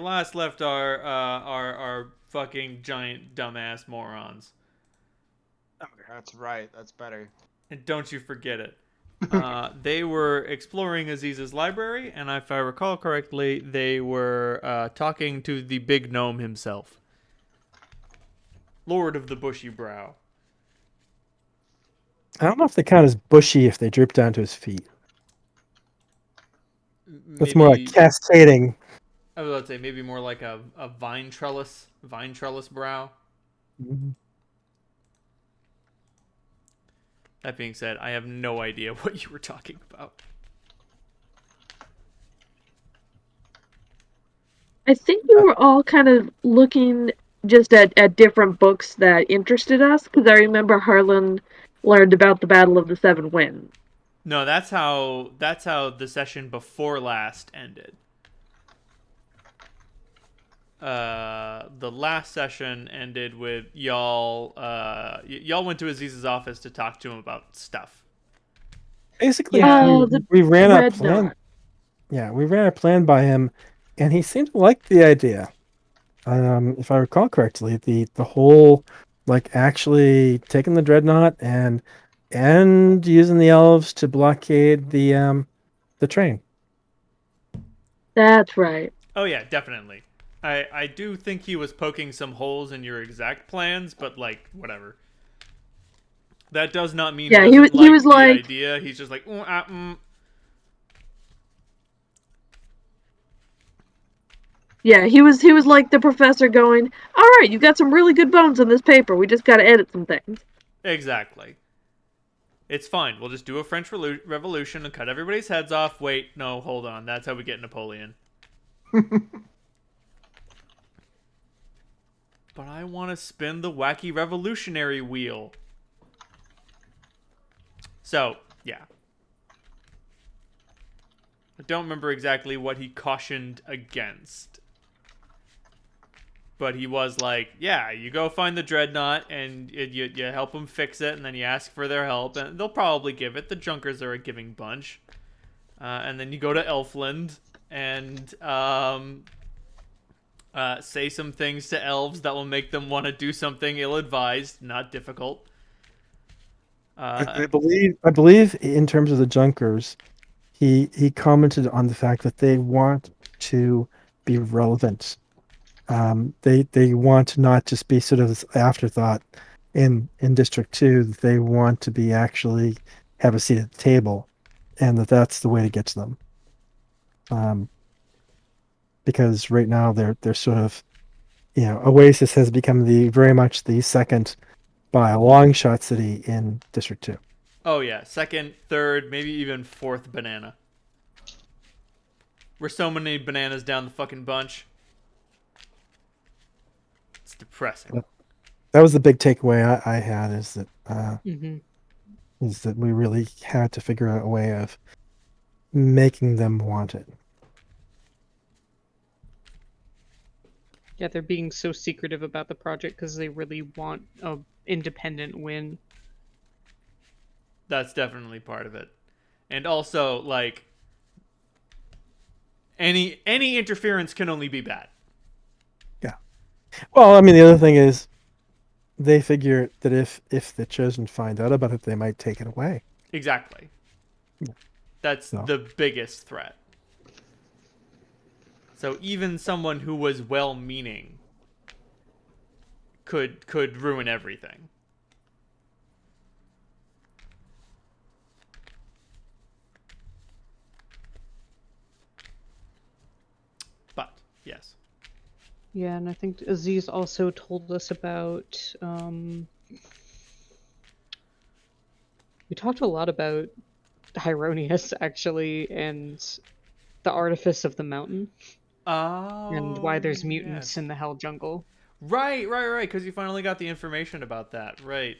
last left our fucking giant dumbass morons. That's right. That's better. And don't you forget it. They were exploring Aziz's library, and if I recall correctly, they were talking to the big gnome himself, Lord of the Bushy Brow. I don't know if they count as bushy if they droop down to his feet. That's more like Maybe cascading. I was about to say maybe more like a vine trellis brow. Mhm. That being said, I have no idea what you were talking about. I think we were all kind of looking just at different books that interested us, because I remember Harlan learned about the Battle of the Seven Winds. No, that's how the session before last ended. The last session ended with y'all. Y'all went to Aziz's office to talk to him about stuff. Basically, The we ran our Red plan. Knot. Yeah, we ran our plan by him, and he seemed to like the idea. If I recall correctly, the whole like actually taking the dreadnought and using the elves to blockade the train. That's right. Oh yeah, definitely. I do think he was poking some holes in your exact plans, but like whatever. That does not mean Yeah, he he doesn't was like the like, idea. He's just like, yeah, he was like the professor going, "All right, you got some really good bones in this paper. We just got to edit some things." Exactly. It's fine. We'll just do a French Revolution and cut everybody's heads off. Wait, no, hold on. That's how we get Napoleon. But I want to spin the wacky revolutionary wheel. So, yeah. I don't remember exactly what he cautioned against. But he was like, yeah, you go find the dreadnought and you help them fix it, and then you ask for their help, and they'll probably give it. The Junkers are a giving bunch. And then you go to Elfland and say some things to elves that will make them want to do something ill-advised, not difficult. I believe in terms of the Junkers, he commented on the fact that they want to be relevant. They want to not just be sort of this afterthought in District 2. They want to be actually have a seat at the table, and that's the way to get to them. Because right now they're sort of, Oasis has become the very much the second by a long shot city in District 2. Oh yeah, second, third, maybe even fourth banana. We're so many bananas down the fucking bunch. It's depressing. That was the big takeaway I had is that Mm-hmm. is that we really had to figure out a way of making them want it. Yeah, they're being so secretive about the project because they really want a independent win. That's definitely part of it. And also, like, any interference can only be bad. Yeah. Well, I mean, the other thing is they figure that if the chosen find out about it, they might take it away. Exactly. That's No. the biggest threat. So even someone who was well-meaning could ruin everything. But yes. Yeah, and I think Aziz also told us about. We talked a lot about Hyronius, actually, and the artifice of the mountain, and why there's mutants yes. in the Hell Jungle. Right, because you finally got the information about that. Right.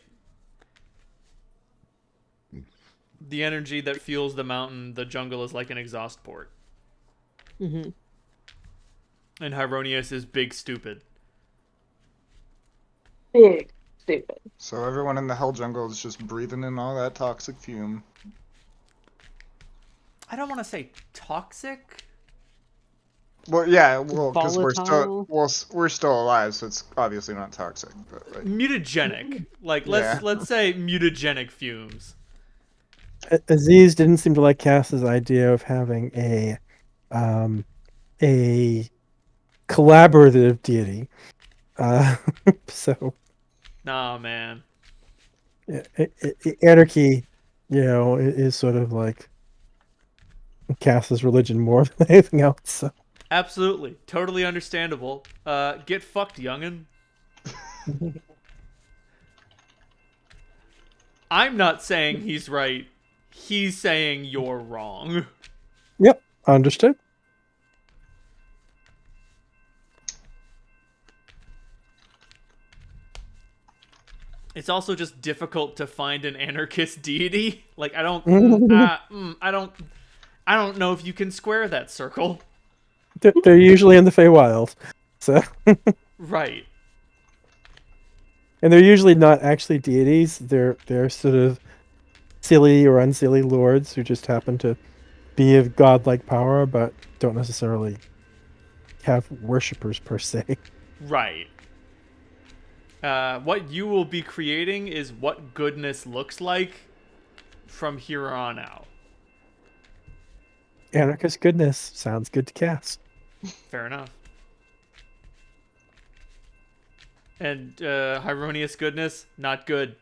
The energy that fuels the mountain, the jungle is like an exhaust port. Mm-hmm. And Hyronius is big stupid. big stupid. So everyone in the Hell Jungle is just breathing in all that toxic fume. I don't want to say toxic. Well, yeah, well, because Volatile. we're still alive, so it's obviously not toxic. But like, Mutagenic. Like Yeah. let's say mutagenic fumes. Aziz didn't seem to like Cass's idea of having um, a collaborative deity. So Nah, man. anarchy, is sort of like Cass's religion more than anything else. So. Absolutely. Totally understandable. Get fucked, youngin'. I'm not saying he's right. He's saying you're wrong. Yep, understood. It's also just difficult to find an anarchist deity. Like I don't I don't know if you can square that circle. They're usually in the Feywild, so Right. and they're usually not actually deities. They're sort of silly or unsilly lords who just happen to be of godlike power, but don't necessarily have worshippers per se. Right. What you will be creating is what goodness looks like from here on out. Anarchist goodness sounds good to Cass. Fair enough. And Hyronious goodness, not good.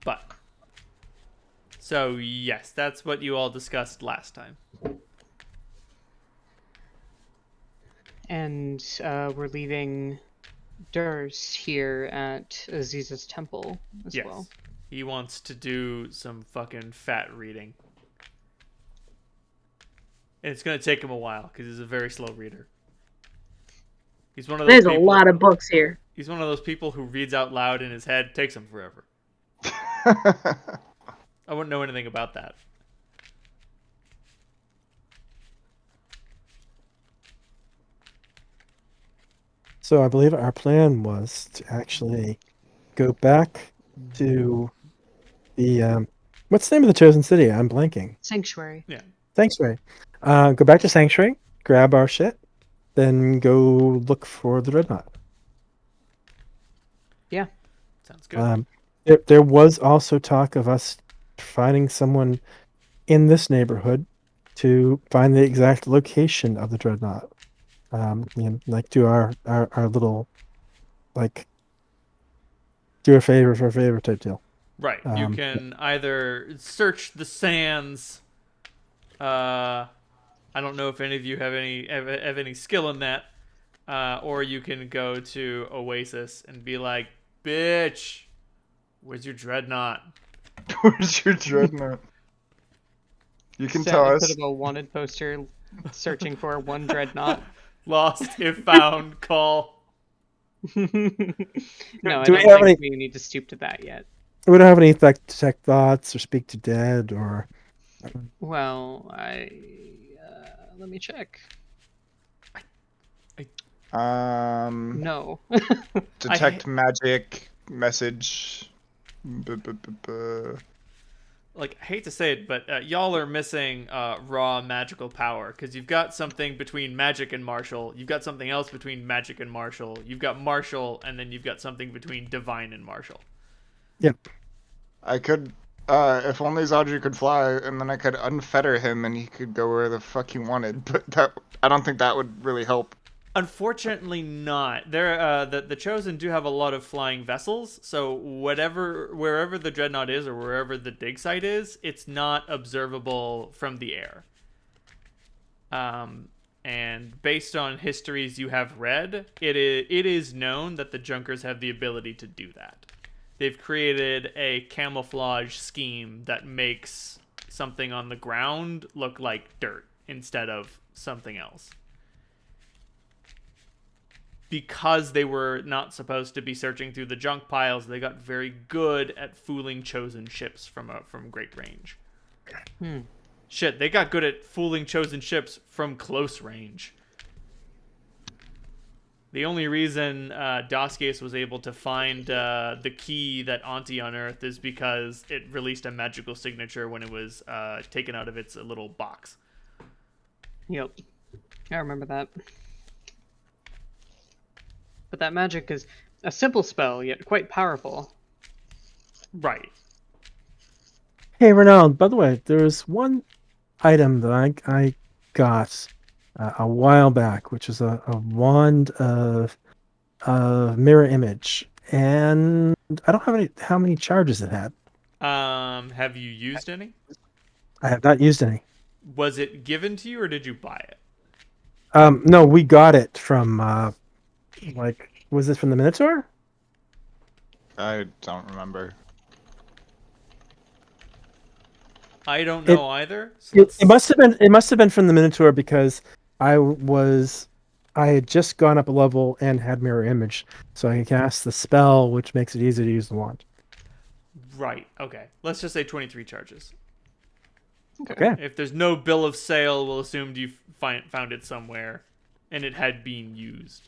But so yes, that's what you all discussed last time. And we're leaving Durs here at Aziz's temple as Yes. well. He wants to do some fucking fat reading. And it's going to take him a while because he's a very slow reader. He's one of those There's people, a lot of books here. He's one of those people who reads out loud in his head. It takes him forever. I wouldn't know anything about that. So I believe our plan was to actually go back to the what's the name of the chosen city? I'm blanking. Sanctuary. Yeah. Sanctuary. Go back to Sanctuary, grab our shit, then go look for the Dreadnought. Yeah. Sounds good. There was also talk of us finding someone in this neighborhood to find the exact location of the Dreadnought. Like do our little, like, do a favor for a favor type deal. Right. You can either search the sands. I don't know if any of you have any skill in that. Or you can go to Oasis and be like, bitch, where's your dreadnought? Where's your dreadnought? You can Set tell a us. bit of a wanted poster searching for one dreadnought. Lost if found, call. No, I Do we don't have think any- we need to stoop to that yet. We don't have any like detect thoughts or speak to dead or. Well, let me check. No. Detect magic message. B-b-b-b. Like, I hate to say it, but y'all are missing raw magical power, because you've got something between magic and martial. You've got something else between magic and martial. You've got martial, and then you've got something between divine and martial. Yep. I could, if only Zadri could fly, and then I could unfetter him, and he could go where the fuck he wanted. But I don't think that would really help. Unfortunately not. The Chosen do have a lot of flying vessels, so wherever the Dreadnought is or wherever the dig site is, it's not observable from the air. And based on histories you have read, it is known that the Junkers have the ability to do that. They've created a camouflage scheme that makes something on the ground look like dirt instead of something else. Because they were not supposed to be searching through the junk piles, they got very good at fooling chosen ships from great range. Shit, they got good at fooling chosen ships from close range. The only reason Doskis was able to find the key that Auntie unearthed is because it released a magical signature when it was taken out of its little box. Yep. I remember that. But that magic is a simple spell, yet quite powerful. Right. Hey, Ronald, by the way, there's one item that I got a while back, which is a wand of mirror image, and I don't have how many charges it had. Have you used any? I have not used any. Was it given to you or did you buy it? No, we got it from was it from the Minotaur? I don't remember. I don't know either. So It must have been. It must have been from the Minotaur because I had just gone up a level and had mirror image, so I can cast the spell, which makes it easy to use the wand. Right. Okay. Let's just say 23 charges. Okay. If there's no bill of sale, we'll assume you found it somewhere, and it had been used.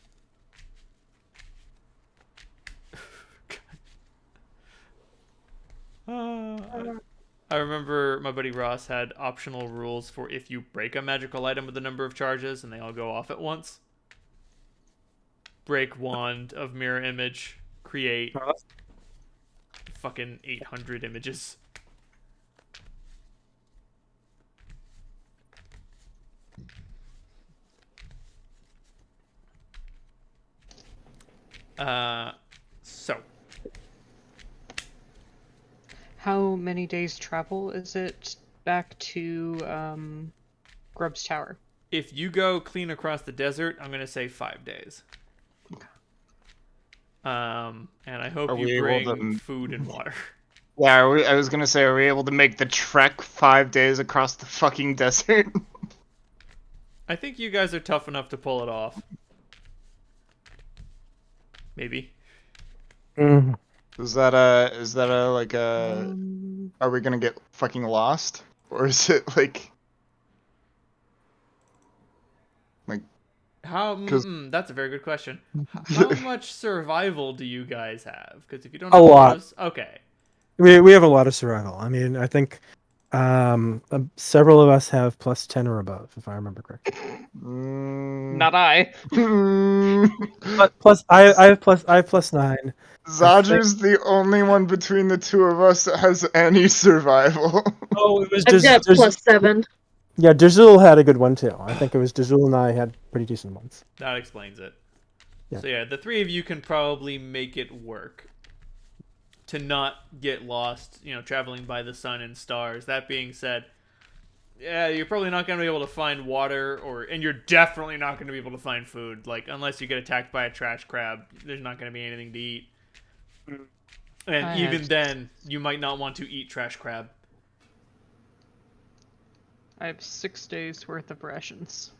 I remember my buddy Ross had optional rules for if you break a magical item with a number of charges and they all go off at once. Break wand of mirror image, create fucking 800 images. So How many days travel is it back to Grubb's Tower? if you go clean across the desert, I'm gonna say 5 days. And I hope Are we you able bring to- food and water. Yeah, I was gonna say, are we able to make the trek 5 days across the fucking desert? I think you guys are tough enough to pull it off. Maybe. Mhm. Is that a like a? Are we gonna get fucking lost, or is it like? How? 'Cause- That's a very good question. How much survival do you guys have? Because if you don't A have lot. okay. We have a lot of survival. I mean, I think several of us have plus 10 or above, if I remember correctly. Not I. But plus, I have plus 9. Zadger's the only one between the two of us that has any survival. Oh, it was I've got plus 7. Yeah, Dazul had a good one too. I think it was Dazul and I had pretty decent ones. That explains it. Yeah. So yeah, the three of you can probably make it work to not get lost, traveling by the sun and stars. That being said, yeah, you're probably not going to be able to find water and you're definitely not going to be able to find food. Like, unless you get attacked by a trash crab, there's not going to be anything to eat. And even then, you might not want to eat trash crab. I have 6 days worth of rations.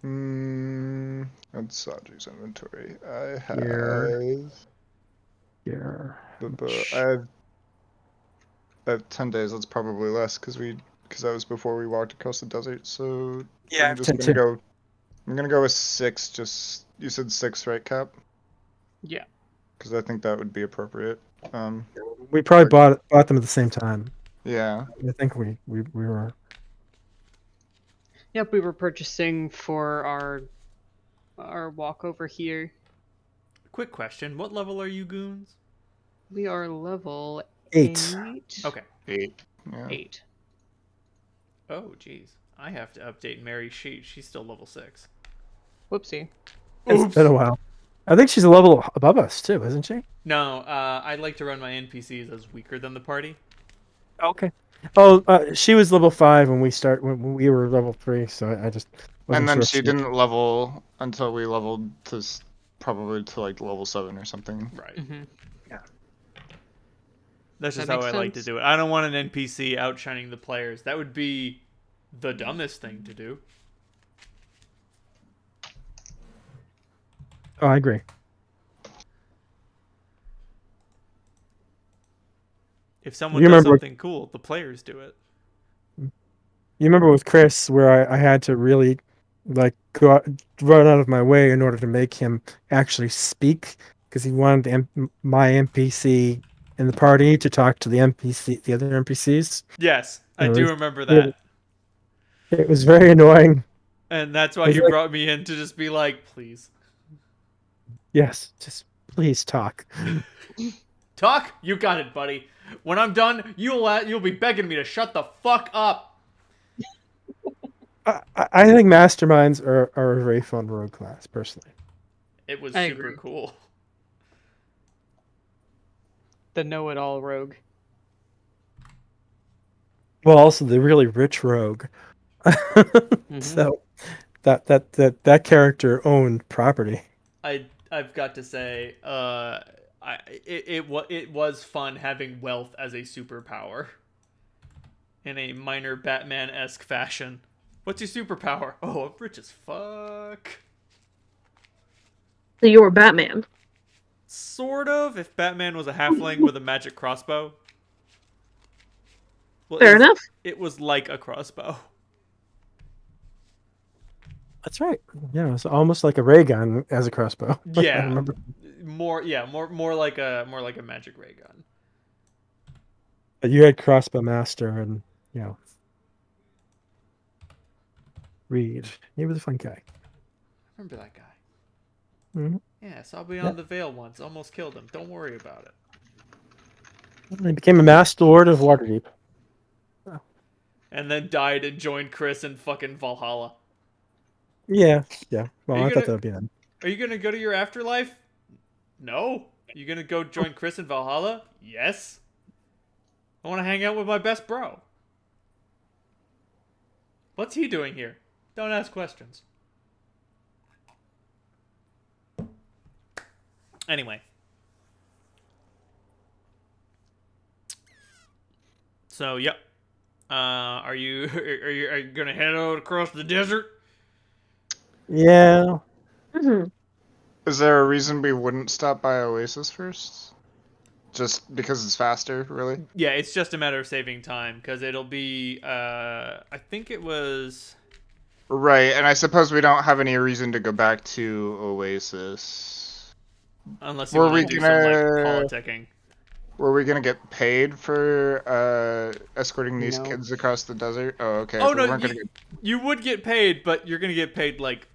That's Zadger's inventory. I have. Here. I have 10 days. That's probably less because that was before we walked across the desert. So Yeah, I'm just gonna go. I'm gonna go with 6. Just you said 6, right, Cap? Yeah. Because I think that would be appropriate. We probably bought them at the same time. Yeah. I think we were. Yep, we were purchasing for our walk over here. Quick question: what level are you goons? We are level 8. 8. Okay. 8. Yeah. 8. Oh, jeez. I have to update Mary's sheet. She's still level 6. Whoopsie. It's been a while. I think she's a level above us too, isn't she? No, I like to run my NPCs as weaker than the party. Okay. Oh, she was level 5 when when we were level 3, so I just wasn't And then sure she didn't level until we leveled to probably to like level 7 or something. Right. Mm-hmm. That's just That how I makes like to sense. do it. I don't want an NPC outshining the players. That would be the dumbest thing to do. Oh, I agree. If someone You does remember- something cool, the players do it. You remember with Chris where I had to really like run out of my way in order to make him actually speak because he wanted my NPC in the party to talk to the other NPCs. Yes, I It do was remember it, that. it was very annoying. And that's why It was you like, brought me in to just be like, please. yes, just please talk. Talk? You got it, buddy. When I'm done, you'll be begging me to shut the fuck up. I think masterminds are a very fun rogue class, personally. It was I super agree. cool. The know-it-all rogue. Well, also the really rich rogue. So that character owned property. I've got to say, it was fun having wealth as a superpower in a minor Batman-esque fashion. What's your superpower? Oh, I'm rich as fuck. So you were Batman. Sort of. If Batman was a halfling with a magic crossbow. Well, Fair enough. It was like a crossbow. That's right. Yeah, it's almost like a ray gun as a crossbow. I Yeah, remember. more like a magic ray gun. But you had crossbow master and Reed. He was a fun guy. Remember that guy? Mm-hmm. Yeah, saw Beyond the Veil once. Almost killed him. Don't worry about it. He became a master lord of Waterdeep. And then died and joined Chris in fucking Valhalla. Yeah. Well, I thought that would be them. Are you gonna go to your afterlife? No. You gonna go join Chris in Valhalla? Yes. I want to hang out with my best bro. What's he doing here? Don't ask questions. Anyway. So, yep. Are you gonna head out across the desert? Yeah. Mm-hmm. Is there a reason we wouldn't stop by Oasis first? Just because it's faster, really? Yeah, it's just a matter of saving time because it'll be. I think it was. Right, and I suppose we don't have any reason to go back to Oasis. Unless you Were want we to do some like gonna politicking. were we gonna get paid for escorting these No. kids across the desert? Oh, okay. Oh we no, weren't gonna get... you would get paid, but you're gonna get paid like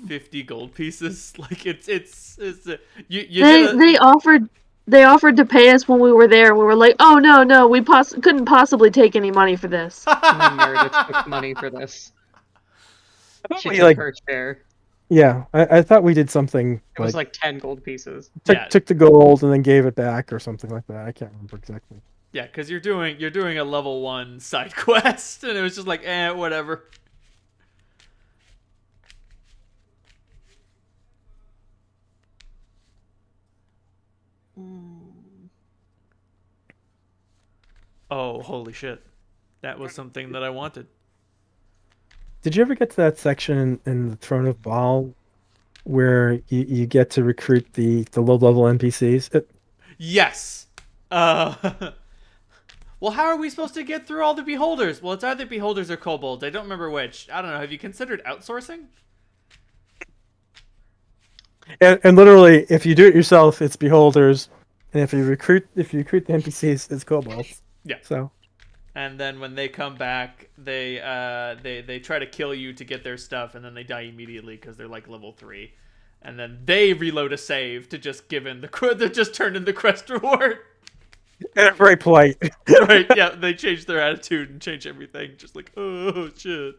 50 gold pieces. Like it's you They offered to pay us when we were there, and we were like, "Oh no, we couldn't possibly take any money for this." And then Meredith took money for this. She we, took like- her share. Yeah, I thought we did something It was like 10 gold pieces. took the gold and then gave it back or something like that. I can't remember exactly. Yeah, because you're doing a level 1 side quest, and it was just like, whatever. Oh, holy shit. That was something that I wanted. Did you ever get to that section in the Throne of Baal where you get to recruit the low level NPCs? Yes. Well, how are we supposed to get through all the beholders? Well, it's either beholders or kobolds. I don't remember which. I don't know. Have you considered outsourcing? And literally, if you do it yourself, it's beholders, and if you recruit the NPCs, it's kobolds. Yeah. So. And then when they come back, they try to kill you to get their stuff, and then they die immediately because they're like level 3, and then they reload a save to just give in they just turn in the quest reward. And very polite. Right? Yeah, they change their attitude and change everything. Just like, oh shit.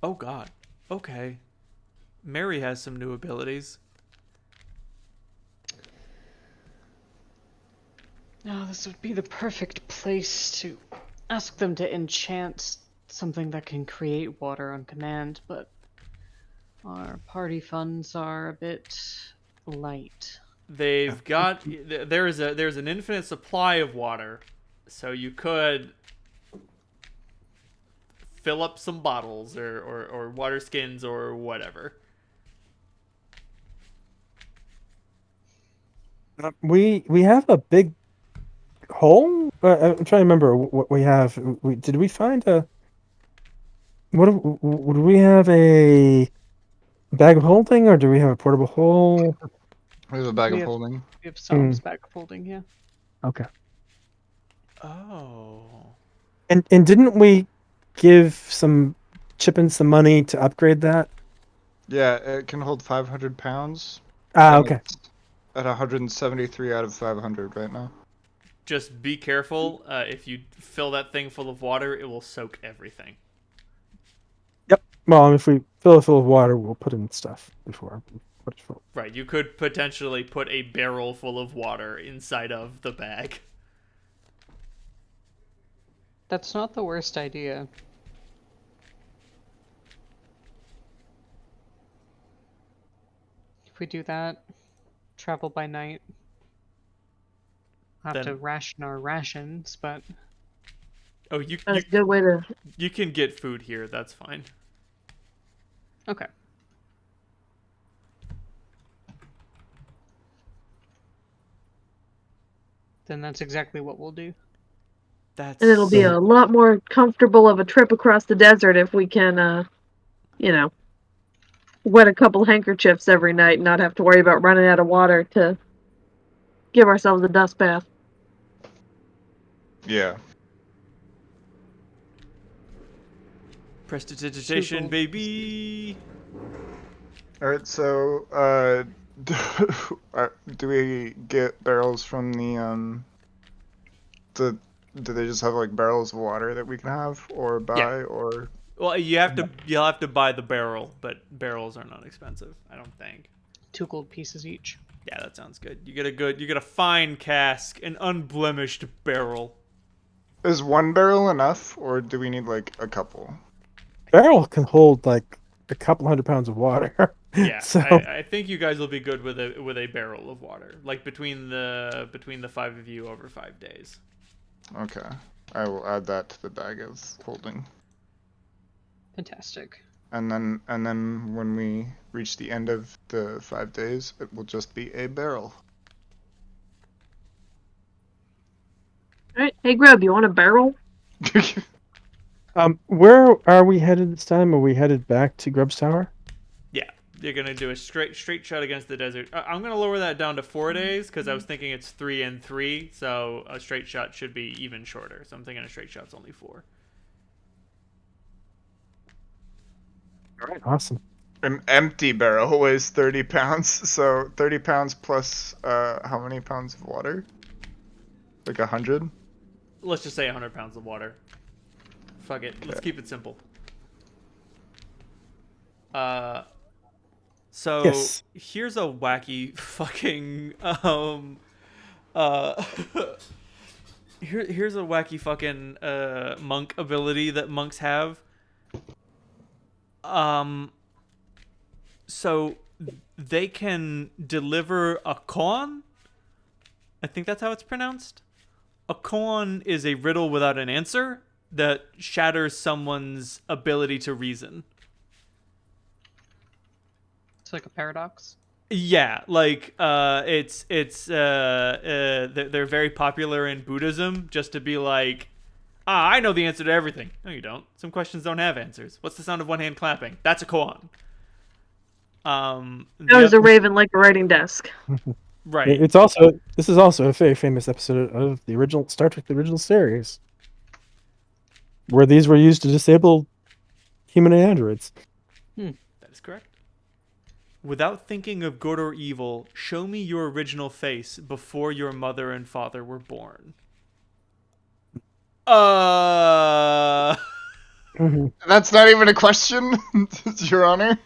Oh god. Okay. Mary has some new abilities. Now, this would be the perfect place to ask them to enchant something that can create water on command, but our party funds are a bit light. They've got there's an infinite supply of water, so you could fill up some bottles or water skins or whatever. We have a big hole? I'm trying to remember what we have. Did we find a? Would we have a bag of holding, or do we have a portable hole? There's a bag We of have holding. we have some back folding, yeah. Okay. Oh. And didn't we chip in some money to upgrade that? Yeah, it can hold 500 pounds. Ah, and okay. it's at 173 out of 500 right now. Just be careful. If you fill that thing full of water, it will soak everything. Yep. Well, if we fill it full of water, we'll put in stuff before we put it full. Right, you could potentially put a barrel full of water inside of the bag. That's not the worst idea. If we do that, travel by night. Have to Then- ration our rations, but Oh, you That's a good way to. you can get food here. That's fine. okay. Then that's exactly what we'll do. That's And it'll be a lot more comfortable of a trip across the desert if we can, wet a couple handkerchiefs every night and not have to worry about running out of water to give ourselves a dust bath. Yeah. prestidigitation, Super. baby. Alright, so, do we get barrels from do they just have, like, barrels of water that we can have, or buy, Yeah. or... Well, you'll have to buy the barrel, but barrels are not expensive, I don't think. 2 gold pieces each. Yeah, that sounds good. You get a fine cask, an unblemished barrel. Is one barrel enough, or do we need, like, a couple? Barrel can hold like a couple 100 pounds of water. Yeah, So I think you guys will be good with a barrel of water, like between the 5 of you over 5 days. Okay. I will add that to the bag of holding. Fantastic. And then when we reach the end of the 5 days, it will just be a barrel. Alright, hey Grub, you want a barrel? where are we headed this time? Are we headed back to Grubb's Tower? Yeah, you're gonna do a straight shot against the desert. I'm gonna lower that down to 4 days because I was thinking it's 3 and 3, so a straight shot should be even shorter. So I'm thinking a straight shot's only 4. All right, awesome. An empty barrel weighs 30 pounds, so 30 pounds plus how many pounds of water? Like 100? Let's just say 100 pounds of water. Fuck it. Let's keep it simple. So Yes. here's a wacky fucking here's a wacky fucking monk ability that monks have. So they can deliver a koan. I think that's how it's pronounced. A koan is a riddle without an answer that shatters someone's ability to reason. It's like a paradox. Yeah, like they're very popular in Buddhism just to be like, I know the answer to everything. No, you don't. Some questions don't have answers. What's the sound of one hand clapping? That's a koan. That was a raven like a writing desk. Right. This is also a very famous episode of the original Star Trek, the original series, where these were used to disable human androids. That is correct. Without thinking of good or evil, show me your original face before your mother and father were born. That's not even a question, Your Honor.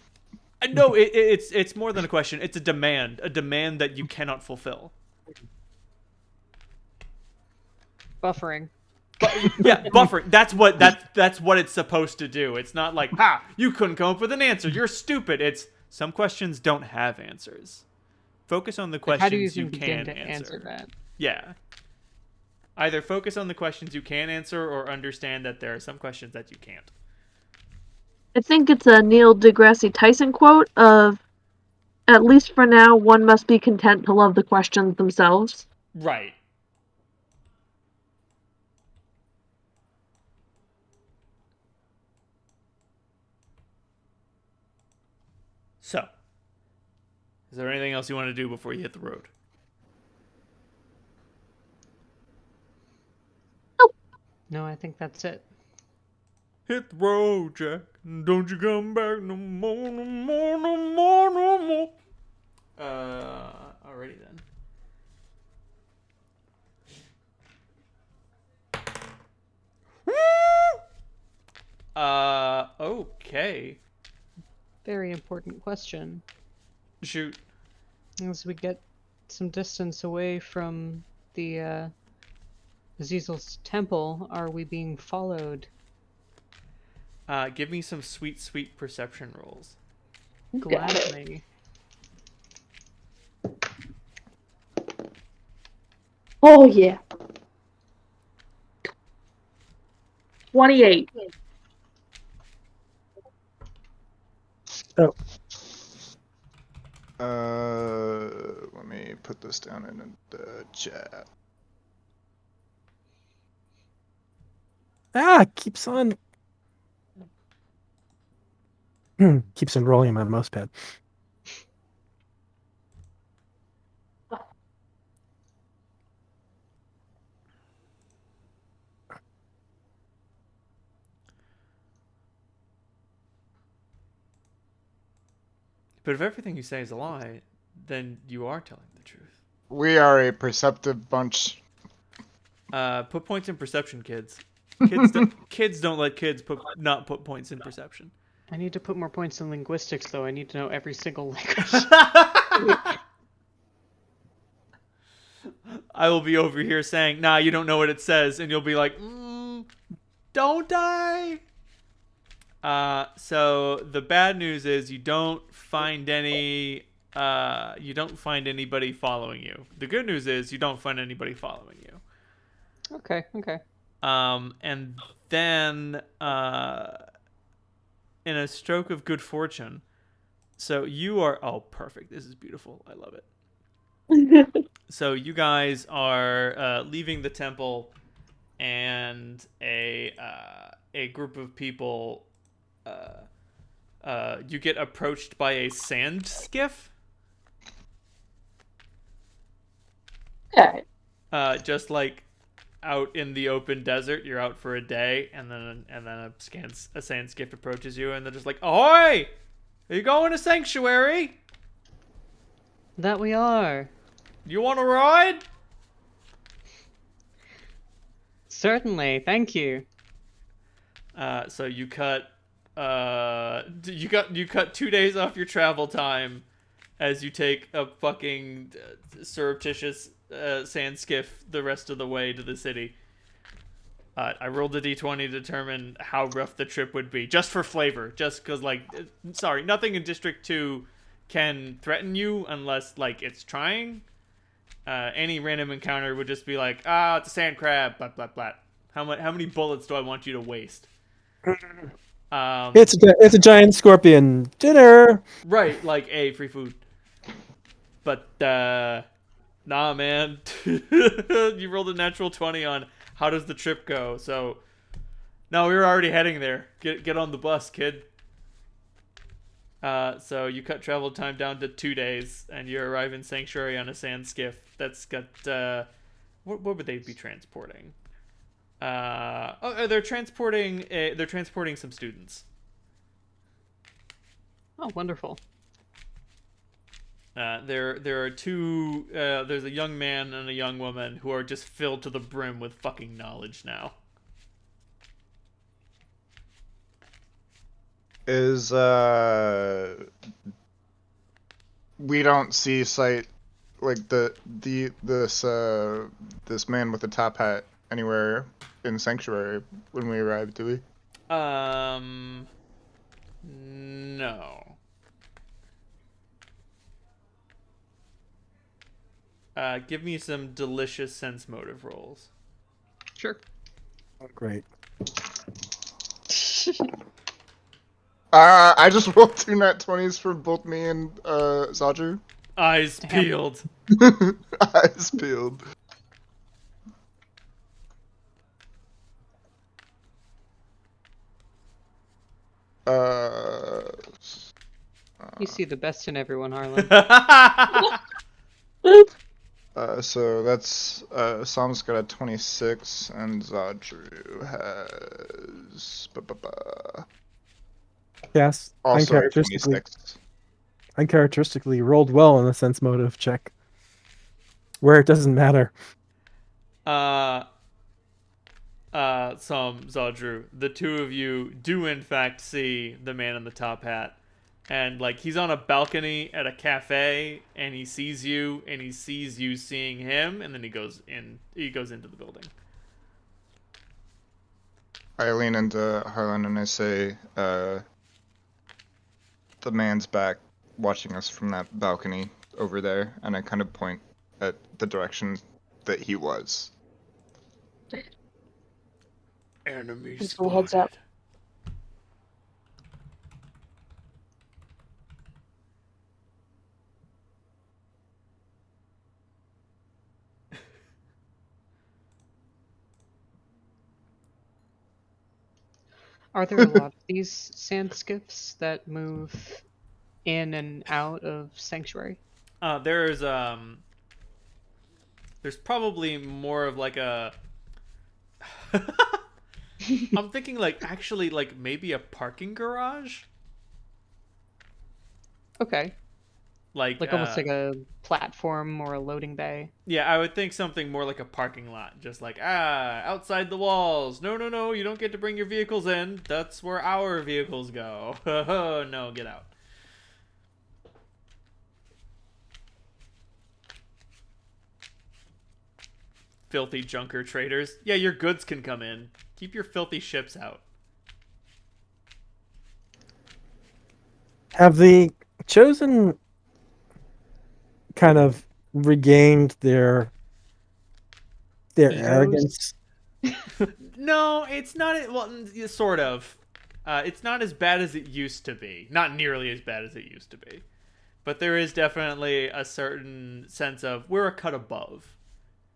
No, it's more than a question. It's a demand that you cannot fulfill. Buffering. Yeah, buffering. That's what it's supposed to do. It's not like, you couldn't come up with an answer. You're stupid. It's some questions don't have answers. Focus on the Like, how do you questions even you begin can to answer. answer that? Yeah. Either focus on the questions you can answer or understand that there are some questions that you can't. I think it's a Neil deGrasse Tyson quote of, at least for now, one must be content to love the questions themselves. Right. So, is there anything else you want to do before you hit the road? No, I think that's it. Hit the road, Jack. Don't you come back no more, no more, no more, no more. Alrighty then. Okay. Very important question. Shoot. As we get some distance away from the Azazel's temple, are we being followed? Give me some sweet, sweet perception rolls. Gladly. Oh yeah. 28. Oh, Let me put this down in the chat. keeps on keeps on rolling on my mouse pad. But if everything you say is a lie, then you are telling the truth. We are a perceptive bunch. Put points in perception, kids. Kids don't let kids not put points in perception. I need to put more points in linguistics, though. I need to know every single language. I will be over here saying, "Nah, you don't know what it says," and you'll be like, "Don't I?" So the bad news is you don't find any. You don't find anybody following you. The good news is you don't find anybody following you. Okay. And then in a stroke of good fortune, so you are perfect. This is beautiful. I love it. So you guys are leaving the temple, and a group of people. You get approached by a sand skiff. Okay. Just like out in the open desert, you're out for a day, and then a sand skiff approaches you, and they're just like, "Ahoy! Are you going to Sanctuary? That we are. You want to ride?" Certainly. Thank you. So you cut 2 days off your travel time as you take a fucking surreptitious sand skiff the rest of the way to the city. I rolled a d20 to determine how rough the trip would be, just for flavor, just because, sorry, nothing in District 2 can threaten you unless, it's trying. Any random encounter would just be like, it's a sand crab, blah, blah, blah. How many bullets do I want you to waste? It's a giant scorpion dinner. Right, free food. But, nah, man. You rolled a natural 20 on how does the trip go, so... No, we were already heading there. Get on the bus, kid. So you cut travel time down to 2 days, and you arrive in Sanctuary on a sand skiff that's got, what would they be transporting? They're transporting some students. Oh, wonderful. There are two. There's a young man and a young woman who are just filled to the brim with fucking knowledge now. We don't see sight this man with the top hat anywhere in Sanctuary when we arrive, do we? No. Give me some delicious sense motive rolls. Sure. Oh, great. I just rolled 2 nat 20s for both me and Zadru. Eyes peeled. Eyes peeled. You see the best in everyone, Harlan. So that's Sam's got a 26 and Zadru has Yes, also a uncharacteristically, 26. uncharacteristically rolled well in the sense motive check, where it doesn't matter. Some Zadru, the two of you do in fact see the man in the top hat. And like he's on a balcony at a cafe and he sees you and he sees you seeing him and then he goes into the building. I lean into Harlan and I say, the man's back watching us from that balcony over there, and I kind of point at the direction that he was. Enemy Just go heads up. spotted. Are there a lot of these sand skiffs that move in and out of Sanctuary? There's probably more of like a I'm thinking like actually like maybe a parking garage? Okay. Like Almost like a platform or a loading bay. yeah, I would think something more like a parking lot. Just like, outside the walls. No, you don't get to bring your vehicles in. That's where our vehicles go. No, get out. Filthy junker traders. Yeah, your goods can come in. Keep your filthy ships out. Have the chosen kind of regained their Egos? arrogance? No, it's not. Well, sort of. It's not as bad as it used to be. Not nearly as bad as it used to be. But there is definitely a certain sense of we're a cut above.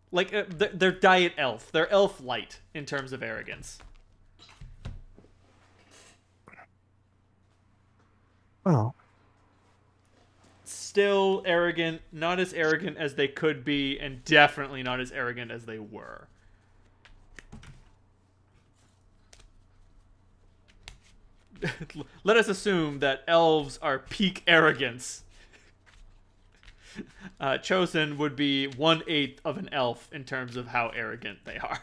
Like, they're diet elf. They're elf light in terms of arrogance. Well, Still arrogant, not as arrogant as they could be, and definitely not as arrogant as they were. Let us assume that elves are peak arrogance. Chosen would be 1/8 of an elf in terms of how arrogant they are.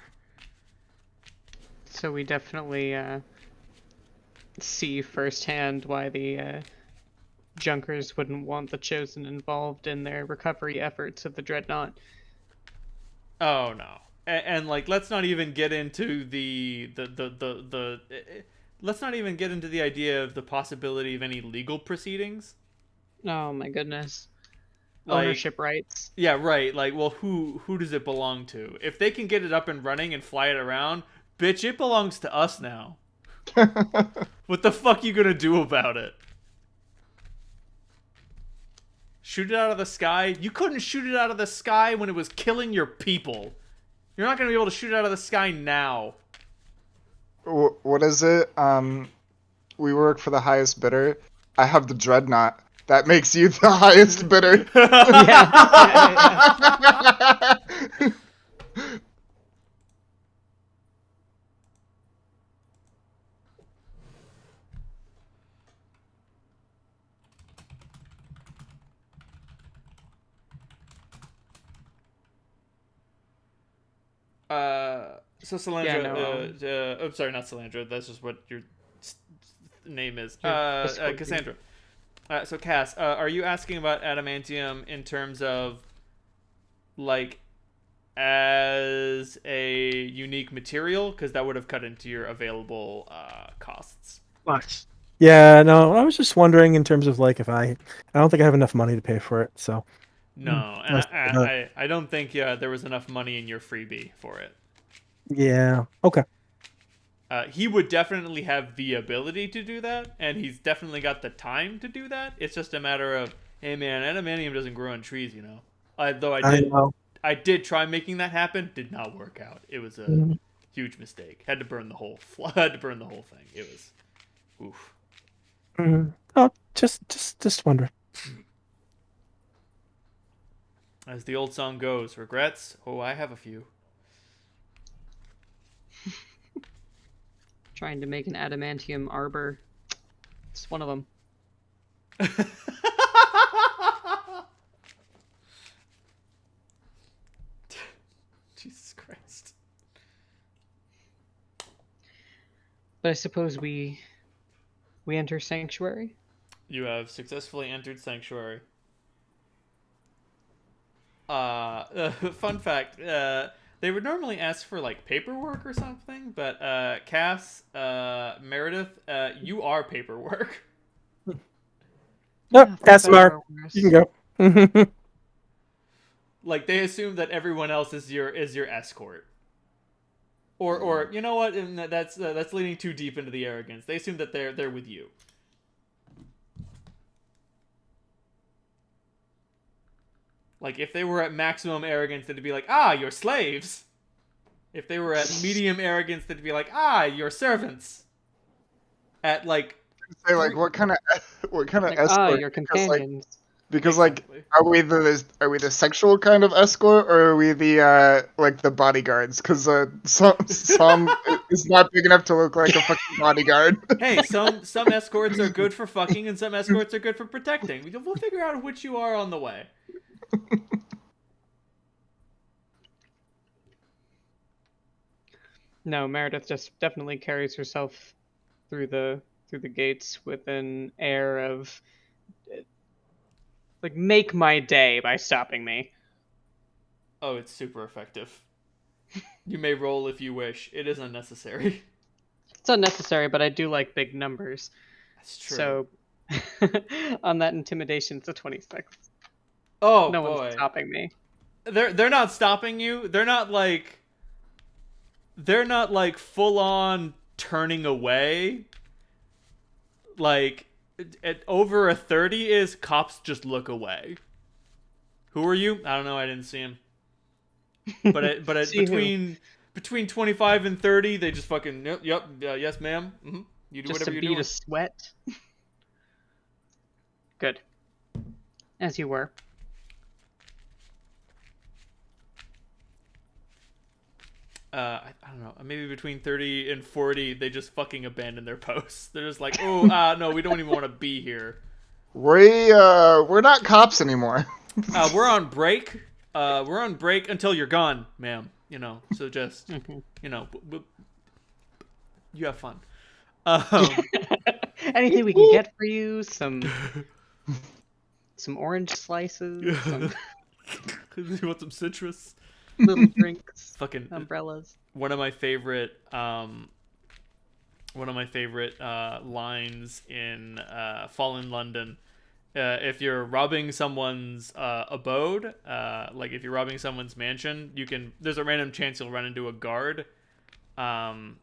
So we definitely see firsthand why the Junkers wouldn't want the Chosen involved in their recovery efforts of the Dreadnought. Oh no. And like let's not even get into let's not even get into the idea of the possibility of any legal proceedings. Oh my goodness. Like, Ownership rights. Yeah, right. Like, well, who does it belong to? If they can get it up and running and fly it around, bitch, it belongs to us now. What the fuck you gonna do about it? Shoot it out of the sky? You couldn't shoot it out of the sky when it was killing your people. You're not gonna be able to shoot it out of the sky now. What is it? We work for the highest bidder. I have the dreadnought. That makes you the highest bidder. Yeah. So Salandra, Yeah, no, I'm sorry, not Salandra. That's just what your name is. Your escort Cassandra. So Cass, are you asking about adamantium in terms of, like, as a unique material? Because that would have cut into your available costs. what? Yeah, no, I was just wondering in terms of like if I don't think I have enough money to pay for it, so No, and I don't think there was enough money in your freebie for it. yeah, okay. He would definitely have the ability to do that, and he's definitely got the time to do that. It's just a matter of, hey man, adamantium doesn't grow on trees, you know. Though I know. I did try making that happen. Did not work out. It was a Mhm. huge mistake. Had to burn the whole. Had to burn the whole thing. It was, oof. Mhm. Oh, Just wondering. As the old song goes, regrets? Oh, I have a few. Trying to make an adamantium arbor. It's one of them. Jesus Christ. But I suppose we enter sanctuary. You have successfully entered Sanctuary. Fun fact, they would normally ask for like paperwork or something, but Cass, Meredith, you are paperwork. Oh, Yeah, for that's better Mark. or worse. You can go. Like they assume that everyone else is your escort. Or you know what? And that's leaning too deep into the arrogance. They assume that they're with you. Like if they were at maximum arrogance, it'd be like, ah, you're slaves. If they were at medium arrogance, it'd be like, ah, you're servants. At like, Say like what kind of Like, escort? your Because like companions. exactly. are we the sexual kind of escort or are we the like the bodyguards? Because some is not big enough to look like a fucking bodyguard. Hey, some escorts are good for fucking, and some escorts are good for protecting. We'll figure out which you are on the way. No, Meredith just definitely carries herself through the gates with an air of like make my day by stopping me. Oh, it's super effective. You may roll if you wish. It is unnecessary. It's unnecessary, but I do like big numbers. That's true. So on that intimidation, it's a 26. Oh No boy, one's stopping me. they're not stopping you. They're not like full on turning away. Like at over a 30 is cops just look away. Who are you? I don't know. I didn't see him. But See between 25 and 30, they just fucking yep, yes ma'am. Mm-hmm. You do just whatever a you're bead doing. of sweat. Good. As you were. I don't know, maybe between 30 and 40, they just fucking abandon their posts. They're just like, oh, no, we don't even want to be here. We're not cops anymore. We're on break. We're on break until you're gone, ma'am. You know, so just, you know, you have fun. Anything we can get for you? Some orange slices, some You want some citrus? little drinks, Fucking umbrellas. one of my favorite lines in Fallen London. If you're robbing someone's abode, like if you're robbing someone's mansion, there's a random chance you'll run into a guard. And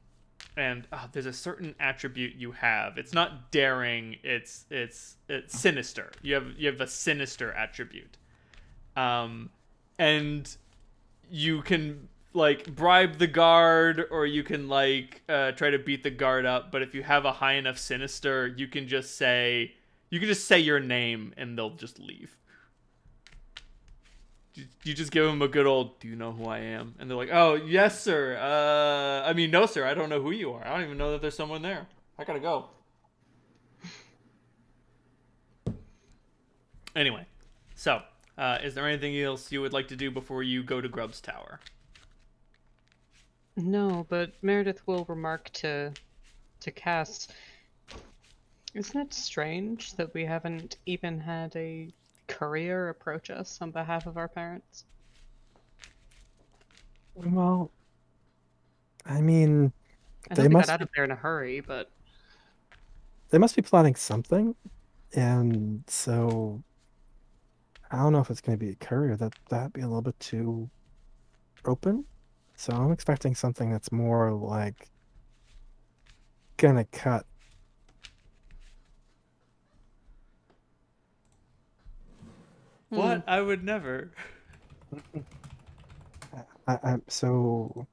there's a certain attribute you have. It's not daring. It's sinister. You have a sinister attribute. And you can like bribe the guard, or you can like try to beat the guard up. But if you have a high enough sinister, you can just say your name and they'll just leave. You just give them a good old, do you know who I am? And they're like, oh, yes, sir. I mean, no, sir, I don't know who you are. I don't even know that there's someone there. I gotta go. Anyway, so, is there anything else you would like to do before you go to Grubb's Tower? No, but Meredith will remark to Cass, isn't it strange that we haven't even had a courier approach us on behalf of our parents? Well, I mean, I know they they got must out of there in a hurry, but be planning something, and so I don't know if it's going to be a courier. That'd be a little bit too open. So I'm expecting something that's more like gonna cut. What? I would never. So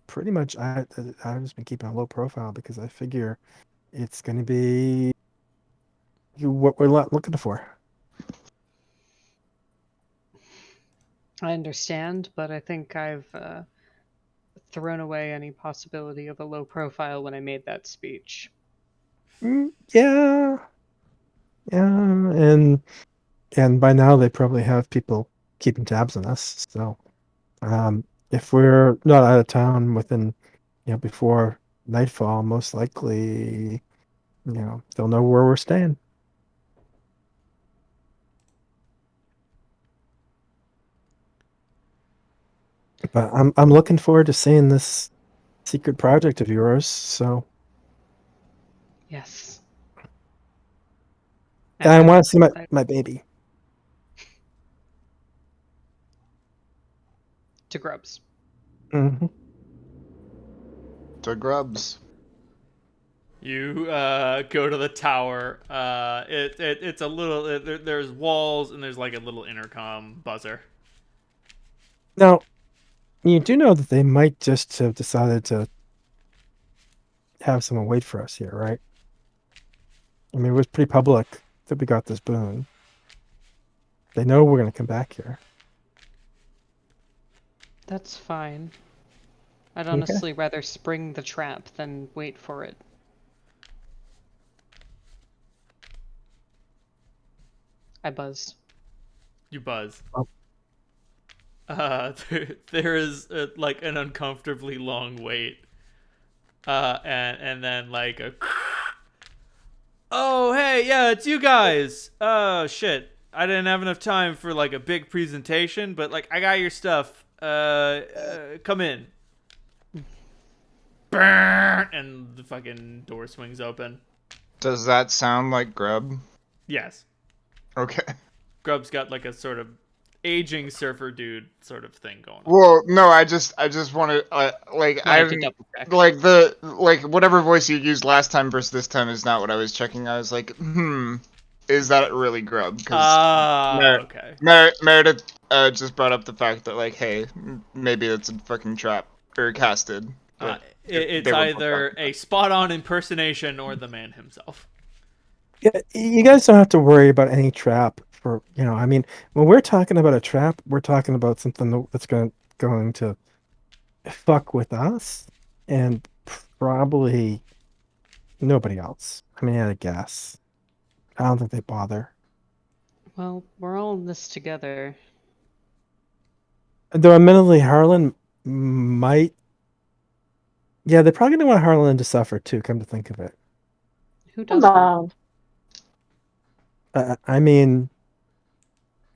pretty much I've just been keeping a low profile because I figure it's gonna be what we're looking for. I understand, but I think I've thrown away any possibility of a low profile when I made that speech. Yeah, yeah, and by now they probably have people keeping tabs on us. So, if we're not out of town within, before nightfall, most likely, they'll know where we're staying. But I'm looking forward to seeing this secret project of yours. So, Yes. and I I'm want to see excited my baby. to Grubs. Hmm. To Grubs. You go to the tower. It's a little. There's walls and there's like a little intercom buzzer. Now, you do know that they might just have decided to have someone wait for us here, right? I mean, it was pretty public that we got this boon. They know we're going to come back here. That's fine. I'd Okay. honestly rather spring the trap than wait for it. I buzz. You buzz. Oh. There is like an uncomfortably long wait. And then like a. Oh hey, yeah, it's you guys. Oh shit, I didn't have enough time for like a big presentation, but like I got your stuff. Come in. Burn, and the fucking door swings open. Does that sound like Grub? Yes, Okay. Grub's got like a sort of aging surfer dude sort of thing going on. Well, no, I just wanted like I Wanted to didn't double check. like whatever voice you used last time versus this time is not what I was checking. I was like, is that really Grub? Because Okay. Meredith just brought up the fact that like, hey, maybe it's a fucking trap or casted. But It's they were both either talking a spot-on impersonation or the man himself. Yeah, you guys don't have to worry about any trap for, I mean, when we're talking about a trap, we're talking about something that's going to fuck with us and probably nobody else. I mean, I guess. I don't think they bother. Well, we're all in this together. Though admittedly, Harlan might. Yeah, they're probably going to want Harlan to suffer too, come to think of it. Who Come doesn't? on. I mean,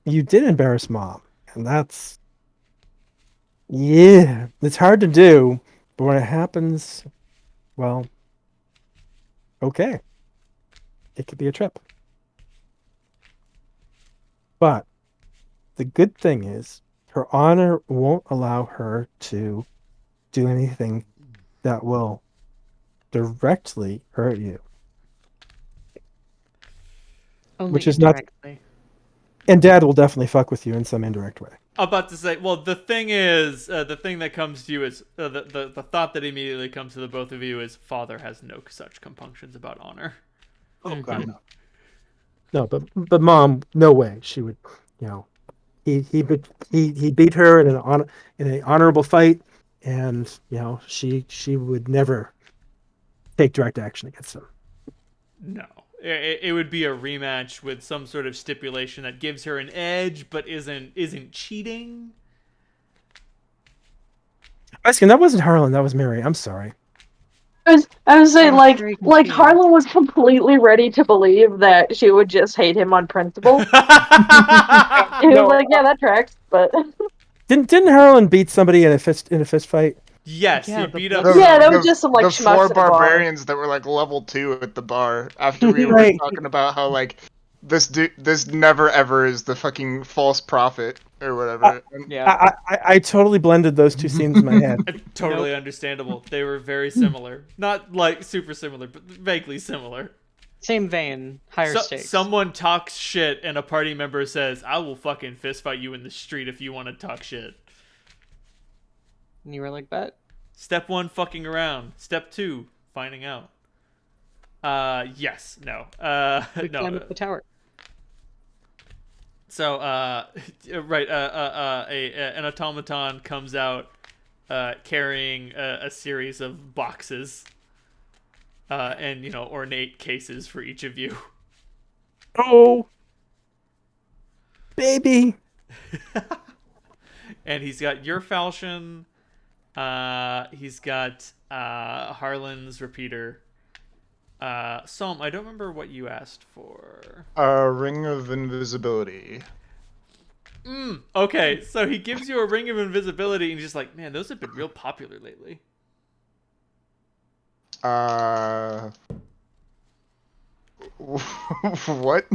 you did embarrass Mom, and that's. Yeah, it's hard to do, but when it happens, well, okay. It could be a trip. But the good thing is, her honor won't allow her to do anything that will directly hurt you. Only Which is not. indirectly. And Dad will definitely fuck with you in some indirect way. I'm about to say, well, the thing is, the thing that comes to you is, the thought that immediately comes to the both of you is, Father has no such compunctions about honor. Oh God, no. No, but Mom, no way. She would, he beat her in an honorable fight, and she would never take direct action against him. No. It would be a rematch with some sort of stipulation that gives her an edge, but isn't cheating. Basically, that wasn't Harlan. That was Mary. I'm sorry. I was saying, was very like confused. Harlan was completely ready to believe that she would just hate him on principle. He was like, yeah, that tracks, but Didn't Harlan beat somebody in a fist fight? Yes, Yeah, he the beat up. blood- yeah, that was just some like the four schmucks at a bar. barbarians that were like level 2 at the bar after we Right. were talking about how like this never ever is the fucking false prophet or whatever. Yeah. I totally blended those two scenes in my head. Totally understandable. They were very similar. Not like super similar, but vaguely similar. Same vein, higher stakes. Someone talks shit and a party member says, I will fucking fist fight you in the street if you want to talk shit. And you were like, bet. Step 1, fucking around. Step 2, finding out. Yes. No. We No. climb up the tower. So, right. An automaton comes out, carrying a series of boxes, and ornate cases for each of you. Oh, baby. And he's got your falchion. He's got Harlan's repeater. Psalm, I don't remember what you asked for. Ring of invisibility. Okay, so he gives you a ring of invisibility, and he's just like, man, those have been real popular lately. What?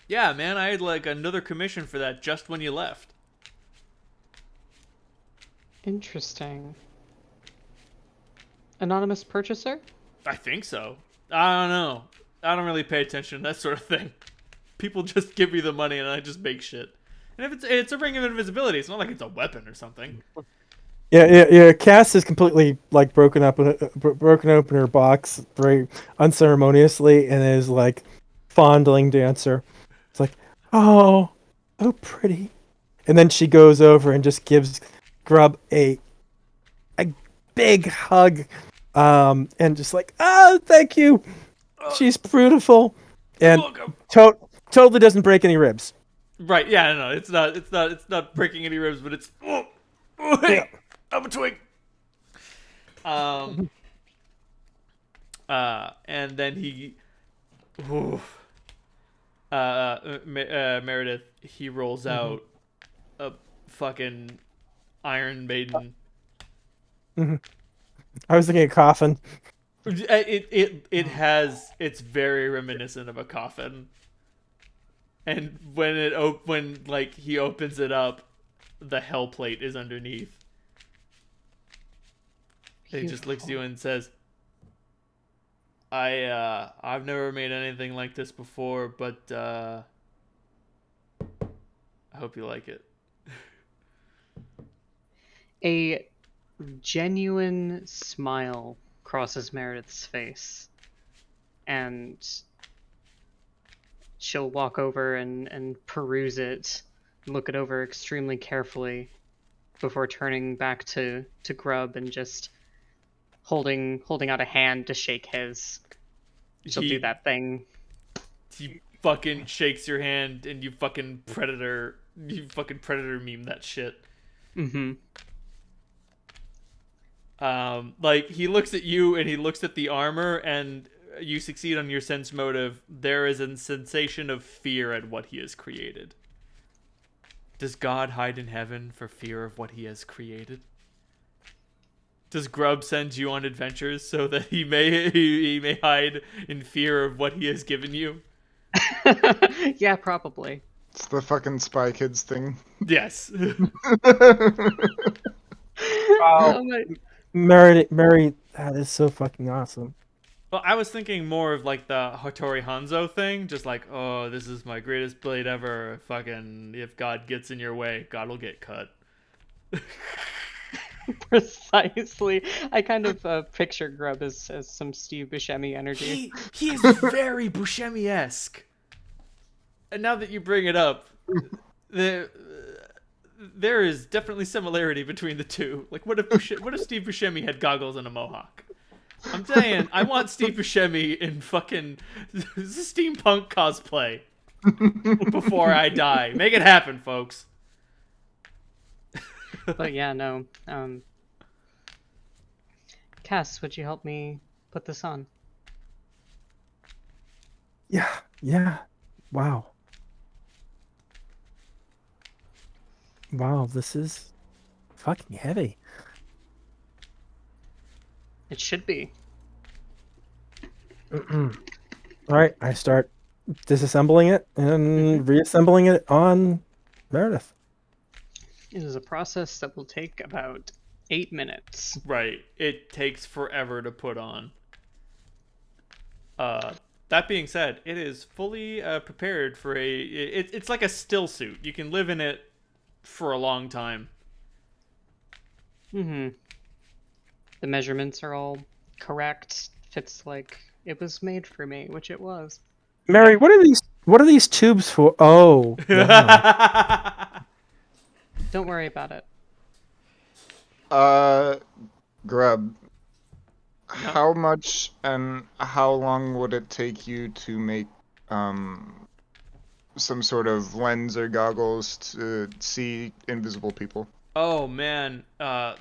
Yeah, man, I had like another commission for that just when you left. Interesting. Anonymous purchaser? I think so. I don't know. I don't really pay attention to that sort of thing. People just give me the money and I just make shit. And if it's a ring of invisibility, it's not like it's a weapon or something. Yeah. Cass is completely like broken open her box very unceremoniously and is like fondling Dancer. It's like, oh, so pretty. And then she goes over and just gives Grub a big hug, and just like, oh, thank you. She's beautiful, and totally doesn't break any ribs. Right? Yeah, no, it's not breaking any ribs, but it's hey, Yeah. I'm a twig. And then he, Meredith, he rolls out a fucking Iron Maiden. I was thinking a coffin. It's very reminiscent of a coffin. And when he opens it up, the hell plate is underneath. He just looks at you and says, I've never made anything like this before, but I hope you like it. A genuine smile crosses Meredith's face, and she'll walk over and peruse it, look it over extremely carefully before turning back to Grub and just holding out a hand to shake his. She'll do that thing. He fucking shakes your hand, and you fucking predator meme that shit. Mm-hmm. Like, he looks at you and he looks at the armor, and you succeed on your sense motive. There is a sensation of fear at what he has created. Does God hide in heaven for fear of what he has created? Does Grub send you on adventures so that he may hide in fear of what he has given you? Yeah, probably. It's the fucking Spy Kids thing. Yes. Wow. Mary, that is so fucking awesome. Well, I was thinking more of like the Hattori Hanzo thing, just like, oh, this is my greatest blade ever. Fucking, if God gets in your way, God will get cut. Precisely. I kind of picture Grub as some Steve Buscemi energy. He is very Buscemi-esque. And now that you bring it up, there is definitely similarity between the two. Like, what if Steve Buscemi had goggles and a mohawk? I'm saying, I want Steve Buscemi in fucking steampunk cosplay before I die. Make it happen, folks. But yeah, no. Cass, would you help me put this on? Yeah. Wow. Wow, this is fucking heavy. It should be. All right, I start disassembling it and reassembling it on Meredith. It is a process that will take about 8 minutes. Right. It takes forever to put on. That being said, it is fully prepared for it's like a still suit. You can live in it for a long time. Mm-hmm. The measurements are all correct. Fits like it was made for me, which it was. Mary, Yeah. what are these tubes for? Oh, wow. Don't worry about it. Grub. How much and how long would it take you to make some sort of lens or goggles to see invisible people? Oh man, I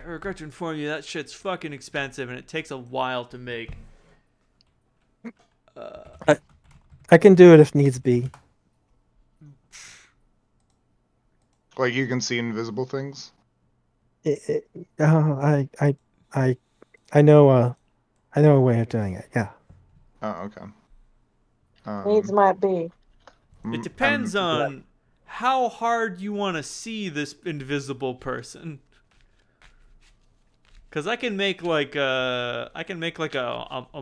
regret to inform you that shit's fucking expensive and it takes a while to make. I can do it if needs be. Like you can see invisible things? It, I, I, I know. I know a way of doing it. Yeah. Oh, okay. Needs might be. It depends I'm on how hard you want to see this invisible person. Cause I can make like a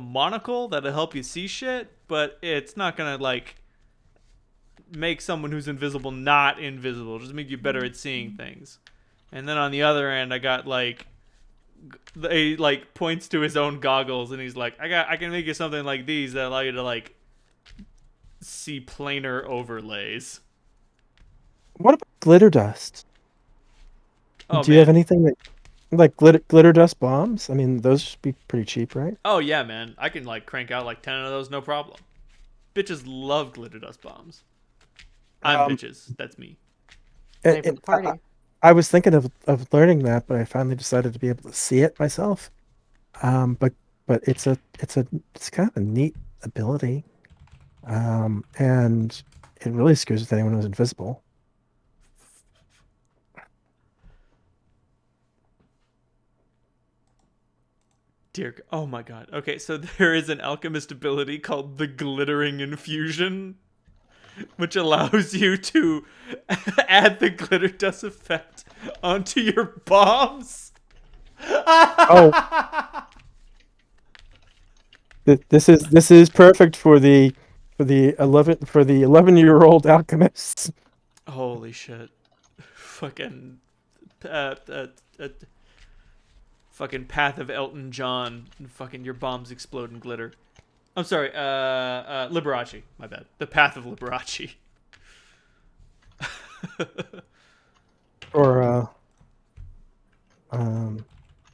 monocle that'll help you see shit, but it's not gonna like make someone who's invisible not invisible. Just make you better at seeing things. And then on the other end, I got like he like points to his own goggles and he's like, I can make you something like these that allow you to like see planar overlays. What about glitter dust? Oh Do you have man. anything that like glitter dust bombs? I mean, those should be pretty cheap, right? Oh yeah, man. I can like crank out like 10 of those, no problem. Bitches love glitter dust bombs. I'm Um, bitches. That's me. Life of the party. I was thinking of learning that, but I finally decided to be able to see it myself. But it's kind of a neat ability. And it really screws with anyone who's invisible. Dear. Oh my god. Okay, so there is an alchemist ability called the Glittering Infusion, which allows you to add the glitter dust effect onto your bombs. Oh, this is perfect for the 11-year-old alchemists. Holy shit. Fucking uh, uh, uh, fucking Path of Elton John. Fucking your bombs explode in glitter. I'm sorry, Liberace. My bad. The Path of Liberace. Or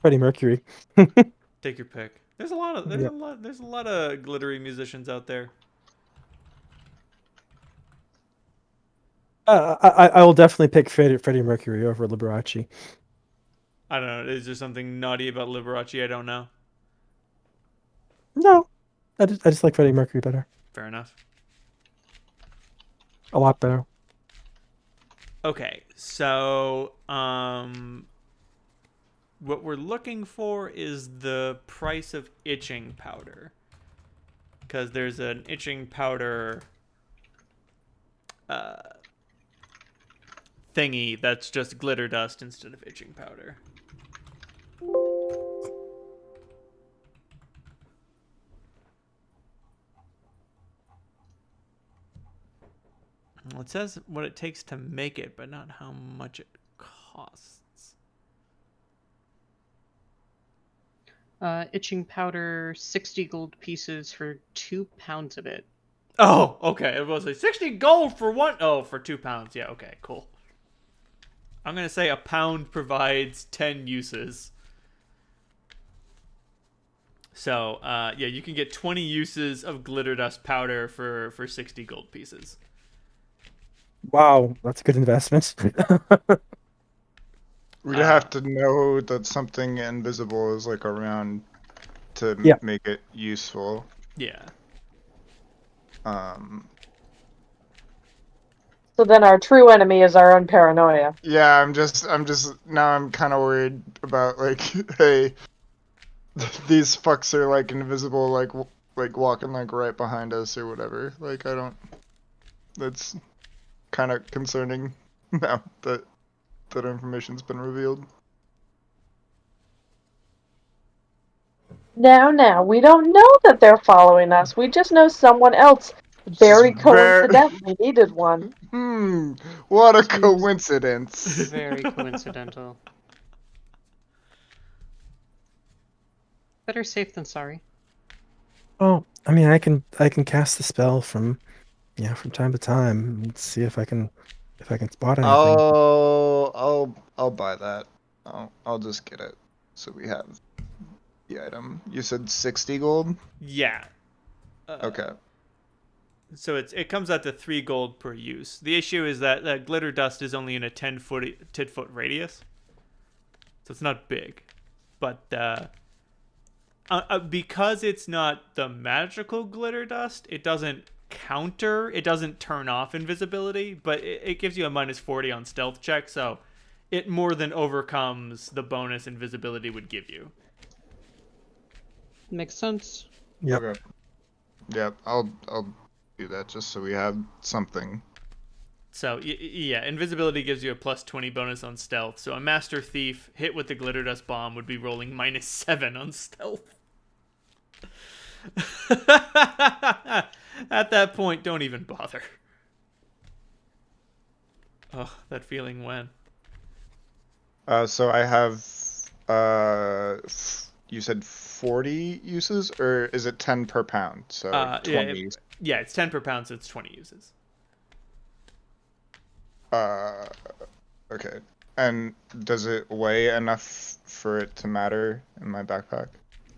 Freddie Mercury. Take your pick. There's a lot of glittery musicians out there. I will definitely pick Freddie Mercury over Liberace. I don't know. Is there something naughty about Liberace I don't know? No, I just like Freddie Mercury better. Fair enough. A lot better. Okay, so what we're looking for is the price of itching powder, because there's an itching powder thingy that's just glitter dust instead of itching powder. Well, it says what it takes to make it, but not how much it costs. Itching powder, 60 gold pieces for 2 pounds of it. Oh, okay. It was like 60 gold for one. Oh, for 2 pounds. Yeah, okay, cool. I'm going to say a pound provides 10 uses. So, yeah, you can get 20 uses of glitter dust powder for 60 gold pieces. Wow, that's a good investment. We'd have to know that something invisible is like around to Yeah. make it useful. Yeah. So then our true enemy is our own paranoia. Yeah, I'm just now I'm kind of worried about like, hey, these fucks are like invisible, like walking like right behind us or whatever. Like I don't. That's kind of concerning now that that information's been revealed. Now, we don't know that they're following us. We just know someone else very Just ver- coincidentally needed one. What a Seems coincidence. Very coincidental. Better safe than sorry. Oh, I mean, I can cast the spell from from time to time and see if I can spot anything. I'll buy that. I'll just get it. So we have the item. You said 60 gold? Yeah. Okay. So it comes out to 3 gold per use. The issue is that glitter dust is only in a 10-foot radius, so it's not big. But because it's not the magical glitter dust, it doesn't turn off invisibility, but it gives you a -40 on stealth check, so it more than overcomes the bonus invisibility would give you. Makes sense. Yep. Okay. Yep. I'll do that just so we have something. So yeah, invisibility gives you a +20 bonus on stealth. So a master thief hit with the glitter dust bomb would be rolling -7 on stealth. At that point, don't even bother. Oh, that feeling when. So I have you said 40 uses, or is it 10 per pound? So like Yeah, 20. yeah, it's 10 per pound, so it's 20 uses. Uh, okay. And does it weigh enough for it to matter in my backpack?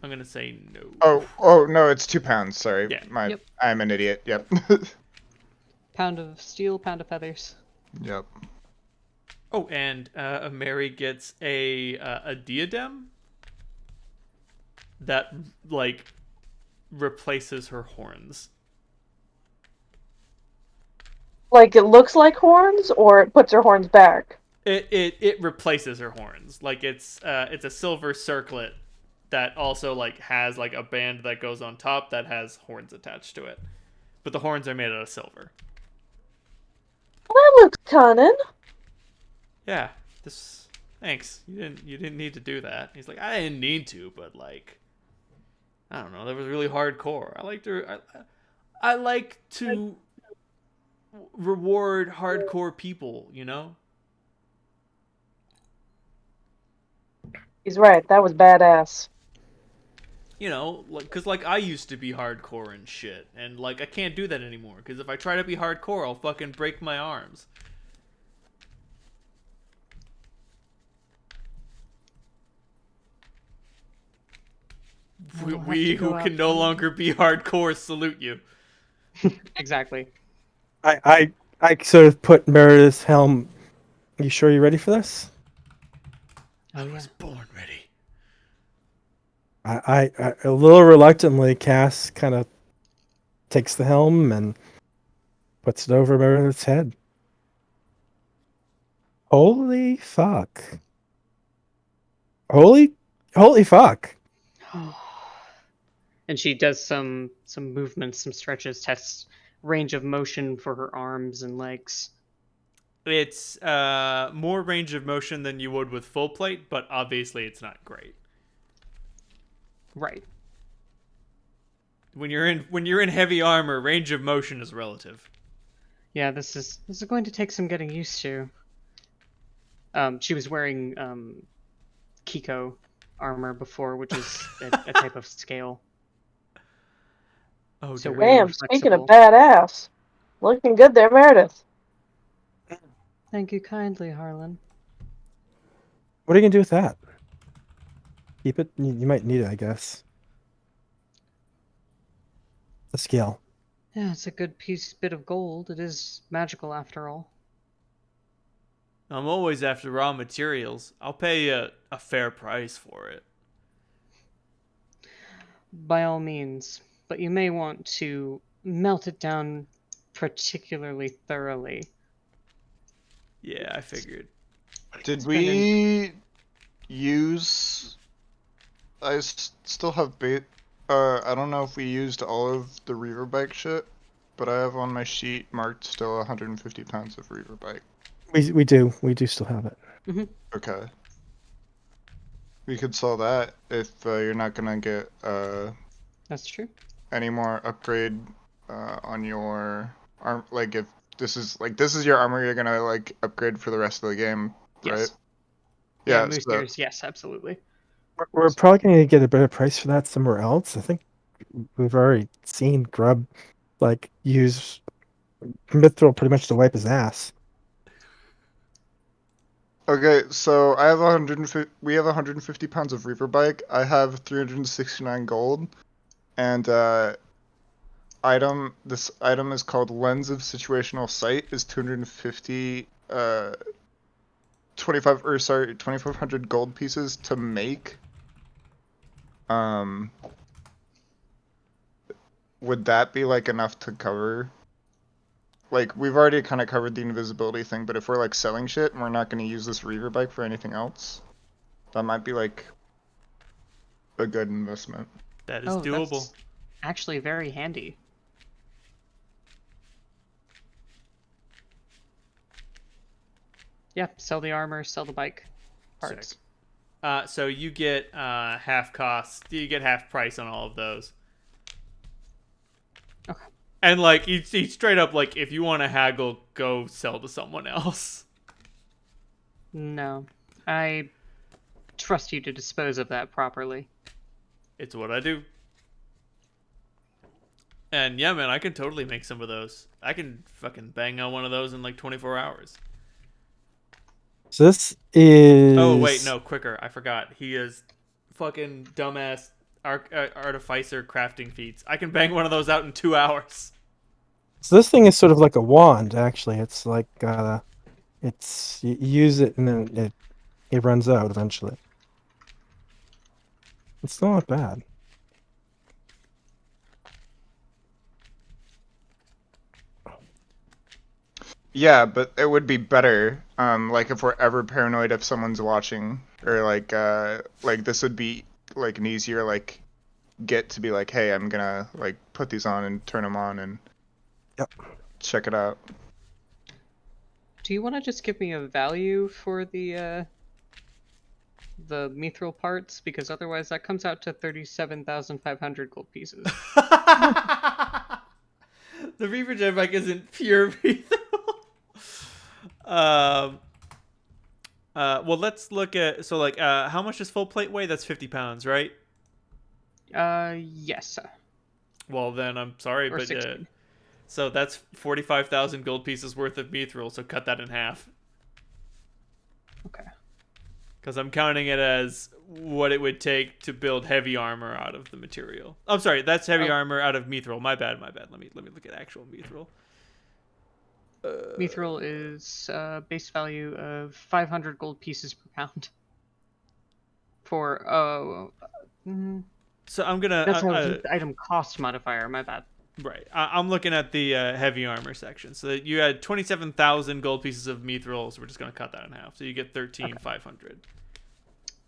I'm gonna say no. Oh no, it's 2 pounds. Sorry, Yeah. Yep. I'm an idiot. Yep. Pound of steel, pound of feathers. Yep. Oh, and Mary gets a diadem that like replaces her horns. Like it looks like horns, or it puts her horns back. It replaces her horns. Like it's a silver circlet that also like has like a band that goes on top that has horns attached to it. But the horns are made out of silver. Well, that looks cunning. Yeah, this thanks. You didn't need to do that. He's like, I didn't need to, but like I don't know, that was really hardcore. I like to reward hardcore people, you know? He's right. That was badass. You know, like, cause like I used to be hardcore and shit, and like I can't do that anymore. Cause if I try to be hardcore, I'll fucking break my arms. We'll have We to go who out can no to- longer be hardcore salute you. Exactly. I sort of put Meredith's helm. You sure you're ready for this? I Oh, yeah. was born ready. I a little reluctantly, Cass kind of takes the helm and puts it over Meredith's head. Holy fuck! Holy fuck! And she does some movements, some stretches, tests range of motion for her arms and legs. It's more range of motion than you would with full plate, but obviously it's not great. Right. When you're in heavy armor, range of motion is relative. Yeah, this is going to take some getting used to. She was wearing Kiko armor before, which is a type of scale. Oh So dear. way more Damn, speaking of flexible. badass. Looking good there, Meredith. Thank you kindly, Harlan. What are you gonna do with that? Keep it. You might need it, I guess. The scale. Yeah, it's a good bit of gold. It is magical after all. I'm always after raw materials. I'll pay you a fair price for it. By all means, but you may want to melt it down particularly thoroughly. Yeah, I figured. Did It's been we use? Still have bait. I don't know if we used all of the Reaver bike shit, but I have on my sheet marked still 150 pounds of Reaver bike. We do still have it. Okay. We could sell that if you're not gonna get That's true. any more upgrade on your arm. Like if this is your armor, you're gonna like upgrade for the rest of the game, right? Yes. Yeah. Moose So ears, yes, absolutely. We're probably gonna get a better price for that somewhere else. I think we've already seen Grub like use mithril pretty much to wipe his ass. Okay, so I have 150. We have 150 pounds of Reaper bike. I have 369 gold, and This item is called Lens of Situational Sight. Is 250. 2,500 gold pieces to make. Would that be like enough to cover? Like, we've already kind of covered the invisibility thing, but if we're like selling shit and we're not going to use this Reaver bike for anything else, that might be like a good investment. That is doable. That's actually very handy. Yeah, sell the armor, sell the bike parts. Sick. So you get half cost. You get half price on all of those. Okay. And like he straight up like, if you want to haggle, go sell to someone else. No, I trust you to dispose of that properly. It's what I do. And yeah, man, I can totally make some of those. I can fucking bang out one of those in like 24 hours. So this is. Oh wait, no, quicker. I forgot. He is fucking dumbass artificer crafting feats. I can bang one of those out in 2 hours. So this thing is sort of like a wand, actually. It's like it's you use it and then it runs out eventually. It's still not bad. Yeah, but it would be better, like if we're ever paranoid if someone's watching, or like this would be like an easier like get to be like, hey, I'm gonna like put these on and turn them on and Yep. check it out. Do you want to just give me a value for the mithril parts? Because otherwise that comes out to 37,500 gold pieces. The Reaper jetpack isn't pure mithril. Well, let's look at how much does full plate weigh? That's 50 pounds, right? Yes. Well, then I'm sorry, Or but 60. so that's 45,000 gold pieces worth of mithril. So cut that in half. Okay. Because I'm counting it as what it would take to build heavy armor out of the material. I'm sorry, that's heavy armor out of mithril. My bad. Let me look at actual mithril. Mithril is base value of 500 gold pieces per pound. For So I'm gonna. that's the item cost modifier. My bad. Right. I'm looking at the heavy armor section. So you had 27,000 gold pieces of mithril. So we're just gonna cut that in half. So you get 13,500.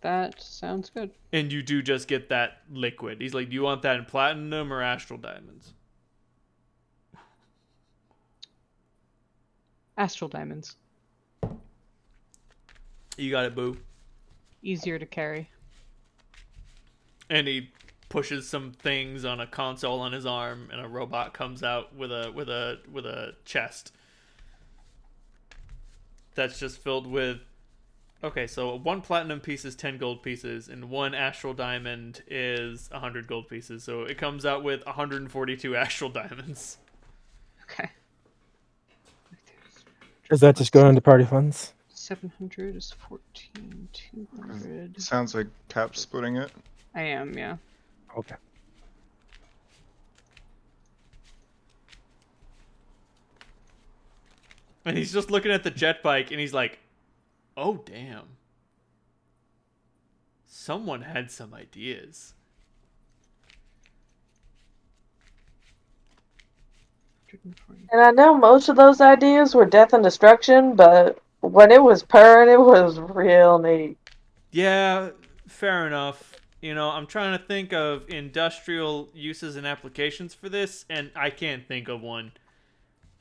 That sounds good. And you do just get that liquid. He's like, do you want that in platinum or astral diamonds? Astral diamonds. You got it, boo. Easier to carry. And he pushes some things on a console on his arm, and a robot comes out with a chest that's just filled with. Okay, so 1 platinum piece is 10 gold pieces, and 1 astral diamond is 100 gold pieces. So it comes out with 142 astral diamonds. Okay. Is that just going into party funds? 700 is 14,200. Sounds like Cap splitting it. I am, yeah. Okay. And he's just looking at the jet bike, and he's like, oh, damn. Someone had some ideas. And I know most of those ideas were death and destruction, but when it was purring, it was real neat. Yeah, fair enough. You know, I'm trying to think of industrial uses and applications for this, and I can't think of one.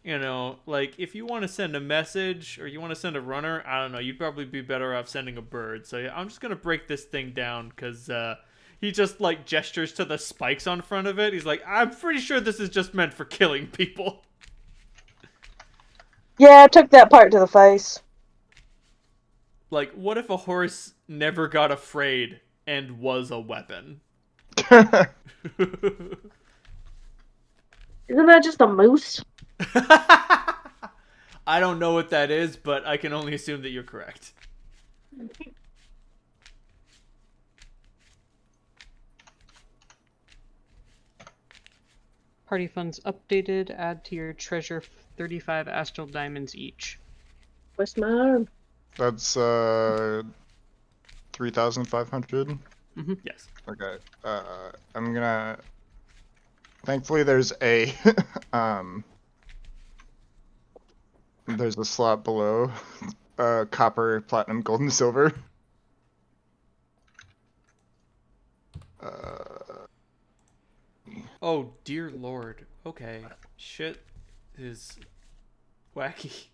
You know, like, if you want to send a message or you want to send a runner, I don't know, you'd probably be better off sending a bird. So yeah, I'm just going to break this thing down because he just, like, gestures to the spikes on front of it. He's like, I'm pretty sure this is just meant for killing people. Yeah, I took that part to the face. Like, what if a horse never got afraid and was a weapon? Isn't that just a moose? I don't know what that is, but I can only assume that you're correct. Party funds updated. Add to your treasure 35 astral diamonds each. Where's my arm? That's 3,500. Yes. Okay. I'm gonna. Thankfully, there's a there's a slot below copper, platinum, gold, and silver. Oh, dear lord. Okay. Shit is wacky.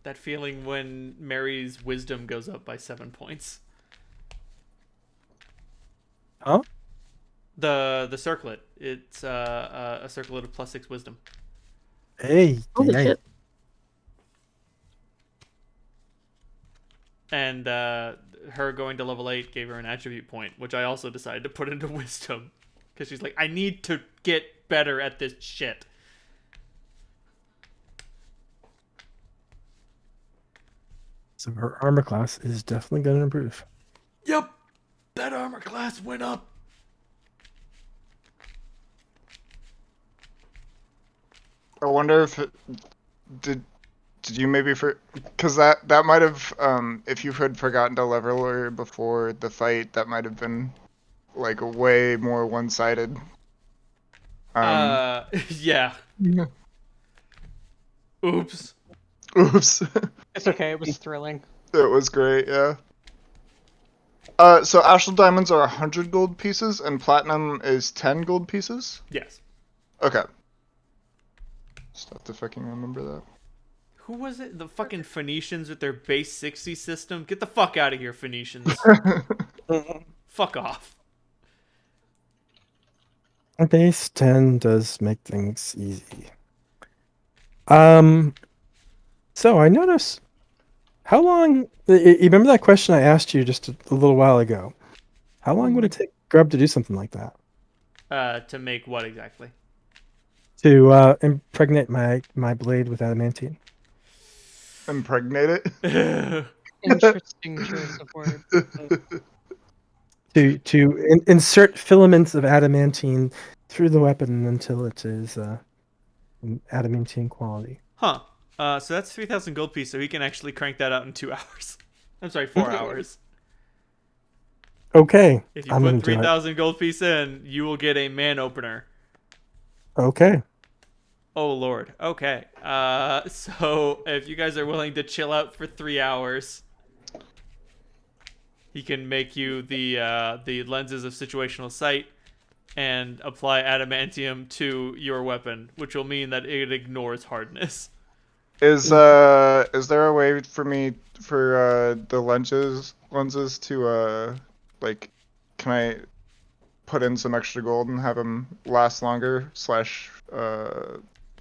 That feeling when Mary's wisdom goes up by 7 points. Huh? The circlet. It's a circlet of +6 wisdom. Hey, Holy hey. shit. And her going to level 8 gave her an attribute point, which I also decided to put into wisdom. Because she's like, I need to get better at this shit. So her armor class is definitely going to improve. Yep. That armor class went up. I wonder if did you maybe because that might have if you had forgotten to level her before the fight, that might have been like way more one-sided. Yeah. Oops. Oops. It's okay, it was thrilling. It was great, yeah. So astral diamonds are 100 gold pieces, and platinum is 10 gold pieces? Yes. Okay. Just have to fucking remember that. Who was it? The fucking Phoenicians with their base 60 system? Get the fuck out of here, Phoenicians. Fuck off. Base 10 does make things easy. So I notice, how long, you remember that question I asked you just a little while ago? How long would it take Grub to do something like that? To make what exactly? To impregnate my blade with adamantine? Impregnate it? Interesting choice of words. To insert filaments of adamantine through the weapon until it is adamantine quality. Huh. So that's 3,000 gold piece, so he can actually crank that out in 2 hours. I'm sorry, 4 hours. Okay, If you I'm gonna put do it. 3,000 gold piece in, you will get a man opener. Okay. Oh lord. Okay. So if you guys are willing to chill out for 3 hours, he can make you the lenses of situational sight and apply adamantium to your weapon, which will mean that it ignores hardness. Is there a way for me for the lenses to like, can I put in some extra gold and have them last longer slash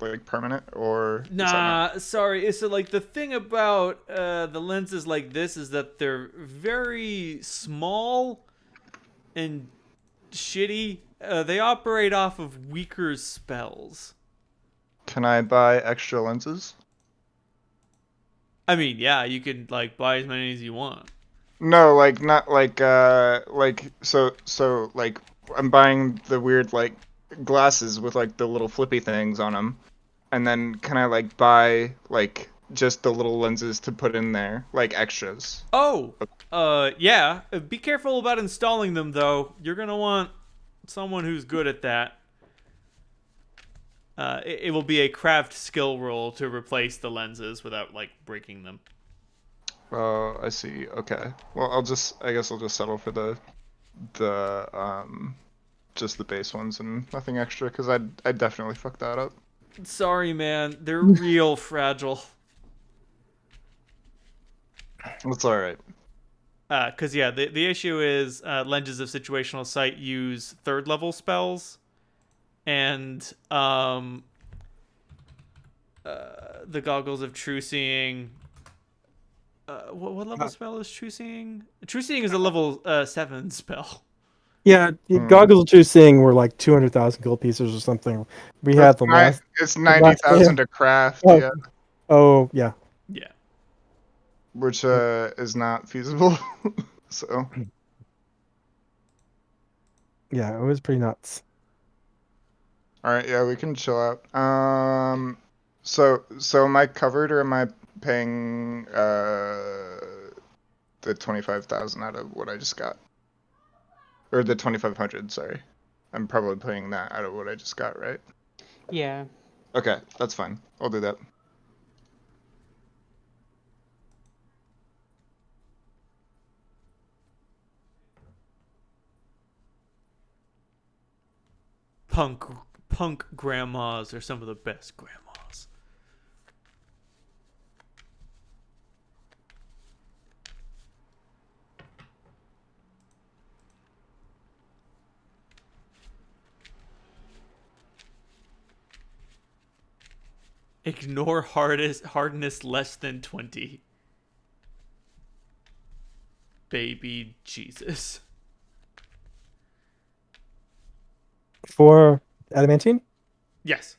like permanent, or is that not? Nah, sorry. So like the thing about the lenses like this is that they're very small and shitty. They operate off of weaker spells. Can I buy extra lenses? I mean, yeah, you can like buy as many as you want. No, like not like so like I'm buying the weird like glasses with like the little flippy things on them, and then can I like buy like just the little lenses to put in there, like extras? Oh, yeah. Be careful about installing them though. You're gonna want someone who's good at that. It will be a craft skill roll to replace the lenses without like breaking them. Oh, I see. Okay. Well, I guess I'll just settle for the just the base ones and nothing extra, because I definitely fucked that up. Sorry, man. They're real fragile. It's all right. Because yeah, the issue is lenses of situational sight use 3rd level spells, and the goggles of true seeing what level spell is True Seeing? True Seeing is a level 7 spell. Yeah, Goggles of True Seeing were like 200,000 gold pieces or something. We had the last. It's the last 90,000 to craft, Oh. yeah, Oh yeah. Yeah. which is not feasible. So Yeah, it was pretty nuts. all right, yeah, we can chill out. So am I covered or am I paying the 25,000 out of what I just got, or the 2,500? Sorry, I'm probably paying that out of what I just got, right? Yeah. Okay, that's fine. I'll do that. Punk grandmas are some of the best grandmas. Ignore hardness less than 20. Baby Jesus. For adamantine? Yes.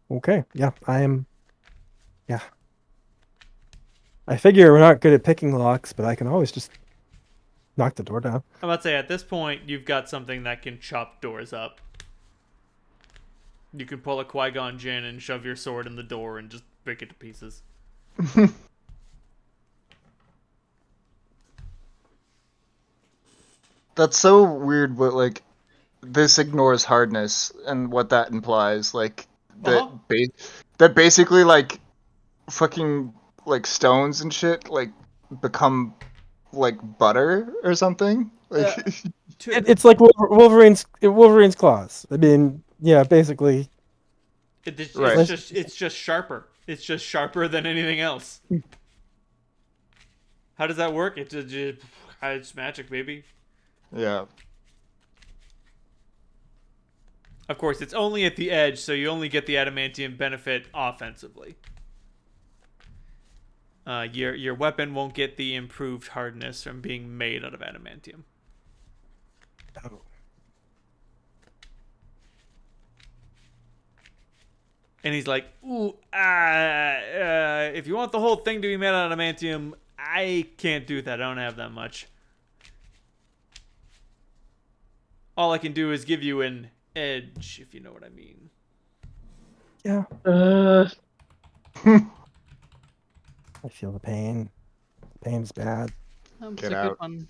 Okay, yeah, I am. Yeah. I figure we're not good at picking locks, but I can always just knock the door down. I'm about to say, at this point, you've got something that can chop doors up. You can pull a Qui-Gon Jinn and shove your sword in the door and just break it to pieces. That's so weird, but like this ignores hardness and what that implies. Like that that basically like fucking like stones and shit like become like butter or something. Like It's like Wolverine's claws. I mean, yeah, basically. It's Right. just sharper. It's just sharper than anything else. How does that work? It's magic, baby. Yeah. Of course, it's only at the edge, so you only get the adamantium benefit offensively. Your weapon won't get the improved hardness from being made out of adamantium. Oh. And he's like, ooh, if you want the whole thing to be made out of adamantium, I can't do that. I don't have that much. All I can do is give you an edge, if you know what I mean. Yeah. I feel the pain. The pain's bad. That was Get a out. good one.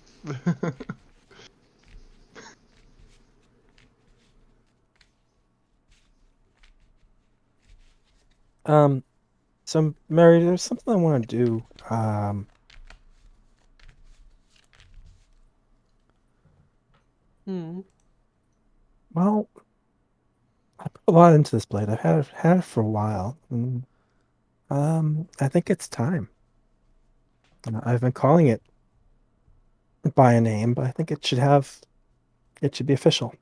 So Mary, there's something I want to do. Well, I put a lot into this blade. I've had it for a while. And, I think it's time. I've been calling it by a name, but I think it should be official.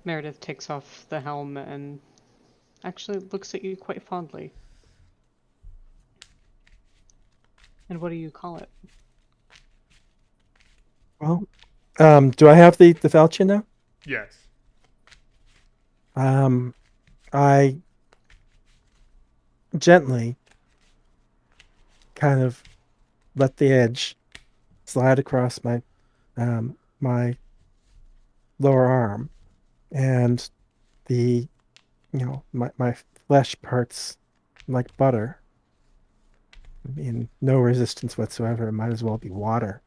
Meredith takes off the helm and actually looks at you quite fondly. And what do you call it? Well, do I have the falchion now? Yes. I gently kind of let the edge slide across my lower arm, and my flesh parts like butter. I mean, no resistance whatsoever. It might as well be water.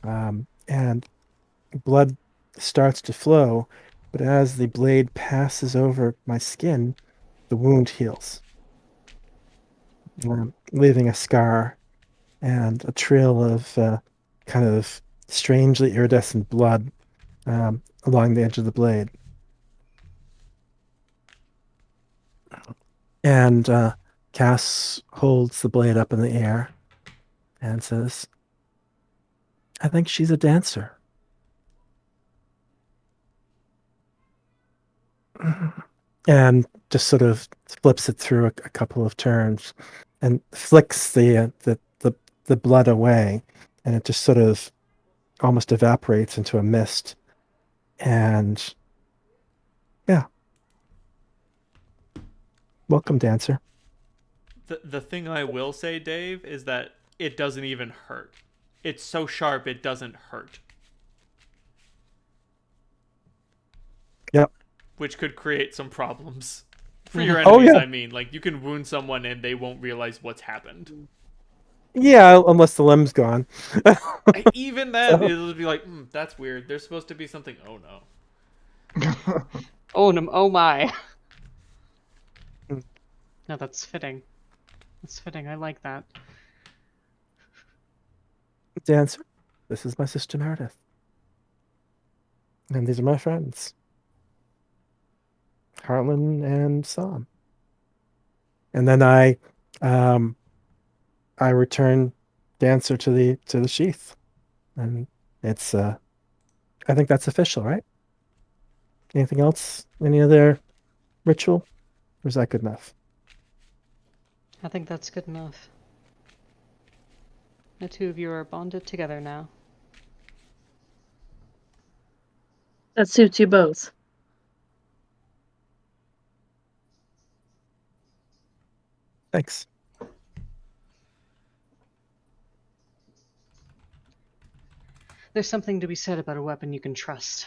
And blood starts to flow, but as the blade passes over my skin, the wound heals, leaving a scar and a trail of kind of strangely iridescent blood along the edge of the blade. And Cass holds the blade up in the air and says, I think she's a dancer. and just sort of flips it through a couple of turns and flicks the blood away, and it just sort of almost evaporates into a mist. And yeah, welcome, dancer. The thing I will say, Dave, is that it doesn't even hurt. It's so sharp it doesn't hurt. Yep. Which could create some problems for your Oh, enemies. yeah. I mean, like, you can wound someone and they won't realize what's happened. Yeah, unless the limb's gone. Even then, So- it'll be like, that's weird. There's supposed to be something. Oh no. Oh no! Oh my! Mm. No, that's fitting. That's fitting. I like that. Dancer, this is my sister Meredith. And these are my friends, Harlan and Sam. And then I return dancer to the sheath. And it's I think that's official, right? Anything else? Any other ritual? Or is that good enough? I think that's good enough. The two of you are bonded together now. That suits you both. Thanks. There's something to be said about a weapon you can trust.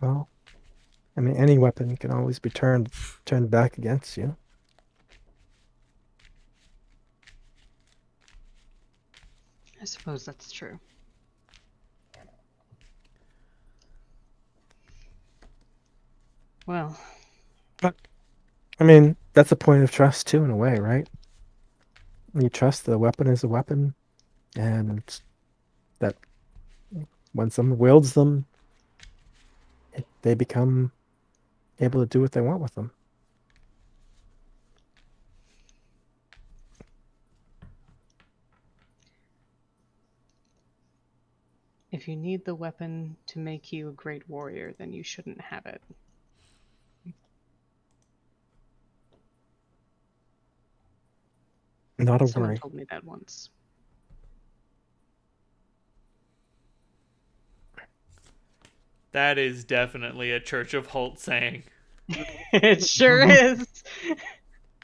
Well, I mean, any weapon can always be turned back against you. I suppose that's true. Well, I mean, that's a point of trust too, in a way, right? You trust the weapon is a weapon, and that when someone wields them, they become able to do what they want with them. if you need the weapon to make you a great warrior, then you shouldn't have it. Not a Someone worry. told me that once. That is definitely a Church of Holt saying. It sure is.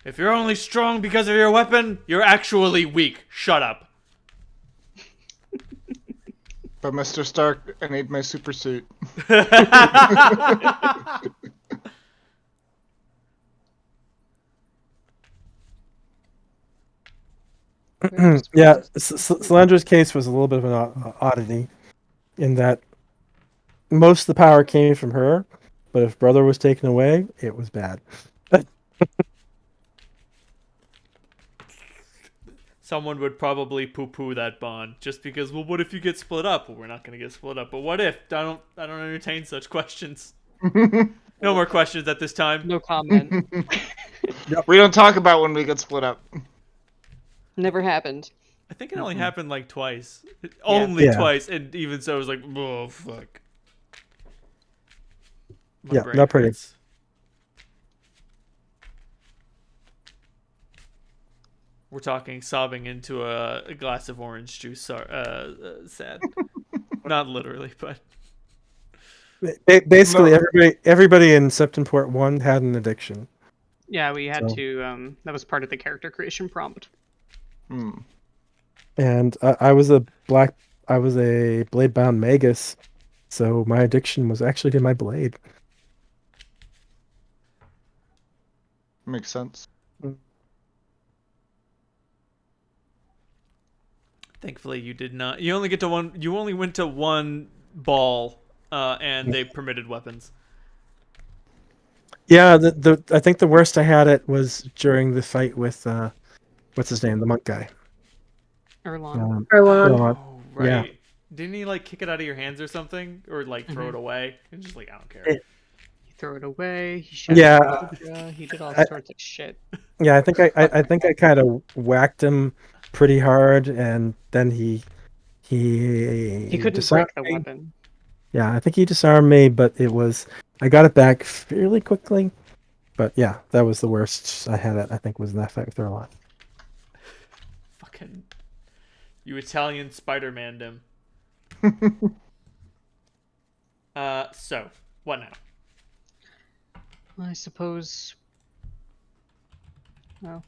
If you're only strong because of your weapon, you're actually weak. Shut up. But Mr. Stark, I need my super suit. Yeah, Solandra's case was a little bit of an oddity in that most of the power came from her, but if brother was taken away, it was bad. Someone would probably poo-poo that bond just because, well, what if you get split up? Well, we're not going to get split up, but what if? I don't entertain such questions. No more questions at this time. No comment. We don't talk about when we get split up. Never happened. I think it only happened like twice. Only Yeah. twice, and even so, it was like, oh, fuck. My Yeah, brain not pretty. hurts. We're talking sobbing into a glass of orange juice. Sad. Not literally, but Basically, No. everybody in Septemport 1 had an addiction. Yeah, we had So- to. That was part of the character creation prompt. And I was a blade bound magus, so my addiction was actually to my blade. Makes sense. thankfully you did not. You only get to one. You only went to one ball, and they permitted weapons. Yeah, I think the worst I had it was during the fight with what's his name, the monk guy. Erlon. Erlon. Erlon. Oh, right. Yeah. Didn't he like kick it out of your hands or something, or like throw it away? And just like, I don't care. He threw it away. He shot Yeah. Cobra, he did all sorts of shit. Yeah, I think I think I kind of whacked him pretty hard, and then he He couldn't break disarmed the me. weapon. Yeah, I think he disarmed me, but I got it back fairly quickly. But yeah, that was the worst I had. It I think was in that factor a lot. Fucking, you Italian Spider-Man him. So what now? I suppose. Well,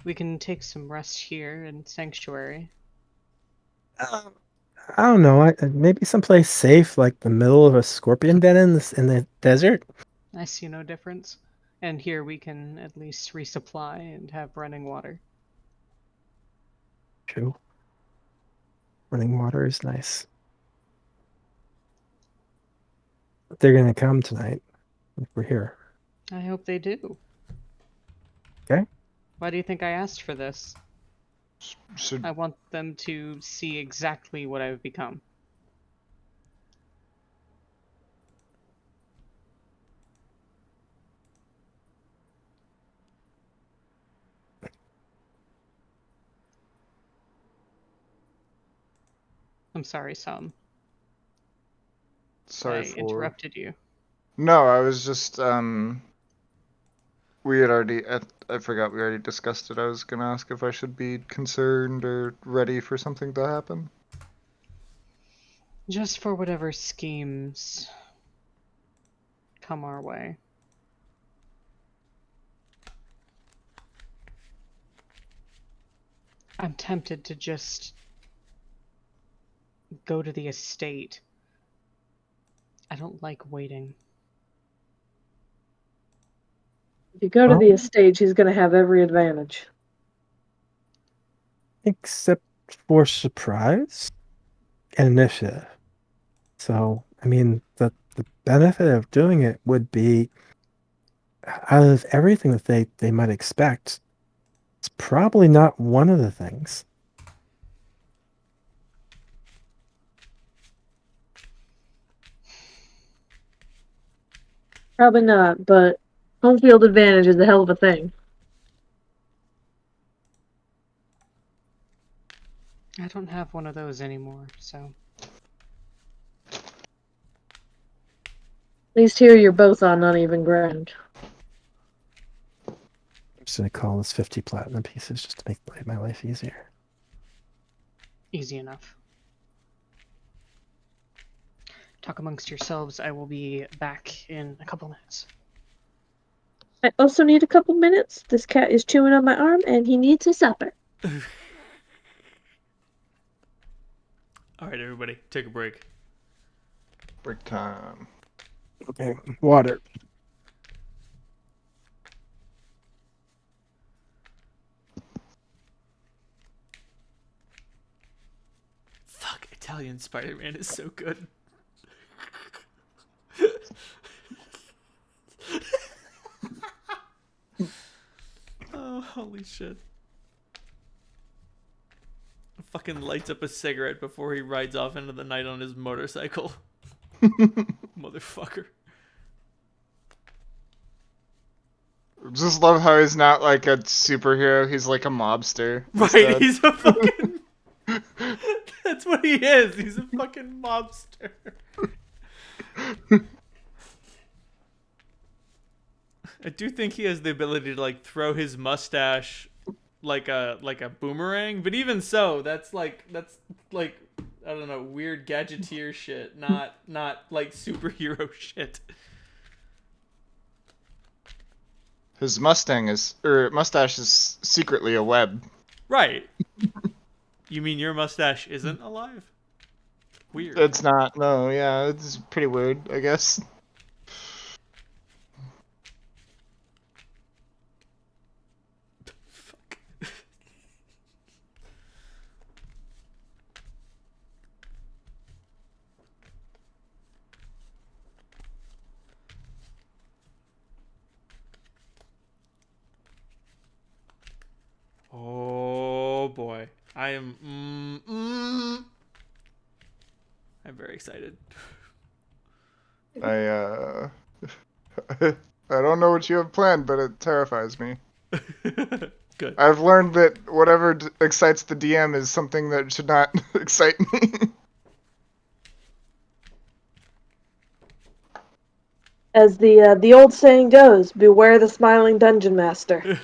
we can take some rest here in Sanctuary. I don't know. Maybe someplace safe, like the middle of a scorpion den in the desert. I see no difference. And here we can at least resupply and have running water. True. Running water is nice. But they're gonna come tonight if we're here. I hope they do. Okay. Why do you think I asked for this? Should I want them to see exactly what I've become. I'm sorry, Sam. sorry I for. interrupted you. No, I was just We had already. I forgot we already discussed it. I was gonna ask if I should be concerned or ready for something to happen. Just for whatever schemes come our way. I'm tempted to just go to the estate. I don't like waiting. If you go to Well, the estate, he's going to have every advantage. except for surprise and initiative. So, I mean, the benefit of doing it would be out of everything that they might expect, it's probably not one of the things. Probably not, but home field advantage is a hell of a thing. I don't have one of those anymore, so. At least here you're both on uneven ground. I'm just gonna call this 50 platinum pieces just to make my life easier. Easy enough. Talk amongst yourselves. I will be back in a couple minutes. I also need a couple minutes. This cat is chewing on my arm, and he needs his supper. All right, everybody, take a break. Break time. Okay, water. Fuck, Italian Spider-Man is so good. Oh, holy shit. Fucking lights up a cigarette before he rides off into the night on his motorcycle. Motherfucker. Just love how he's not like a superhero. He's like a mobster. Right, instead. he's a fucking... That's what he is. He's a fucking mobster. I do think he has the ability to like throw his mustache like a boomerang, but even so, that's like I don't know, weird gadgeteer shit, not like superhero shit. His mustache is secretly a web. Right. You mean your mustache isn't alive? Weird. It's not. No, yeah, it's pretty weird, I guess. Fuck. Oh boy, I am. I'm very excited. I I don't know what you have planned, but it terrifies me. Good. I've learned that whatever excites the DM is something that should not excite me. As the old saying goes, beware the smiling dungeon master.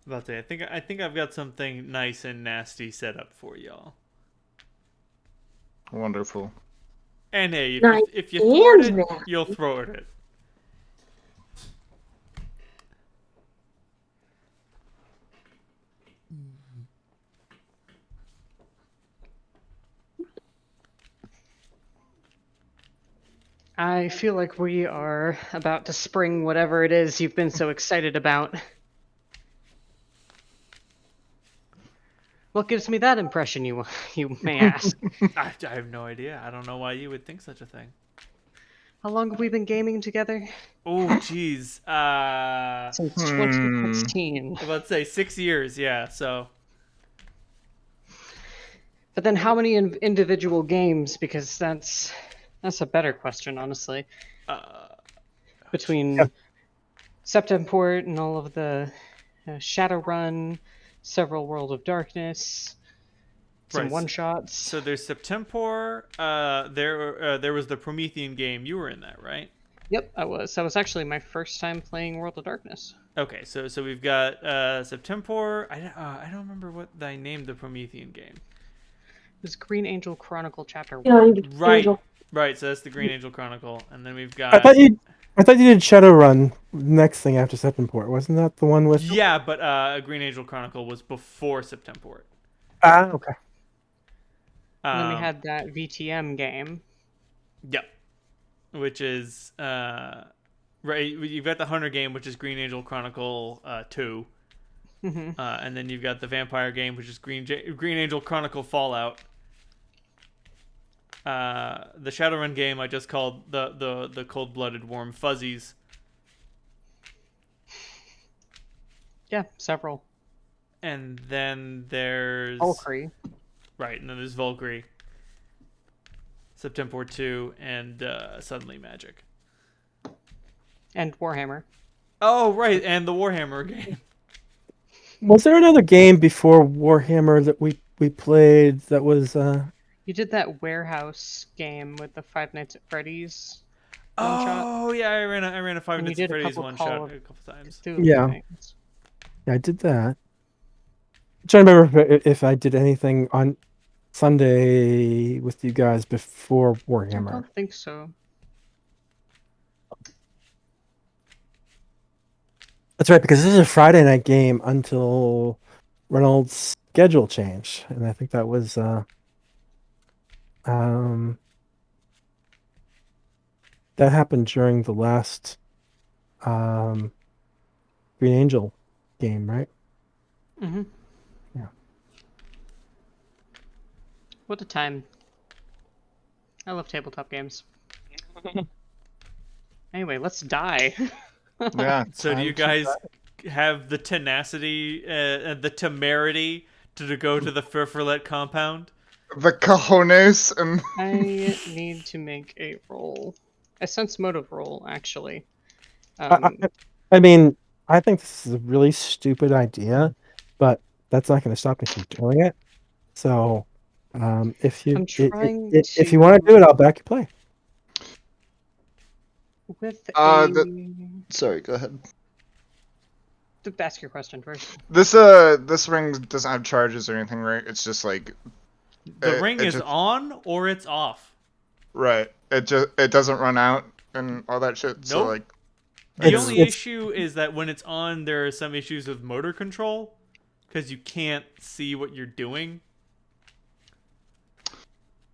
About to say, I think I've got something nice and nasty set up for y'all. Wonderful. And hey, Nice if you thwart and it, nasty. you'll thwart it. I feel like we are about to spring whatever it is you've been so excited about. What gives me that impression, you may ask? I have no idea. I don't know why you would think such a thing. How long have we been gaming together? Oh, jeez. Since 2016. About to say 6 years. Yeah. So. But then how many individual games? Because that's a better question, honestly. Between Septemport and all of the Shadowrun, several World of Darkness, some Right. one-shots. So there's Septemport. There was the Promethean game. You were in that, right? Yep, I was. That was actually my first time playing World of Darkness. Okay, so we've got Septemport. I don't remember what I named the Promethean game. It was Green Angel Chronicle Chapter 1. Yeah, Right, Angel. right. So that's the Green Angel Chronicle, and then we've I got. thought you did Shadowrun next thing after Septemport. Wasn't that the one with? Yeah, but Green Angel Chronicle was before Septemport. Ah, okay. And then we had that VTM game. Yep. Which is right. You've got the Hunter game, which is Green Angel Chronicle 2. And then you've got the vampire game, which is Green Angel Chronicle Fallout. The Shadowrun game I just called the Cold-Blooded Warm Fuzzies. Yeah, several. And then there's Valkyrie. Right, and then there's Valkyrie, Septemport 2, and Suddenly Magic. And Warhammer. Oh, right, and the Warhammer game. Was there another game before Warhammer that we played that was? You did that warehouse game with the Five Nights at Freddy's one shot. Oh yeah, I ran a Five And you Nights at did a Freddy's couple one Call shot of a couple times. Cthulhu Yeah. things. Yeah, I did that. I'm trying to remember if I did anything on Sunday with you guys before I Warhammer. don't think so. That's right, because this is a Friday night game until Reynolds' schedule change, and I think that was that happened during the last Green Angel game, right? Mm-hmm. Yeah. What a time. I love tabletop games. Anyway, let's die. Yeah. So do you guys have the tenacity, the temerity to go to the Furfurlet compound? The cojones and I need to make a roll. A sense motive roll, actually. I mean, I think this is a really stupid idea, but that's not going to stop me from doing it. So, if you I'm trying if you want to do it, I'll back you play. With sorry, go ahead. Ask your question first. This ring doesn't have charges or anything, right? It's just like The ring is just, on or it's off. right. It doesn't run out and all that shit. So Nope. like The It's- only issue is that when it's on, there are some issues with motor control because you can't see what you're doing.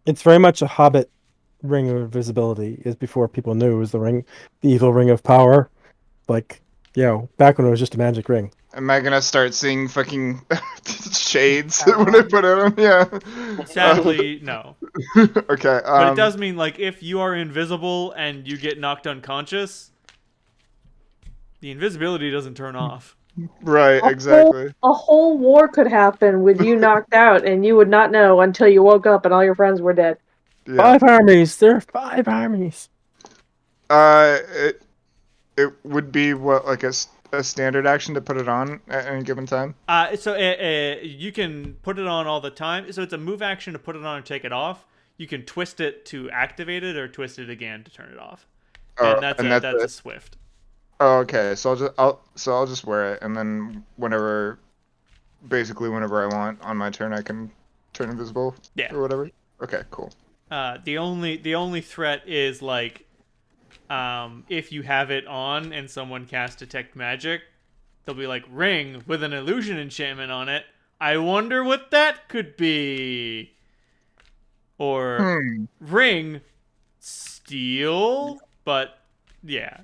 It's very much a Hobbit ring of invisibility. Is before people knew it was the evil ring of power. Like back when it was just a magic ring. Am I gonna start seeing fucking shades when I put it on? Yeah. Sadly, no. Okay. But it does mean, like, if you are invisible and you get knocked unconscious, the invisibility doesn't turn off. Right. Exactly. A whole war could happen with you knocked out, and you would not know until you woke up and all your friends were dead. Yeah. 5 armies. There are 5 armies. It would be what, like a standard action to put it on at any given time. So you can put it on all the time. So it's a move action to put it on and take it off. You can twist it to activate it or twist it again to turn it off. And that's a swift. Oh, okay. So I'll just wear it, and then whenever I want on my turn, I can turn invisible. Yeah. Or whatever. Okay. Cool. The only threat is, like, if you have it on and someone casts detect magic, they'll be like, ring with an illusion enchantment on it. I wonder what that could be. Or ring steal, but yeah.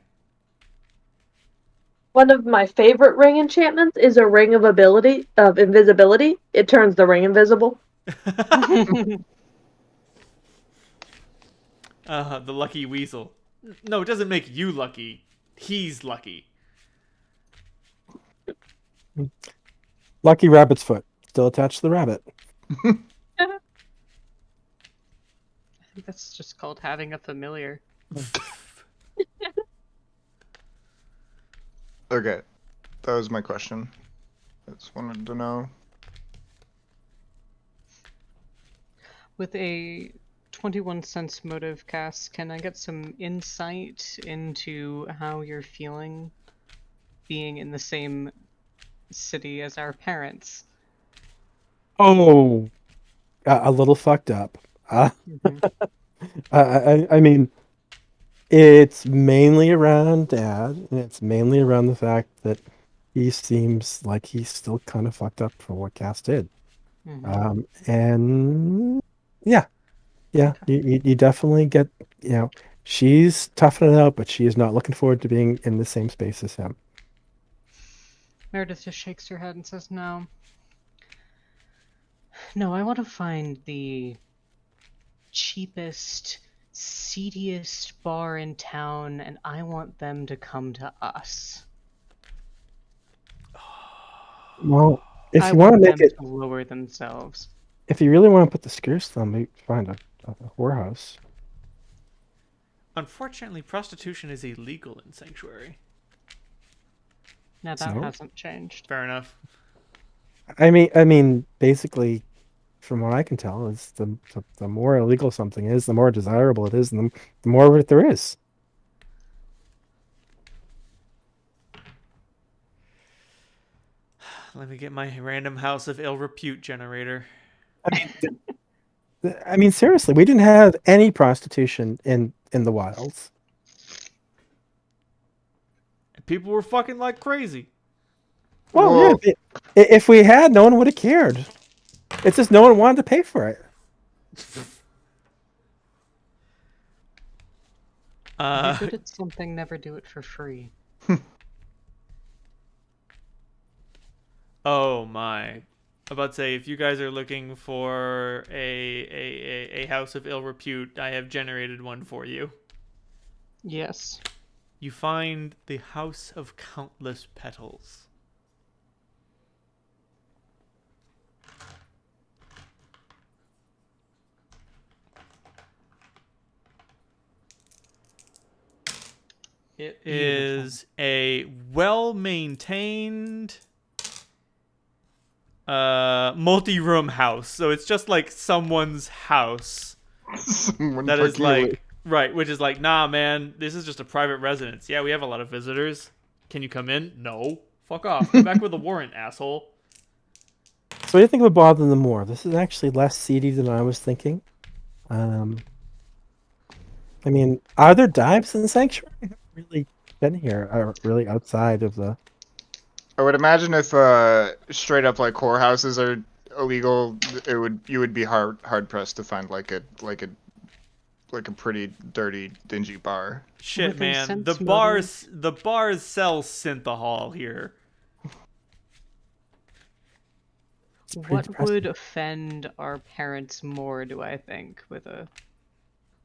One of my favorite ring enchantments is a ring of invisibility. It turns the ring invisible. The lucky weasel. No, it doesn't make you lucky. He's lucky. Lucky rabbit's foot. Still attached to the rabbit. I think that's just called having a familiar. Okay. That was my question. I just wanted to know. With a 21 sense motive cast, can I get some insight into how you're feeling being in the same city as our parents? Oh, a little fucked up. I mean, it's mainly around Dad, and it's mainly around the fact that he seems like he's still kind of fucked up for what Cass did. And yeah, you definitely get, she's toughing it out, but she is not looking forward to being in the same space as him. Meredith just shakes her head and says, No, I want to find the cheapest, seediest bar in town, and I want them to come to us. Well, if I you want to want make them it, to lower themselves. if you really want to put the screws to them, maybe find a whorehouse. Unfortunately, prostitution is illegal in Sanctuary. Now that hasn't changed. Fair enough. I mean, basically, from what I can tell, is the more illegal something is, the more desirable it is, and the more of it there is. Let me get my random house of ill repute generator. I mean, seriously, we didn't have any prostitution in the wilds. People were fucking like crazy. Well, yeah, if we had, no one would have cared. It's just no one wanted to pay for it. If you're good at something, never do it for free. Oh my. I'm about to say, if you guys are looking for a house of ill repute, I have generated one for you. Yes. You find the House of Countless Petals. It is a well-maintained multi-room house. So it's just like someone's house. That is like, right, which is like, nah, man, this is just a private residence. Yeah, we have a lot of visitors. Can you come in? No. Fuck off. Come back with a warrant, asshole. So what do you think would bother them more? This is actually less seedy than I was thinking. I mean, are there dives in the sanctuary? I haven't really been here, or really outside of the... I would imagine if straight up like whorehouses are illegal, you would be hard pressed to find like a like a pretty dirty, dingy bar. Shit, With a man. sense The bars sell synthahol here. It's pretty What depressing. would offend our parents more, do I think, with a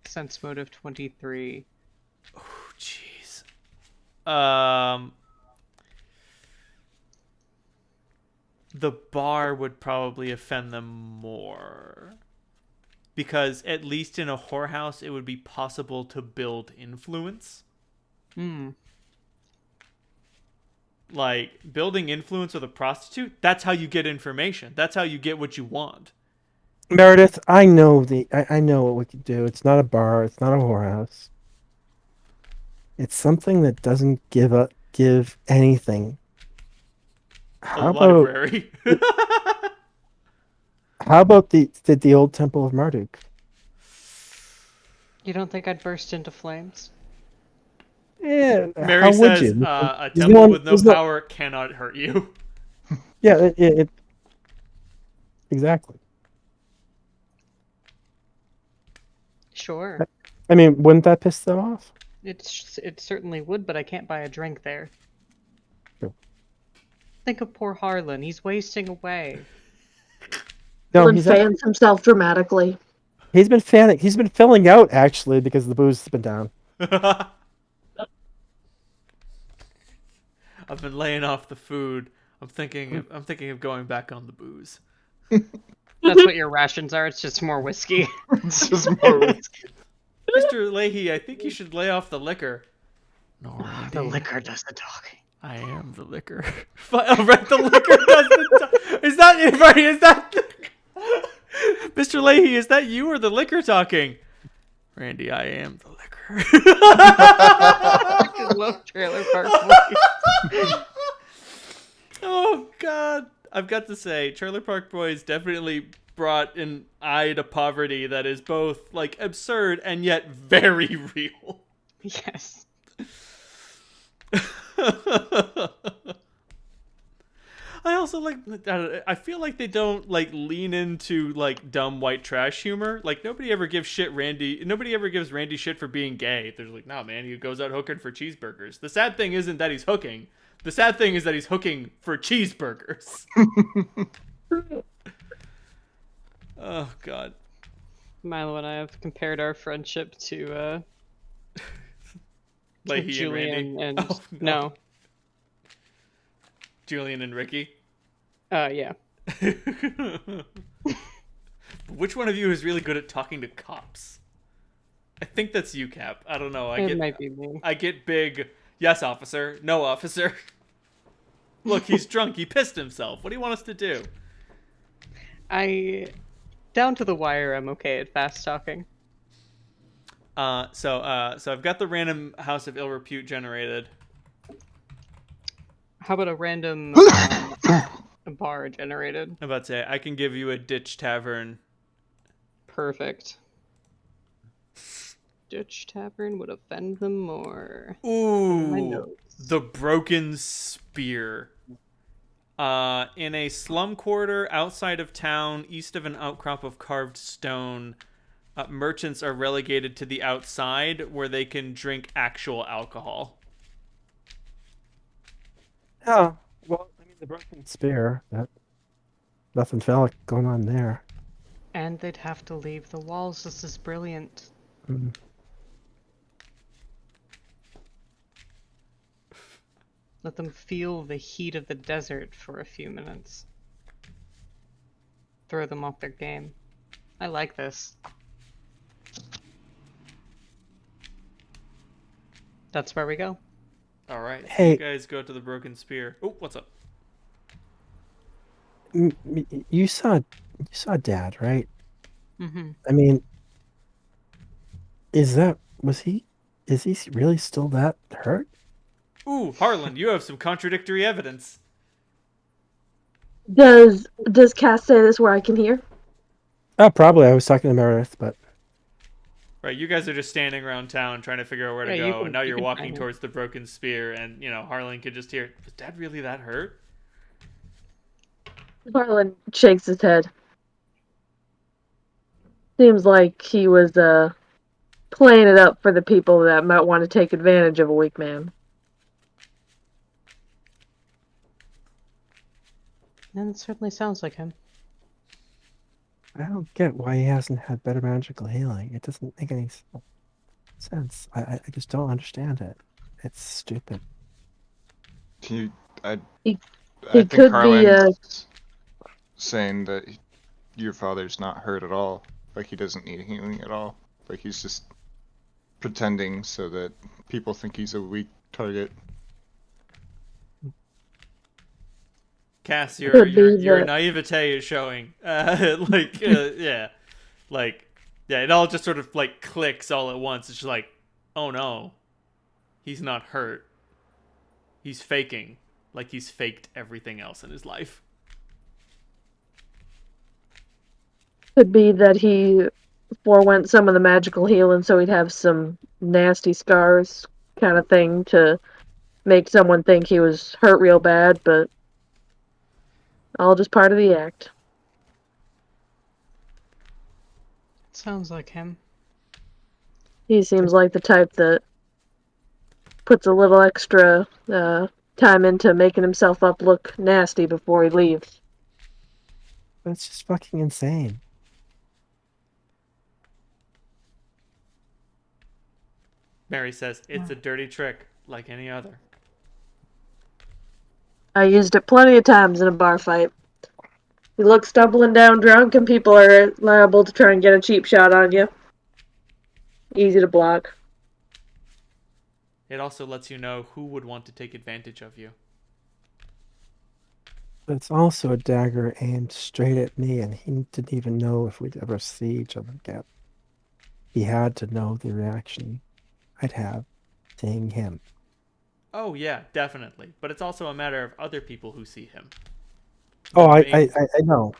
sense motive 23? Oh, jeez. Um, the bar would probably offend them more. Because at least in a whorehouse, it would be possible to build influence. Hmm. Like, building influence with a prostitute, that's how you get information. That's how you get what you want. Meredith, I know I know what we could do. It's not a bar. It's not a whorehouse. It's something that doesn't give anything. A How about library. the old Temple of Marduk? You don't think I'd burst into flames? Yeah, Mary how would says, you? a There's temple no- with no there's no- power cannot hurt you. Yeah, exactly. Sure. I mean, wouldn't that piss them off? It certainly would, but I can't buy a drink there. True. Think of poor Harlan. He's wasting away. No, Dylan fans himself dramatically. he's been fanning. He's been filling out actually because the booze has been down. I've been laying off the food. I'm thinking of going back on the booze. That's what your rations are. It's just more whiskey. It's just more whiskey. Mr. Leahy, I think you should lay off the liquor. No, The liquor does the talking. I am the liquor. Right, the liquor does the Is that right? Is that Mr. Leahy, is that you or the liquor talking? Randy, I am the liquor. I just love Trailer Park Boys. Oh God, I've got to say, Trailer Park Boys definitely brought an eye to poverty that is both like absurd and yet very real. Yes. I also like. I feel like they don't like lean into like dumb white trash humor. Like nobody ever gives Randy shit for being gay. They're like, nah, man, he goes out hooking for cheeseburgers. The sad thing isn't that he's hooking. The sad thing is that he's hooking for cheeseburgers. Oh God. Milo and I have compared our friendship to Leahy Julian and Randy. and Oh, no. Julian and Ricky. Yeah. Which one of you is really good at talking to cops? I think that's you, Cap. I don't know. It might be me. I get big. Yes, officer. No, officer. Look, he's drunk. He pissed himself. What do you want us to do? Down to the wire, I'm okay at fast talking. So I've got the random House of Ill Repute generated. How about a random bar generated? I'm about to say I can give you a ditch tavern. Perfect. Ditch Tavern would offend them more. My Ooh, notes. the Broken Spear. In a slum quarter outside of town, east of an outcrop of carved stone, merchants are relegated to the outside where they can drink actual alcohol. Oh, well, I mean, the broken spear. Nothing phallic going on there. And they'd have to leave the walls. This is brilliant. Mm. Let them feel the heat of the desert for a few minutes. Throw them off their game. I like this. That's where we go. All right, so Hey. you guys go to the Broken Spear. Oh, what's up? You saw Dad, right? Mm-hmm. I mean, is he really still that hurt? Ooh, Harlan, you have some contradictory evidence. Does Cass say this where I can hear? Oh, probably. I was talking to Meredith, but Right, you guys are just standing around town trying to figure out where to Yeah, you go, can- and now you you're can walking find him. towards the Broken Spear, and Harlan could just hear, "Was Dad really that hurt?" Harlan shakes his head. Seems like he was playing it up for the people that might want to take advantage of a weak man. And it certainly sounds like him. I don't get why he hasn't had better magical healing. It doesn't make any sense. I just don't understand it. It's stupid. He, I, He I think could be Harlan's saying that your father's not hurt at all. Like he doesn't need healing at all. Like he's just pretending so that people think he's a weak target. Cass, Could be your that- naivete is showing. Yeah, it all just sort of like clicks all at once. It's just like, oh no, he's not hurt. He's faking, like he's faked everything else in his life. could be that he forewent some of the magical healing so he'd have some nasty scars kind of thing to make someone think he was hurt real bad, but all just part of the act. Sounds like him. He seems like the type that puts a little extra time into making himself up look nasty before he leaves. That's just fucking insane. Mary says it's a dirty trick, like any other. I used it plenty of times in a bar fight. You look stumbling down drunk and people are liable to try and get a cheap shot on you. Easy to block. It also lets you know who would want to take advantage of you. But it's also a dagger aimed straight at me, and he didn't even know if we'd ever see each other again. He had to know the reaction I'd have seeing him. Oh yeah, definitely. But it's also a matter of other people who see him. Oh, I Maybe- know,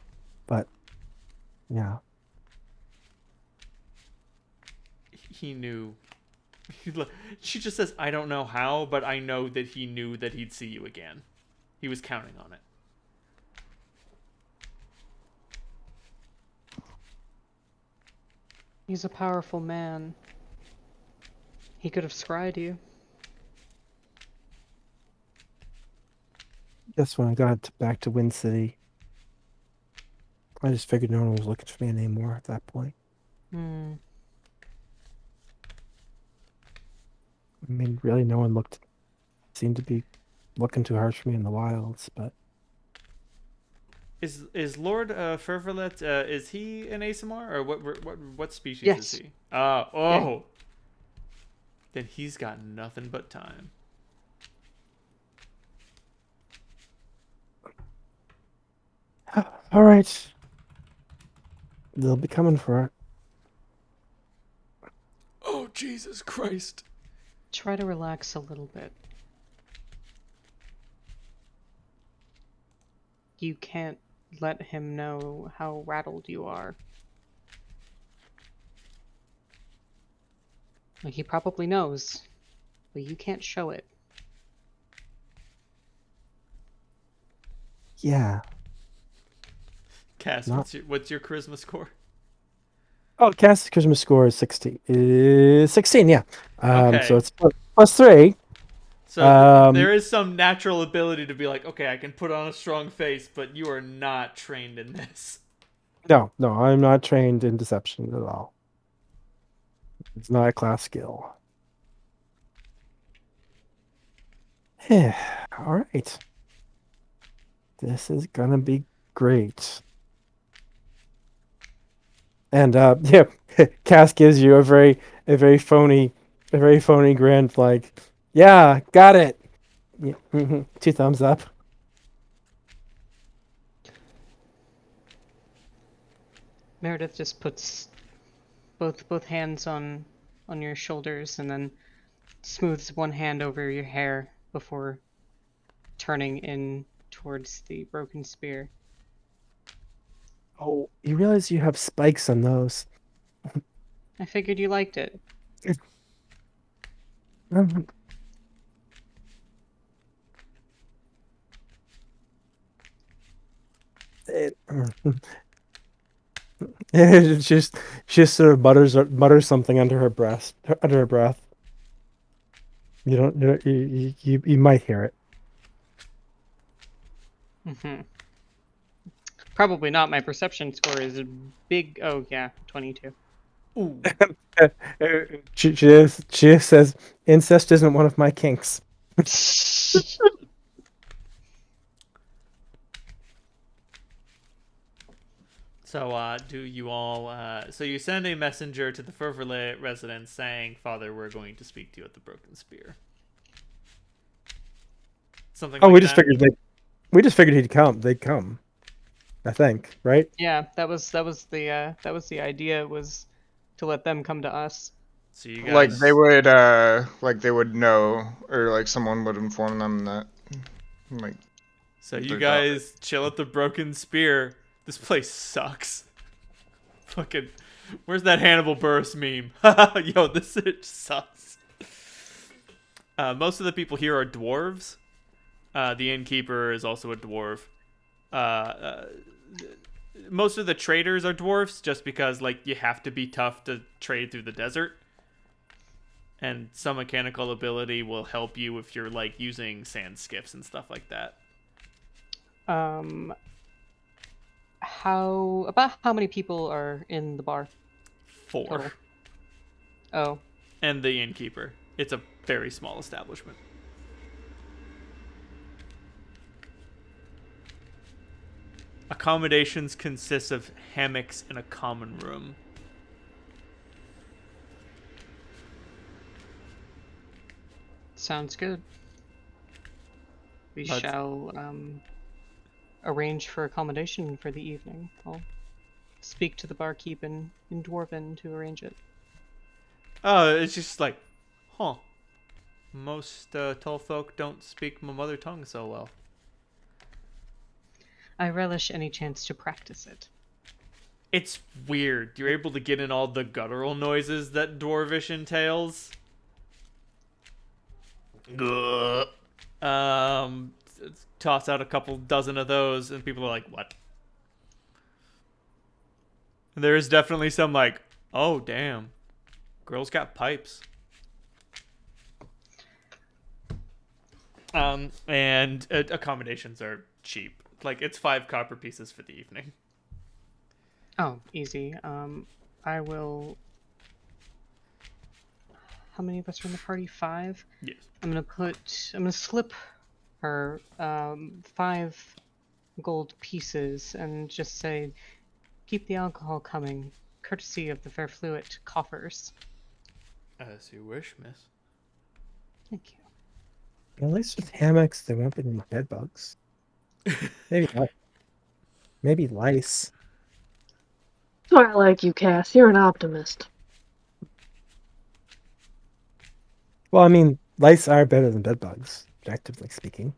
but yeah. He knew. She just says, I don't know how, but I know that he knew that he'd see you again. He was counting on it. He's a powerful man. He could have scryed you. Guess when I got back to Wind City, I just figured no one was looking for me anymore at that point. Hmm. I mean, really, no one seemed to be looking too hard for me in the wilds, but Is Lord Ferverlet, is he an ASMR or what species Yes. is he? Oh. Then he's got nothing but time. all right. They'll be coming for it. Oh Jesus Christ. Try to relax a little bit. You can't let him know how rattled you are. Like, he probably knows, but you can't show it. Yeah. Cass, Not- what's your charisma score? Oh, Cass's Christmas score is 16. 16, yeah. Okay. So it's plus 3. So there is some natural ability to be like, okay, I can put on a strong face, but you are not trained in this. No, I'm not trained in deception at all. It's not a class skill. All right. This is gonna be great. And yeah, Cass gives you a very phony grin, like, yeah, got it. Yeah, 2 thumbs up. Meredith just puts both hands on your shoulders and then smooths one hand over your hair before turning in towards the broken spear. Oh, you realize you have spikes on those. I figured you liked it. Um, it- She just sort of mutters something under her breath. You might hear it. Hmm. Probably not. My perception score is a big. Oh yeah, 22. Ooh. She just says incest isn't one of my kinks. So, do you all? So you send a messenger to the Ferverle residence saying, "Father, we're going to speak to you at the Broken Spear." Something Oh, like that. we just figured he'd come. They'd come. I think, right? Yeah, that was the idea, was to let them come to us. So you Like guys, they would know, or like someone would inform them that, like, so you their daughter. guys chill at the Broken Spear. This place sucks. Fucking, where's that Hannibal Buress meme? Yo, this shit sucks. Most of the people here are dwarves. The innkeeper is also a dwarf. Most of the traders are dwarfs, just because like you have to be tough to trade through the desert, and some mechanical ability will help you if you're like using sand skiffs and stuff like that. How many people are in the bar 4. total? Oh, And the innkeeper. It's a very small establishment. Accommodations consist of hammocks in a common room. sounds good. We Let's- shall arrange for accommodation for the evening. I'll speak to the barkeep in Dwarven to arrange it. Oh, it's just like, huh. Most tall folk don't speak my mother tongue so well. I relish any chance to practice it. It's weird. You're able to get in all the guttural noises that Dwarvish entails. Gah. Toss out a couple dozen of those, and people are like, "What?" There is definitely some like, "Oh damn, girls got pipes." And accommodations are cheap. Like it's 5 copper pieces for the evening. Oh, easy. I will. How many of us are in the party? 5. Yes. I'm gonna slip her 5 gold pieces and just say, keep the alcohol coming, courtesy of the Fairfluet coffers. As you wish, miss. Thank you. At least with hammocks, there won't be any bed bugs. Maybe not. Maybe lice. That's why I like you, Cass. You're an optimist. Well, I mean, lice are better than bed bugs, objectively speaking.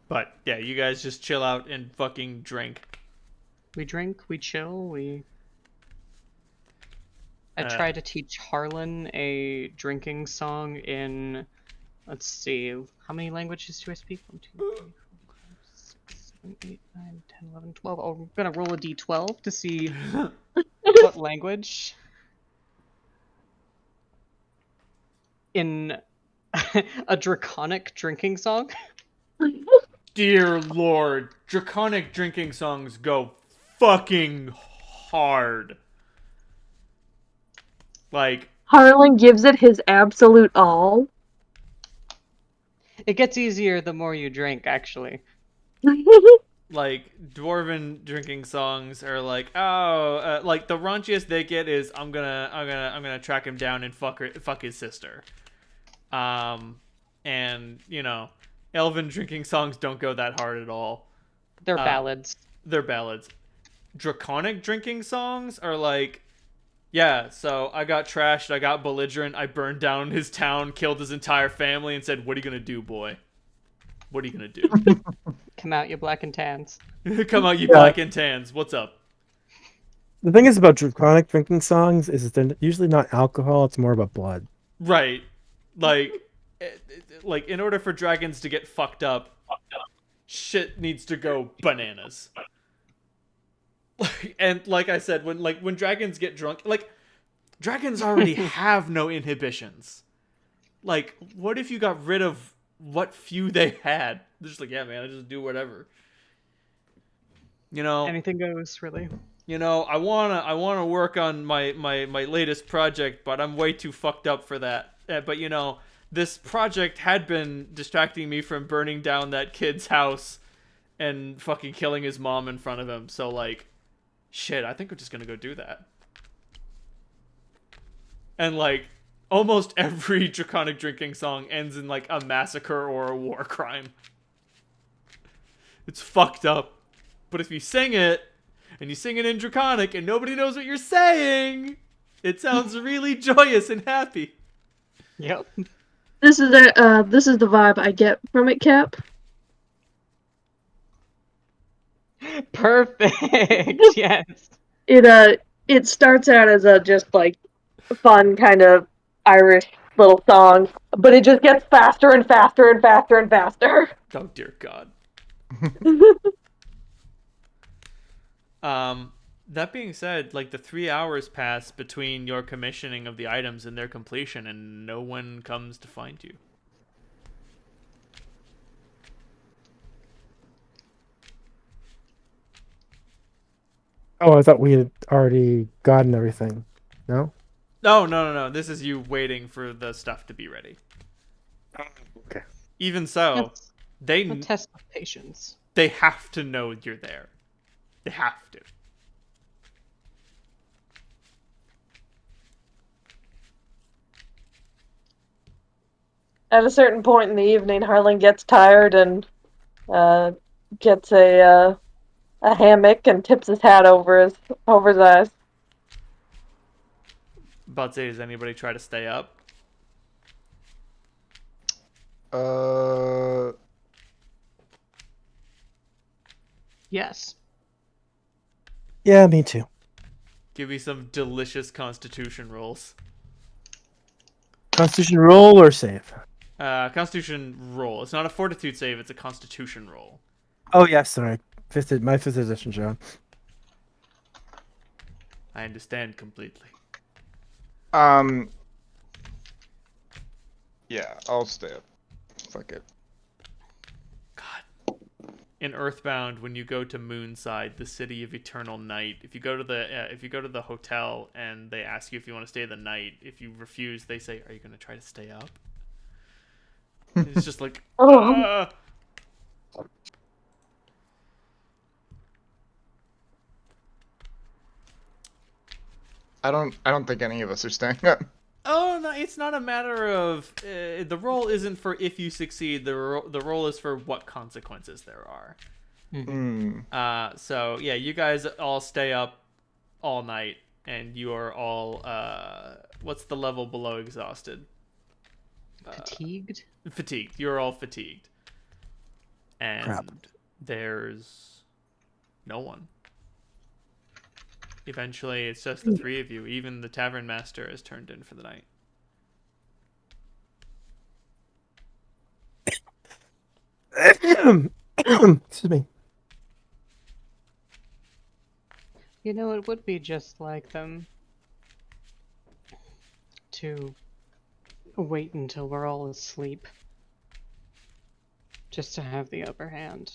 But yeah, you guys just chill out and fucking drink. We drink, we chill, I Uh, try to teach Harlan a drinking song in, let's see, how many languages do I speak? 1, 2, 3, 4, 5, 6, 7, 8, 9, 10, 11, 12. Oh, I'm gonna roll a d12 to see what language. In a draconic drinking song. Dear Lord, draconic drinking songs go fucking hard. Like, Harlan gives it his absolute all. It gets easier the more you drink, actually. like dwarven drinking songs are like, oh, like the raunchiest they get is I'm gonna track him down and fuck his sister. And you know, elven drinking songs don't go that hard at all. They're ballads. They're ballads. Draconic drinking songs are like, yeah, so I got trashed, I got belligerent, I burned down his town, killed his entire family, and said, "What are you gonna do, boy? What are you gonna do? Come out, you black and tans. Come out, you black and tans. What's up?" The thing is about draconic drinking songs is that they're usually not alcohol; it's more about blood. Right. Like, like in order for dragons to get fucked up, shit needs to go bananas. And like I said, when dragons get drunk, like dragons already have no inhibitions. Like, what if you got rid of what few they had? They're just like, yeah, man, I just do whatever. Anything goes, really. I wanna work on my latest project, but I'm way too fucked up for that. But this project had been distracting me from burning down that kid's house and fucking killing his mom in front of him. So like, shit, I think we're just gonna go do that. And like, almost every draconic drinking song ends in like a massacre or a war crime. It's fucked up. But if you sing it, and you sing it in draconic, and nobody knows what you're saying, it sounds really joyous and happy. Yep. This is the vibe I get from it, Cap. Perfect. Yes. It starts out as a just like fun kind of Irish little song, but it just gets faster and faster and faster and faster. Oh dear God. That being said, like the 3 hours pass between your commissioning of the items and their completion, and no one comes to find you. Oh, I thought we had already gotten everything. No? No. This is you waiting for the stuff to be ready. Okay. Even so, That's a test of patience. they have to know you're there. They have to. At a certain point in the evening, Harlan gets tired and gets a hammock and tips his hat over his eyes. About to say, does anybody try to stay up? Yes. Yeah, me too. Give me some delicious Constitution rolls. Constitution roll or save? Constitution roll. It's not a Fortitude save. It's a Constitution roll. Oh, yes, sorry. My 5th edition, John. I understand completely. Yeah, I'll stay up. Fuck it. God. In Earthbound, when you go to Moonside, the city of eternal night, if you go to the hotel and they ask you if you want to stay the night, if you refuse, they say, "Are you going to try to stay up?" It's just like, Oh. I don't think any of us are staying up. Oh no! It's not a matter of the roll isn't for if you succeed. The roll is for what consequences there are. So yeah, you guys all stay up all night, and you are all what's the level below exhausted? Fatigued. Fatigued. You're all fatigued, and Crap. there's no one. Eventually, it's just the three of you. Even the tavern master has turned in for the night. Excuse me. You know, it would be just like them to wait until we're all asleep. Just to have the upper hand.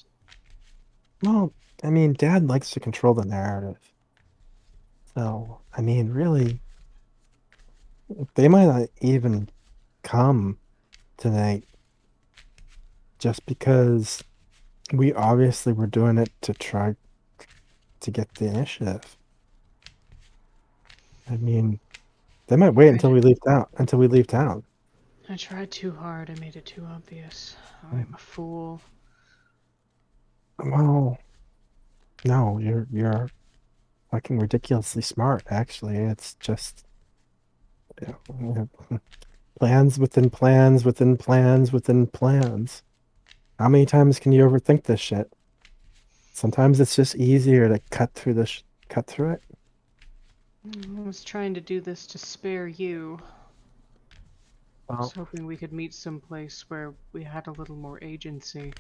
Well, I mean, Dad likes to control the narrative. So, I mean, really, they might not even come tonight just because we obviously were doing it to try to get the initiative. I mean, they might wait until we leave town. I tried too hard. I made it too obvious. I'm a fool. Well, no, you're fucking ridiculously smart, actually. It's just plans within plans within plans within plans. How many times can you overthink this shit? Sometimes it's just easier to cut through it. I was trying to do this to spare you. I was Well, hoping we could meet someplace where we had a little more agency.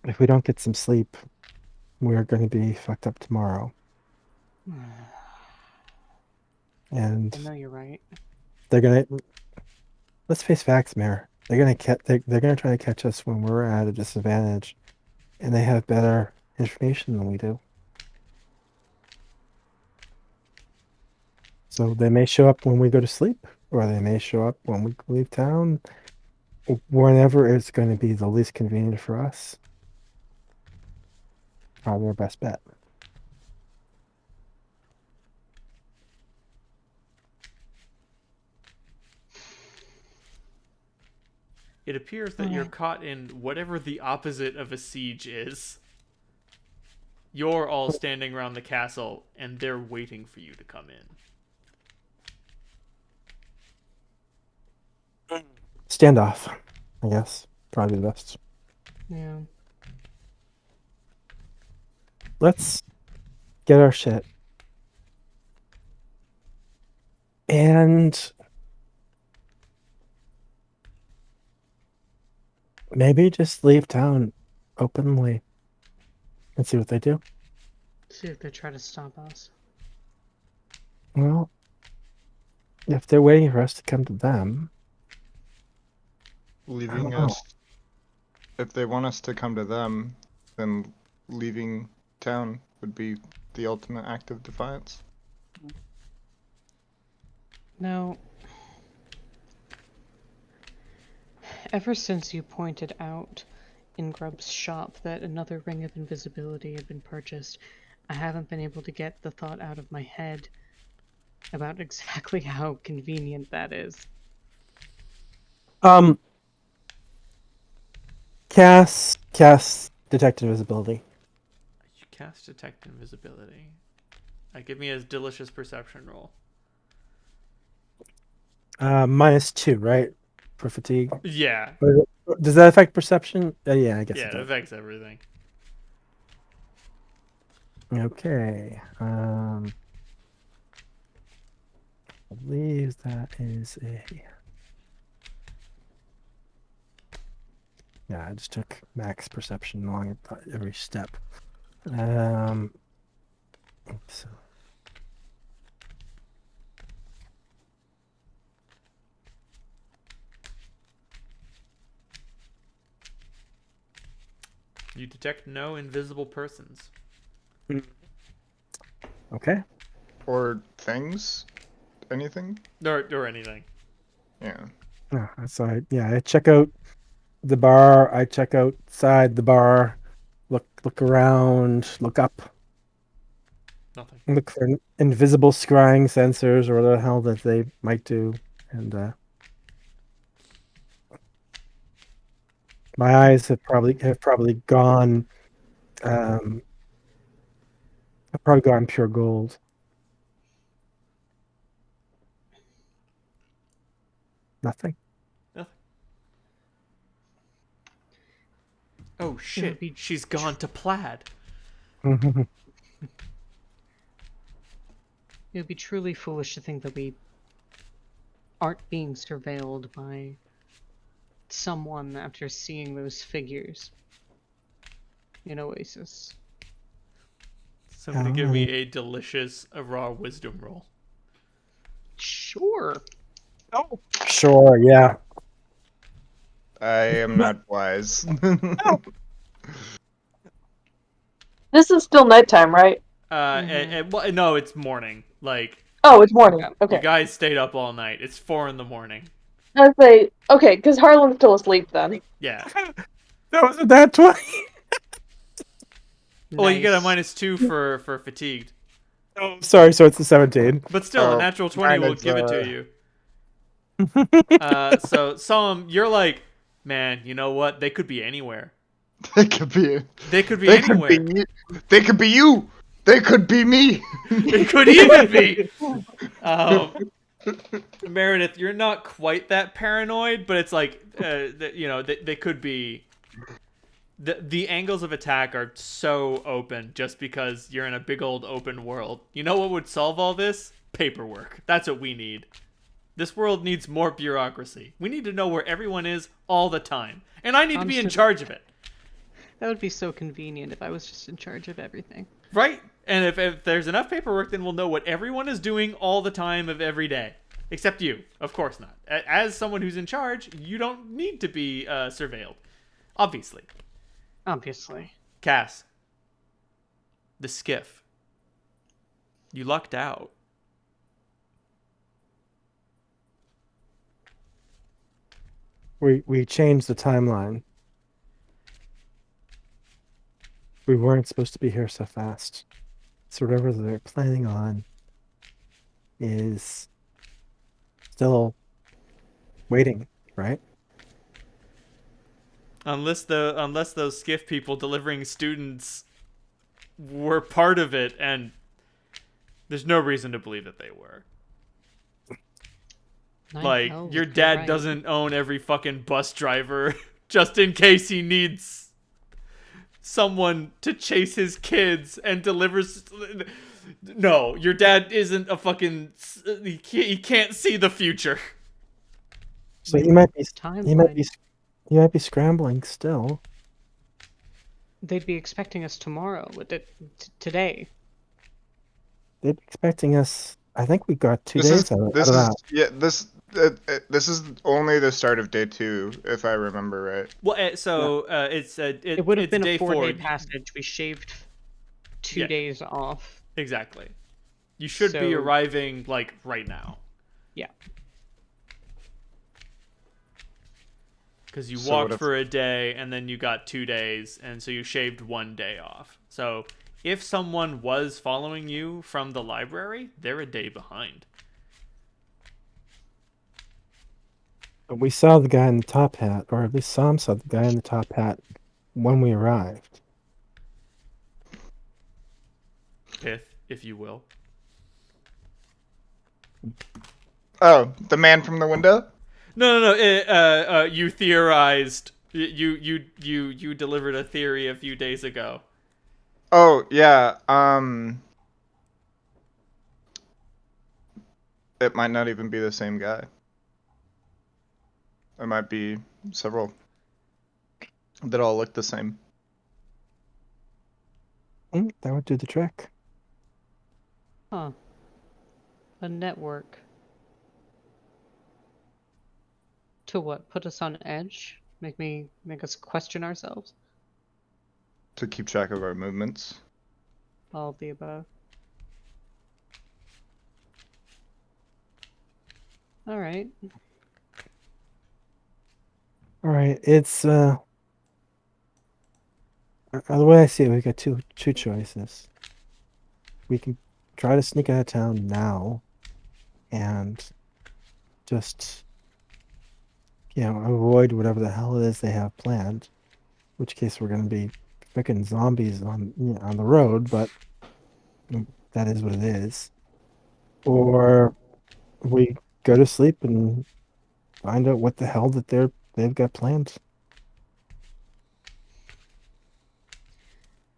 if we don't get some sleep, we're going to be fucked up tomorrow. And I know you're right. they're going to, let's face facts, Mayor. They're going to they're going to try to catch us when we're at a disadvantage, and they have better information than we do. So they may show up when we go to sleep, or they may show up when we leave town. Whenever it's going to be the least convenient for us. Probably our best bet. It appears that you're caught in whatever the opposite of a siege is. You're all standing around the castle, and they're waiting for you to come in. Standoff, I guess. Probably the best. Yeah. Let's get our shit. And maybe just leave town openly and see what they do. See if they try to stop us. Well, if they're waiting for us to come to them, Leaving know. us. If they want us to come to them, then leaving town would be the ultimate act of defiance. Now, ever since you pointed out in Grubb's shop that another ring of invisibility had been purchased, I haven't been able to get the thought out of my head about exactly how convenient that is. Cast detect invisibility. You cast detect invisibility. Give me a delicious perception roll. -2, right? For fatigue. Yeah. Does that affect perception? Yeah, I guess Yeah, it it does. affects everything. Okay. I believe that is a. Yeah, I just took max perception along every step. So. You detect no invisible persons. Okay. Or things? Anything? Or anything. Yeah. So I check out the bar. I check outside the bar. Look around. Look up. Nothing. Look for invisible scrying sensors or whatever the hell that they might do. And my eyes have probably gone. Have probably gone pure gold. Nothing. Nothing. Oh shit! She's gone to plaid. It would be truly foolish to think that we aren't being surveilled by someone after seeing those figures in Oasis. Somebody give me a delicious raw wisdom roll. Sure. Oh, sure. Yeah. I am not wise. This is still nighttime, right? Well, no, it's morning. Like, Oh, it's morning. you Okay. guys stayed up all night. It's 4 a.m. I say, okay, because Harlan's still asleep then. Yeah. That was a nat 20. Well, you get a Nice. -2 for fatigued. Oh, sorry. So it's the 17. But still, a Oh, natural 20 will mine is, give it to you. So, Solemn, you're like, man, you know what? They could be anywhere. They could be. They could be They anywhere. could be. They could be you. They could be me. It could even be. Meredith, you're not quite that paranoid, but it's like, they could be. The angles of attack are so open just because you're in a big old open world. You know what would solve all this? Paperwork. That's what we need. This world needs more bureaucracy. We need to know where everyone is all the time. And I need to be in Constant- charge of it. That would be so convenient if I was just in charge of everything. Right? And if there's enough paperwork, then we'll know what everyone is doing all the time of every day. Except you. Of course not. As someone who's in charge, you don't need to be surveilled. Obviously. Obviously. Cass. The skiff. You lucked out. We changed the timeline. We weren't supposed to be here so fast. So whatever they're planning on is still waiting, right? Unless those skiff people delivering students were part of it, and there's no reason to believe that they were. Like, Hell, your you're dad right. doesn't own every fucking bus driver just in case he needs someone to chase his kids and delivers. No, your dad isn't a fucking. He can't see the future. So he might be Timeline. he might be scrambling still. They'd be expecting us tomorrow. With it today. They're expecting us. I think we got 2 This days is out of this is that. yeah this is only the start of day 2, if I remember right. Well, it's It would have it's been day a 4-day 4. passage. We shaved 2 Yeah. days off. Exactly. You should be So- arriving like right now. Yeah. Because you So what walked if- for a day and then you got 2 days, and so you shaved 1 day off. So if someone was following you from the library, they're a day behind. But we saw the guy in the top hat, or at least Sam saw the guy in the top hat when we arrived. If you will. Oh, the man from the window? No. You theorized. You delivered a theory a few days ago. Oh, yeah. It might not even be the same guy. It might be several that all look the same. That would do the trick. Huh. A network. To what? Put us on edge? Make us question ourselves? To keep track of our movements. All of the above. Alright. All right, it's the way I see it, we got two choices. We can try to sneak out of town now, and just avoid whatever the hell it is they have planned. In which case we're gonna be freaking zombies on on the road, but that is what it is. Or we go to sleep and find out what the hell that they've got planned.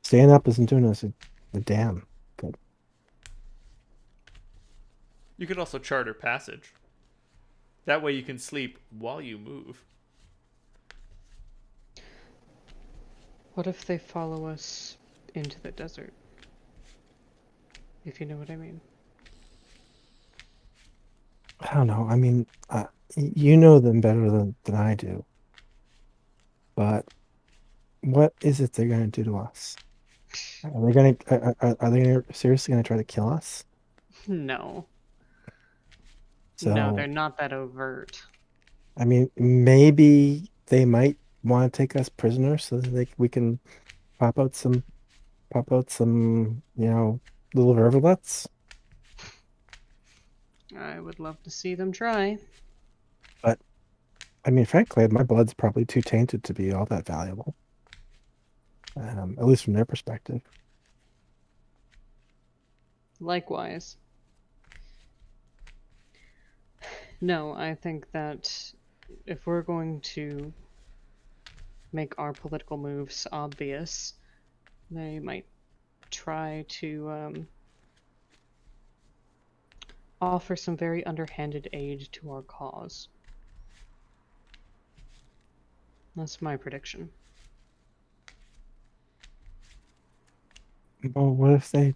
Staying up isn't doing us a damn good. You could also charter passage. That way you can sleep while you move. What if they follow us into the desert? If you know what I mean. I don't know. I mean, you know them better than I do. But what is it they're gonna do to us? Are they gonna seriously gonna try to kill us? No. So No, they're not that overt. I mean, maybe they might want to take us prisoners so that we can pop out some little riverlets. I would love to see them try. But I mean, frankly, my blood's probably too tainted to be all that valuable. At least from their perspective. Likewise. No, I think that if we're going to make our political moves obvious, they might try to offer some very underhanded aid to our cause. That's my prediction. Well, what if they?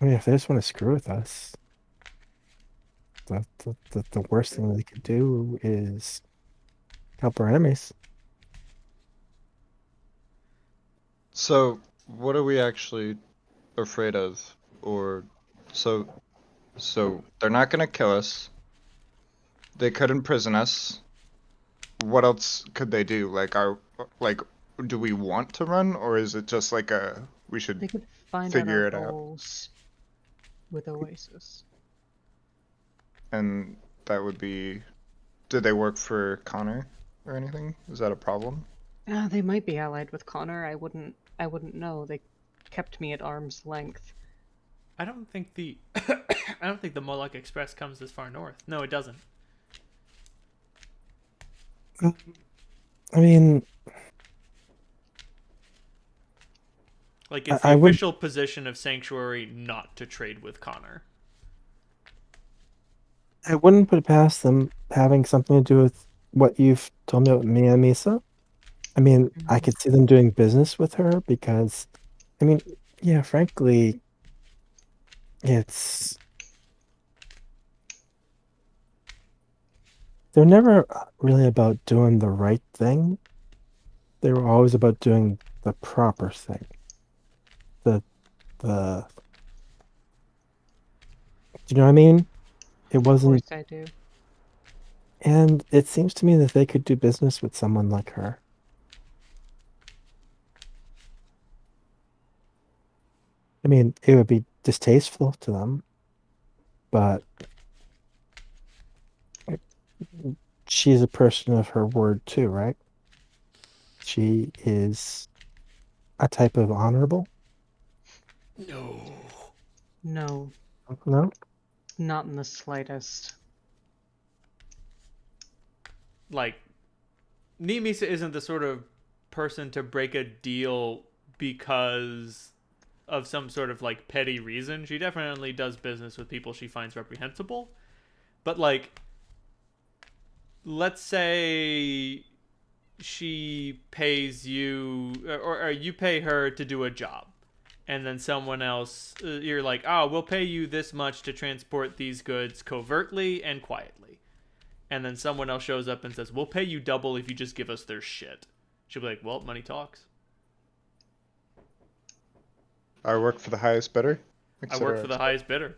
I mean, if they just want to screw with us, the worst thing they could do is help our enemies. So, what are we actually afraid of? Or, so, so they're not gonna kill us. They could imprison us. What else could they do? Like, do we want to run, or is it just like we They should could find out figure our it out? goals with Oasis. And that would be, did they work for Connor or anything? Is that a problem? They might be allied with Connor. I wouldn't know. They kept me at arm's length. I don't think the I don't think the Moloch Express comes this far north. No, it doesn't. I mean, Like, it's the I would. official position of Sanctuary not to trade with Connor. I wouldn't put it past them having something to do with what you've told me about Mia Misa. I mean, I could see them doing business with her because, I mean, yeah, frankly, it's they're never really about doing the right thing. They were always about doing the proper thing. The do you know what I mean? It Of wasn't, course I do. and it seems to me that they could do business with someone like her. I mean, it would be distasteful to them, but she's a person of her word too, right? She is a type of honorable. No. No, No, not in the slightest. Like, Nimisa isn't the sort of person to break a deal because of some sort of like petty reason. She definitely does business with people she finds reprehensible. But like, let's say she pays you, or you pay her to do a job, and then someone else, you're like, oh, we'll pay you this much to transport these goods covertly and quietly, and then someone else shows up and says, we'll pay you double if you just give us their shit. She'll be like, well, money talks. I work for the highest bidder, I work etc. for the highest bidder.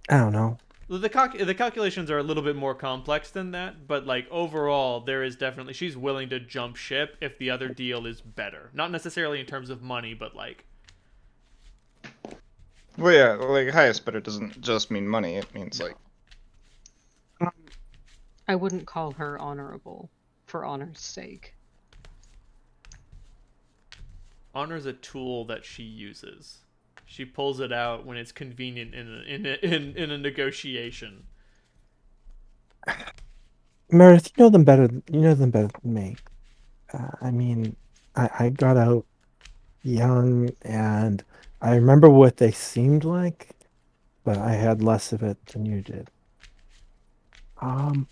I don't know. The calculations are a little bit more complex than that, but like overall, there is definitely, she's willing to jump ship if the other deal is better. Not necessarily in terms of money, but like, Well, yeah, like highest bidder doesn't just mean money. It means like, I wouldn't call her honorable for honor's sake. honor's a tool that she uses. She pulls it out when it's convenient in a negotiation. Meredith, you know them better. You know them better than me. I mean, I got out young, and I remember what they seemed like, but I had less of it than you did. Um,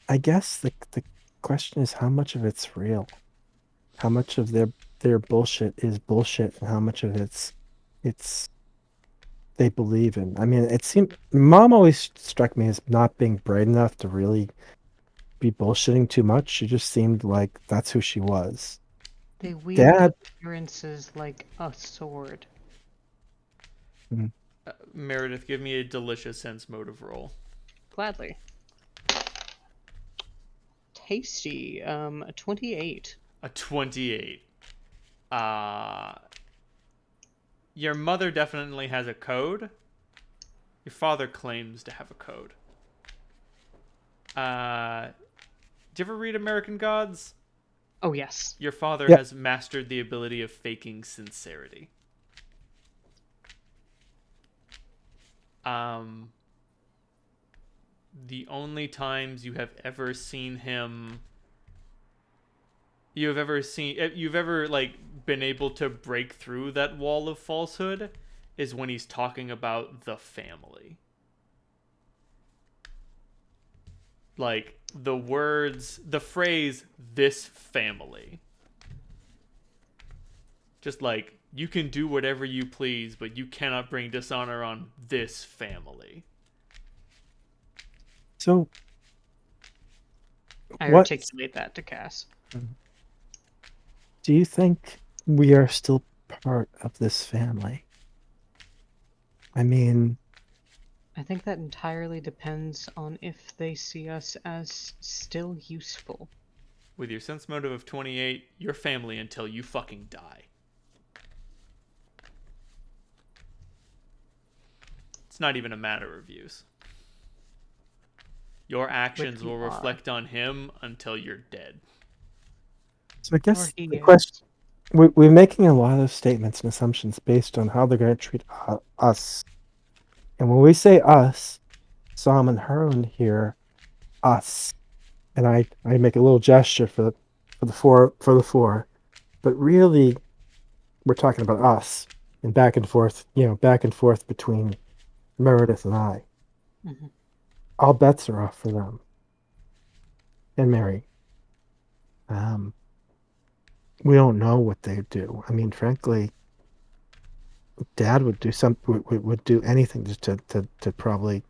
I guess the question is how much of it's real, how much of their bullshit is bullshit, and how much of it's they believe in. I mean, it seemed mom always struck me as not being bright enough to really be bullshitting too much. She just seemed like that's who she was. They wield Dad, appearances like a sword. Meredith, give me a delicious sense motive roll. Gladly. Tasty. A 28. A 28. Your mother definitely has a code. Your father claims to have a code. Do you ever read American Gods? Oh, yes. Your father Yep. has mastered the ability of faking sincerity. The only times you've ever like been able to break through that wall of falsehood is when he's talking about the family. Like, the phrase, this family. Just like, you can do whatever you please, but you cannot bring dishonor on this family. So, I what articulate that to Cass. do you think we are still part of this family? I mean, I think that entirely depends on if they see us as still useful. With your sense motive of 28, you're family until you fucking die. It's not even a matter of views. Your actions you will are. reflect on him until you're dead. so I guess he the is. question, we're making a lot of statements and assumptions based on how they're going to treat us. And when we say us, Sam and Harlan here, us, and I make a little gesture for the four, but really we're talking about us and back and forth, between Meredith and I. Mhm. All bets are off for them and Mary. We don't know what they do. I mean, frankly, Dad would do would do anything to probably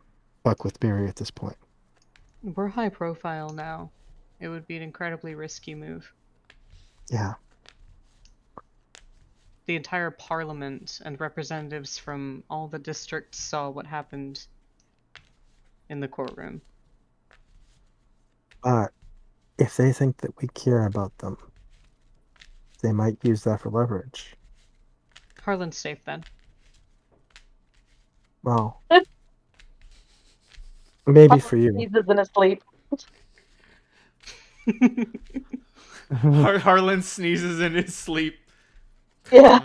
fuck with Mary at this point. We're high profile now. It would be an incredibly risky move. Yeah. The entire parliament and representatives from all the districts saw what happened in the courtroom. But if they think that we care about them, they might use that for leverage. Harlan's safe then. Well, maybe for you. He's in his sleep. Harlan sneezes in his sleep. Yeah.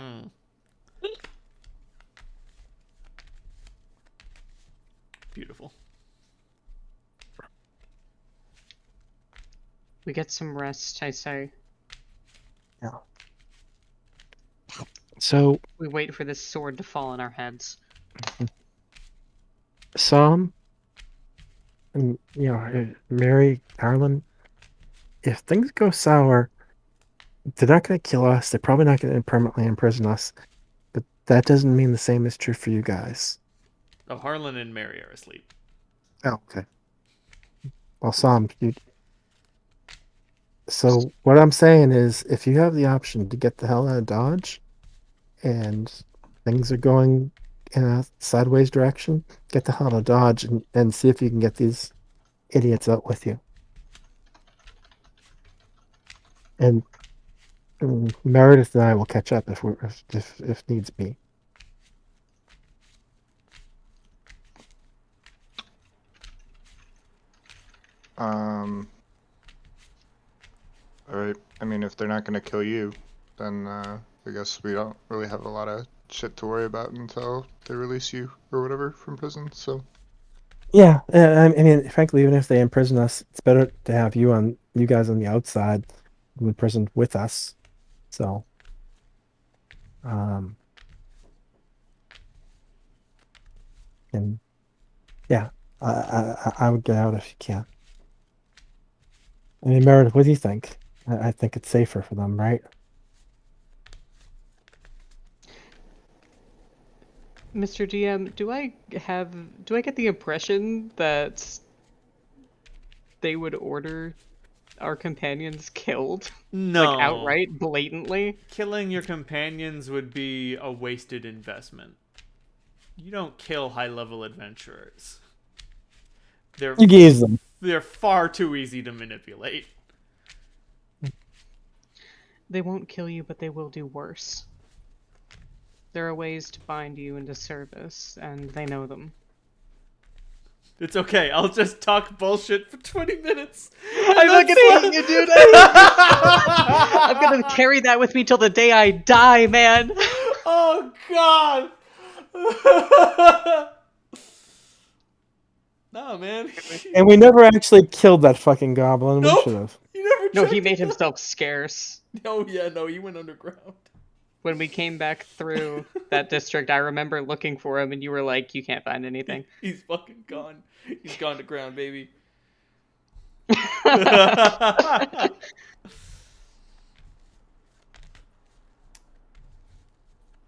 Beautiful. We get some rest, I say. Yeah. So, We wait for this sword to fall on our heads. Sam and Mary, Harlan, if things go sour, they're not going to kill us. They're probably not going to permanently imprison us. But that doesn't mean the same is true for you guys. Oh, Harlan and Mary are asleep. Oh, okay. Well, Sam, so what I'm saying is, if you have the option to get the hell out of Dodge, and things are going in a sideways direction, get the hell out of Dodge and see if you can get these idiots out with you. And Meredith and I will catch up if needs be. All right. I mean, if they're not gonna kill you, then I guess we don't really have a lot of shit to worry about until they release you or whatever from prison. So Yeah, I mean, frankly, even if they imprison us, it's better to have you guys on the outside in prison with us. So, and yeah, I would get out if you can. I mean, Meredith, what do you think? I think it's safer for them, right? Mr. DM, do I get the impression that they would order our companions killed? No. Like outright, blatantly? Killing your companions would be a wasted investment. You don't kill high-level adventurers. You gave them. They're far too easy to manipulate. They won't kill you, but they will do worse. There are ways to bind you into service, and they know them. It's okay. I'll just talk bullshit for 20 minutes. I'm not gonna hate you, dude. I'm gonna carry that with me till the day I die, man. Oh, God. No, man. And we never actually killed that fucking goblin. Nope. We should have. You never No, he checked made it out. himself scarce. Oh, yeah, no, he went underground. when we came back through that district, I remember looking for him, and you were like, "You can't find anything." He's fucking gone. He's gone to ground, baby.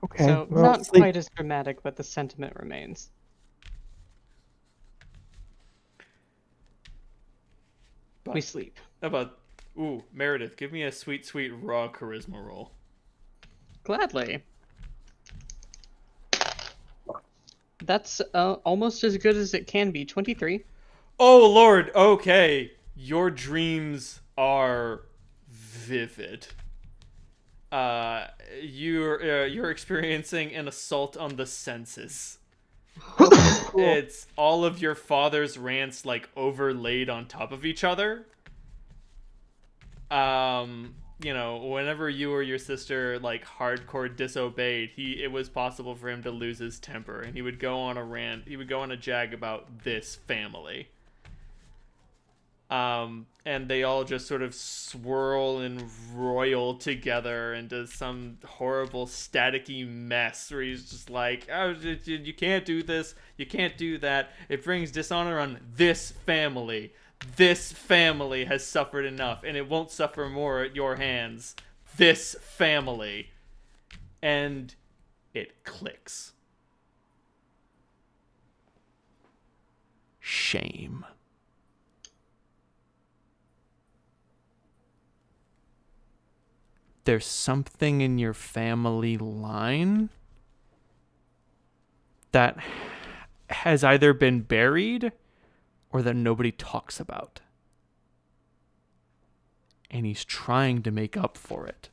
Okay. So well, not sleep. quite as dramatic, but the sentiment remains. But We sleep. how about, ooh, Meredith, give me a sweet, sweet raw charisma roll. Gladly. That's almost as good as it can be. 23. Oh, Lord, okay. Your dreams are vivid. You're experiencing an assault on the senses. It's all of your father's rants like overlaid on top of each other. Whenever you or your sister like hardcore disobeyed, it was possible for him to lose his temper, and he would go on a rant. He would go on a jag about this family. And they all just sort of swirl and roil together into some horrible staticky mess where he's just like, oh, you can't do this, you can't do that. It brings dishonor on this family. This family has suffered enough, and it won't suffer more at your hands. This family. And it clicks. Shame. There's something in your family line that has either been buried or that nobody talks about. And he's trying to make up for it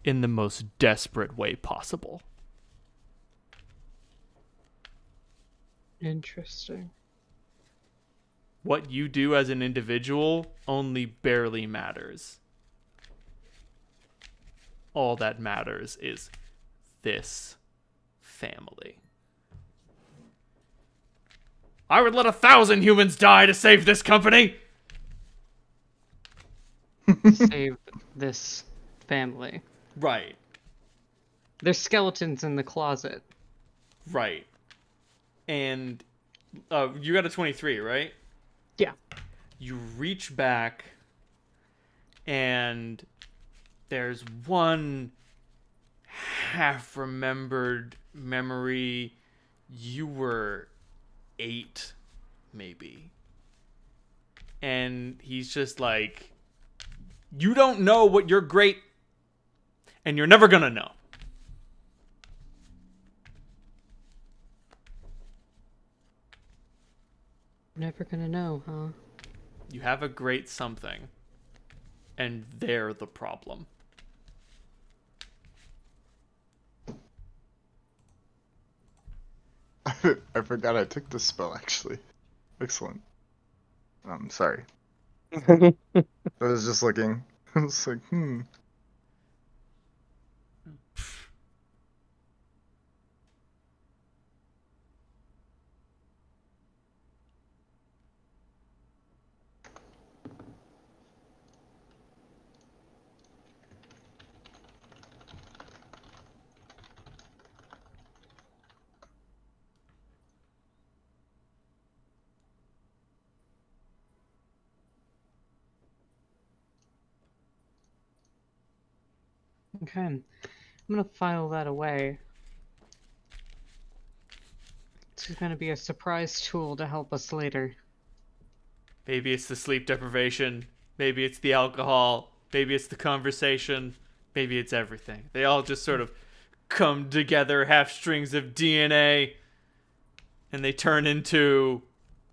in the most desperate way possible. Interesting. What you do as an individual only barely matters. All that matters is this family. I would let 1,000 humans die to save this company! Save this family. Right, There's skeletons in the closet. right. And you got a 23, right? Yeah. You reach back, and there's one half-remembered memory. You were 8, maybe. And he's just like, you don't know what you're great, and you're never gonna know. Never gonna know, huh? You have a great something, and they're the problem. I forgot I took this spell actually. Excellent. Sorry. I was just looking. I was like, Okay. I'm gonna file that away. It's gonna be a surprise tool to help us later. Maybe it's the sleep deprivation. Maybe it's the alcohol. Maybe it's the conversation. Maybe it's everything. They all just sort of come together, half strings of DNA, and they turn into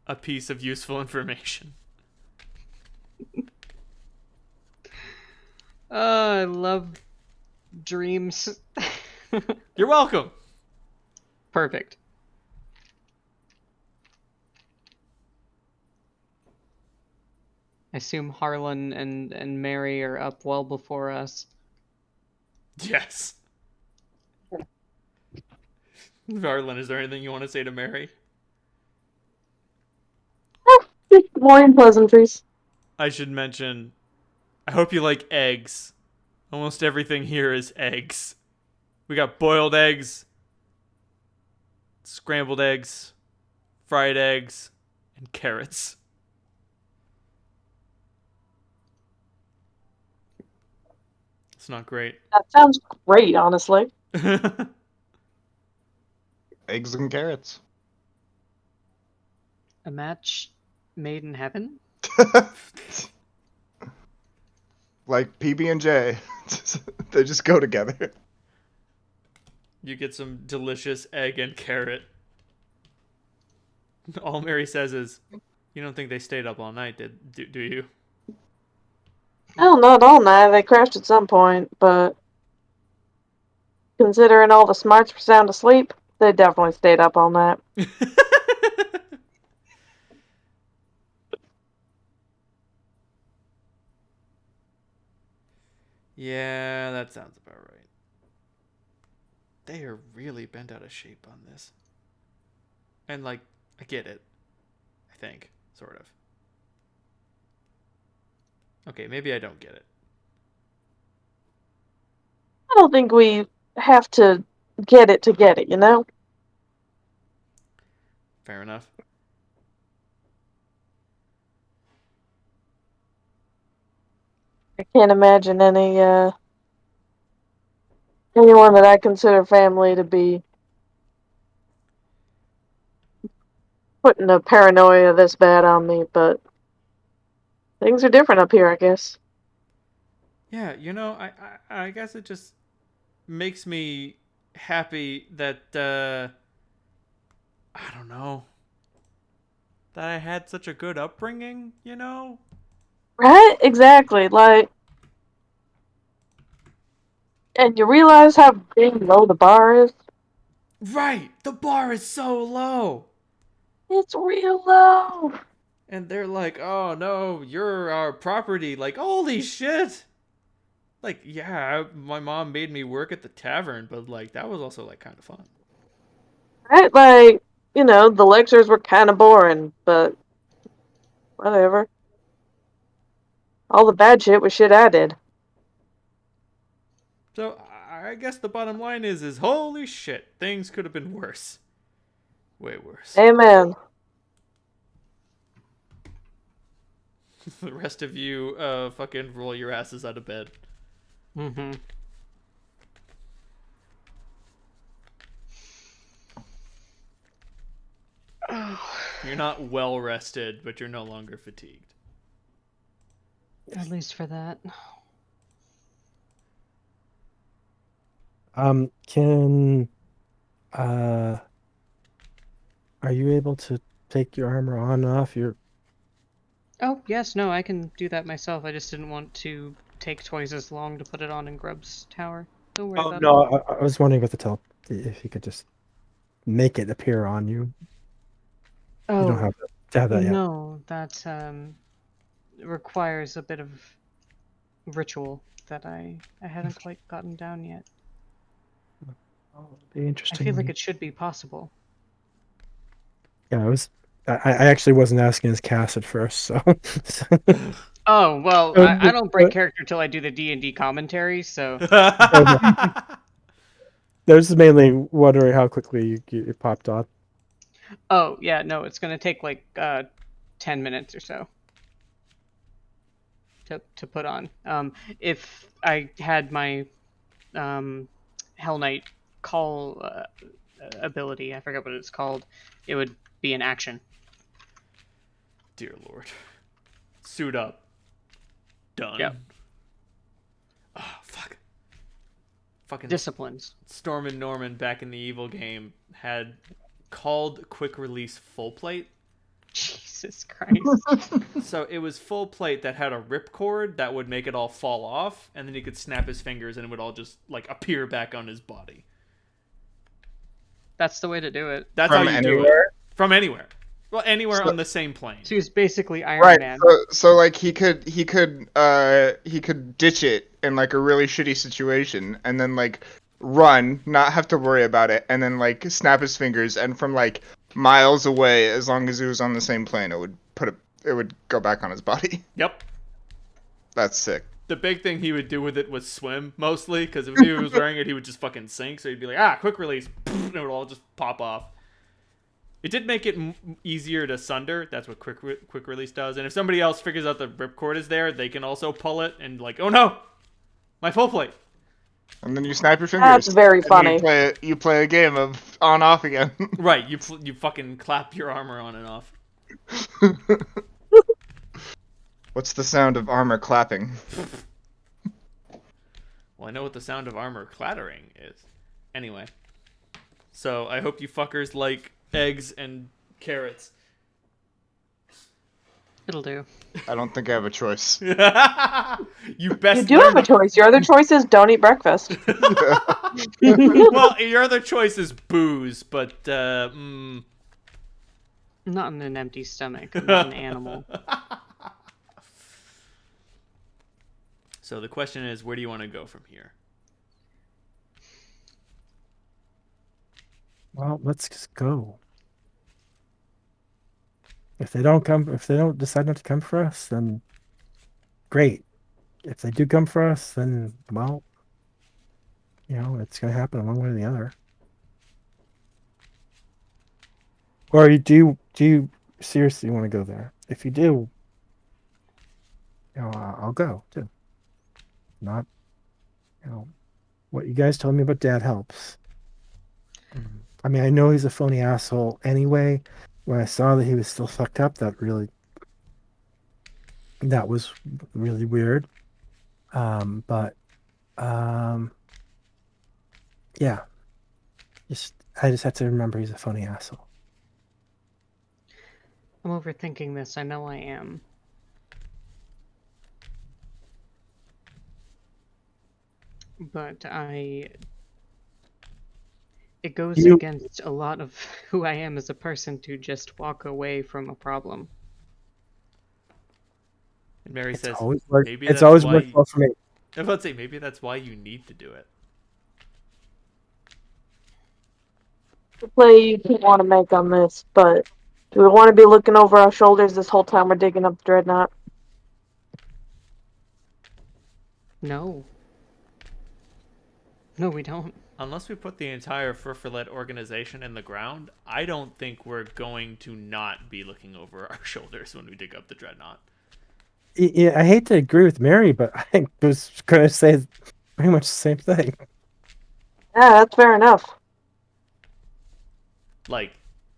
a piece of useful information. Oh, I love dreams. You're welcome. Perfect. I assume Harlan and Mary are up well before us. Yes. Varlin, is there anything you want to say to Mary? Just morning pleasantries. I should mention, I hope you like eggs. Almost everything here is eggs. We got boiled eggs, scrambled eggs, fried eggs, and carrots. It's not great. That sounds great, honestly. Eggs and carrots. A match made in heaven? Like PB&J. They just go together. You get some delicious egg and carrot. All Mary says is, "You don't think they stayed up all night, do you?" Oh, not all night. They crashed at some point, but considering all the smarts were sound asleep, they definitely stayed up all night. Yeah, that sounds about right. They are really bent out of shape on this. And, like, I get it. I think. Sort of. Okay, maybe I don't get it. I don't think we have to get it, you know? Fair enough. I can't imagine anyone that I consider family to be putting a paranoia this bad on me, but things are different up here, I guess. Yeah, you know, I guess it just makes me happy that, I don't know, that I had such a good upbringing, you know? Right? Exactly. Like, and you realize how big low the bar is? Right! The bar is so low! It's real low. And they're like, "Oh no, you're our property." Like, holy shit! Like, yeah, my mom made me work at the tavern, but like that was also like kind of fun. Right? Like, the lectures were kind of boring, but whatever. All the bad shit was shit I did. So I guess the bottom line is holy shit, things could have been worse, way worse. Amen. The rest of you, fucking roll your asses out of bed. Mm-hmm. You're not well rested, but you're no longer fatigued. At least for that. Can are you able to take your armor on and off? Oh, yes, no, I can do that myself. I just didn't want to take twice as long to put it on in Grub's tower. Don't worry Oh about no, it. I was wondering about the if you could just make it appear on you. You don't Oh, to have that yet. no, that requires a bit of ritual that I haven't quite gotten down yet. Oh, it'd be I interesting. feel like it should be possible. Yeah, I actually wasn't asking his cast at first, so. Oh, well, I don't break But- character till I do the D&D commentary, so... There's mainly wondering how quickly it popped on. Oh, yeah, no, it's gonna take like 10 minutes or so to put on. If I had my Hell Knight call ability, I forget what it's called, it would be an action. Dear Lord. Suit up. Done. Yep. Oh, fuck. Fucking Disciplines. Storm and Norman back in the evil game had called quick release full plate. Jesus Christ. So it was full plate that had a ripcord that would make it all fall off, and then he could snap his fingers and it would all just like appear back on his body. That's the way to do it. That's From how you do it. anywhere? From anywhere. Well, anywhere So- on the same plane. So he's basically Iron Right. Man. So like he could ditch it in like a really shitty situation and then like run, not have to worry about it, and then like snap his fingers, and from like miles away, as long as he was on the same plane, it would go back on his body. Yep. That's sick. the big thing he would do with it was swim, mostly, because if he was wearing it, he would just fucking sink, so he'd be like, quick release, and it would all just pop off. It did make it easier to sunder. That's what quick release does. And if somebody else figures out the ripcord is there, they can also pull it and like, oh no, my full plate. And then you snap your fingers. That's very and funny. You play a game of on-off again. Right, you fucking clap your armor on and off. What's the sound of armor clapping? Well, I know what the sound of armor clattering is. Anyway. So, I hope you fuckers like eggs and carrots. It'll do. I don't think I have a choice. You best You do have a choice. Your other choice is don't eat breakfast. Well, your other choice is booze, but, Not in an empty stomach. I'm not an animal. So the question is, where do you want to go from here? Well, let's just go. If they don't decide not to come for us, then great. If they do come for us, then, well, it's going to happen one way or the other. Or do you seriously want to go there? If you do, I'll go too. Not, what you guys told me about Dad helps. I mean, I know he's a phony asshole anyway. When I saw that he was still fucked up, that was really weird. But yeah, I just have to remember he's a phony asshole. I'm overthinking this. I know I am. But it goes against a lot of who I am as a person to just walk away from a problem. And Mary says, maybe it's always worked well for me. I was about to say, maybe that's why you need to do it. The play you want to make on this, but do we want to be looking over our shoulders this whole time we're digging up the dreadnought? No. No, we don't. Unless we put the entire Furfulet organization in the ground, I don't think we're going to not be looking over our shoulders when we dig up the dreadnought. Yeah, I hate to agree with Mary, but I was going to say pretty much the same thing. Yeah, that's fair enough. Like,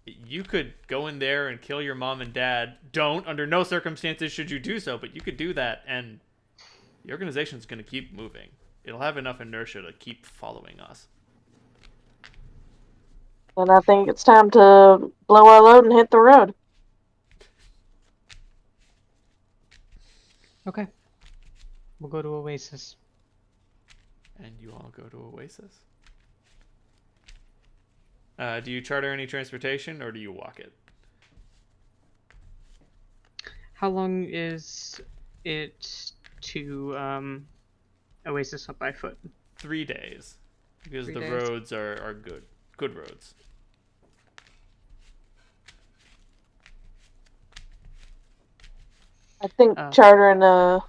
you could go in there and kill your mom and dad. Don't, under no circumstances should you do so, but you could do that, and the organization's going to keep moving. It'll have enough inertia to keep following us. And I think it's time to blow our load and hit the road. Okay. We'll go to Oasis. And you all go to Oasis? Do you charter any transportation, or do you walk it? How long is it to Oasis up by foot? 3 days. Because 3 the days? roads are good. Good roads. I think chartering I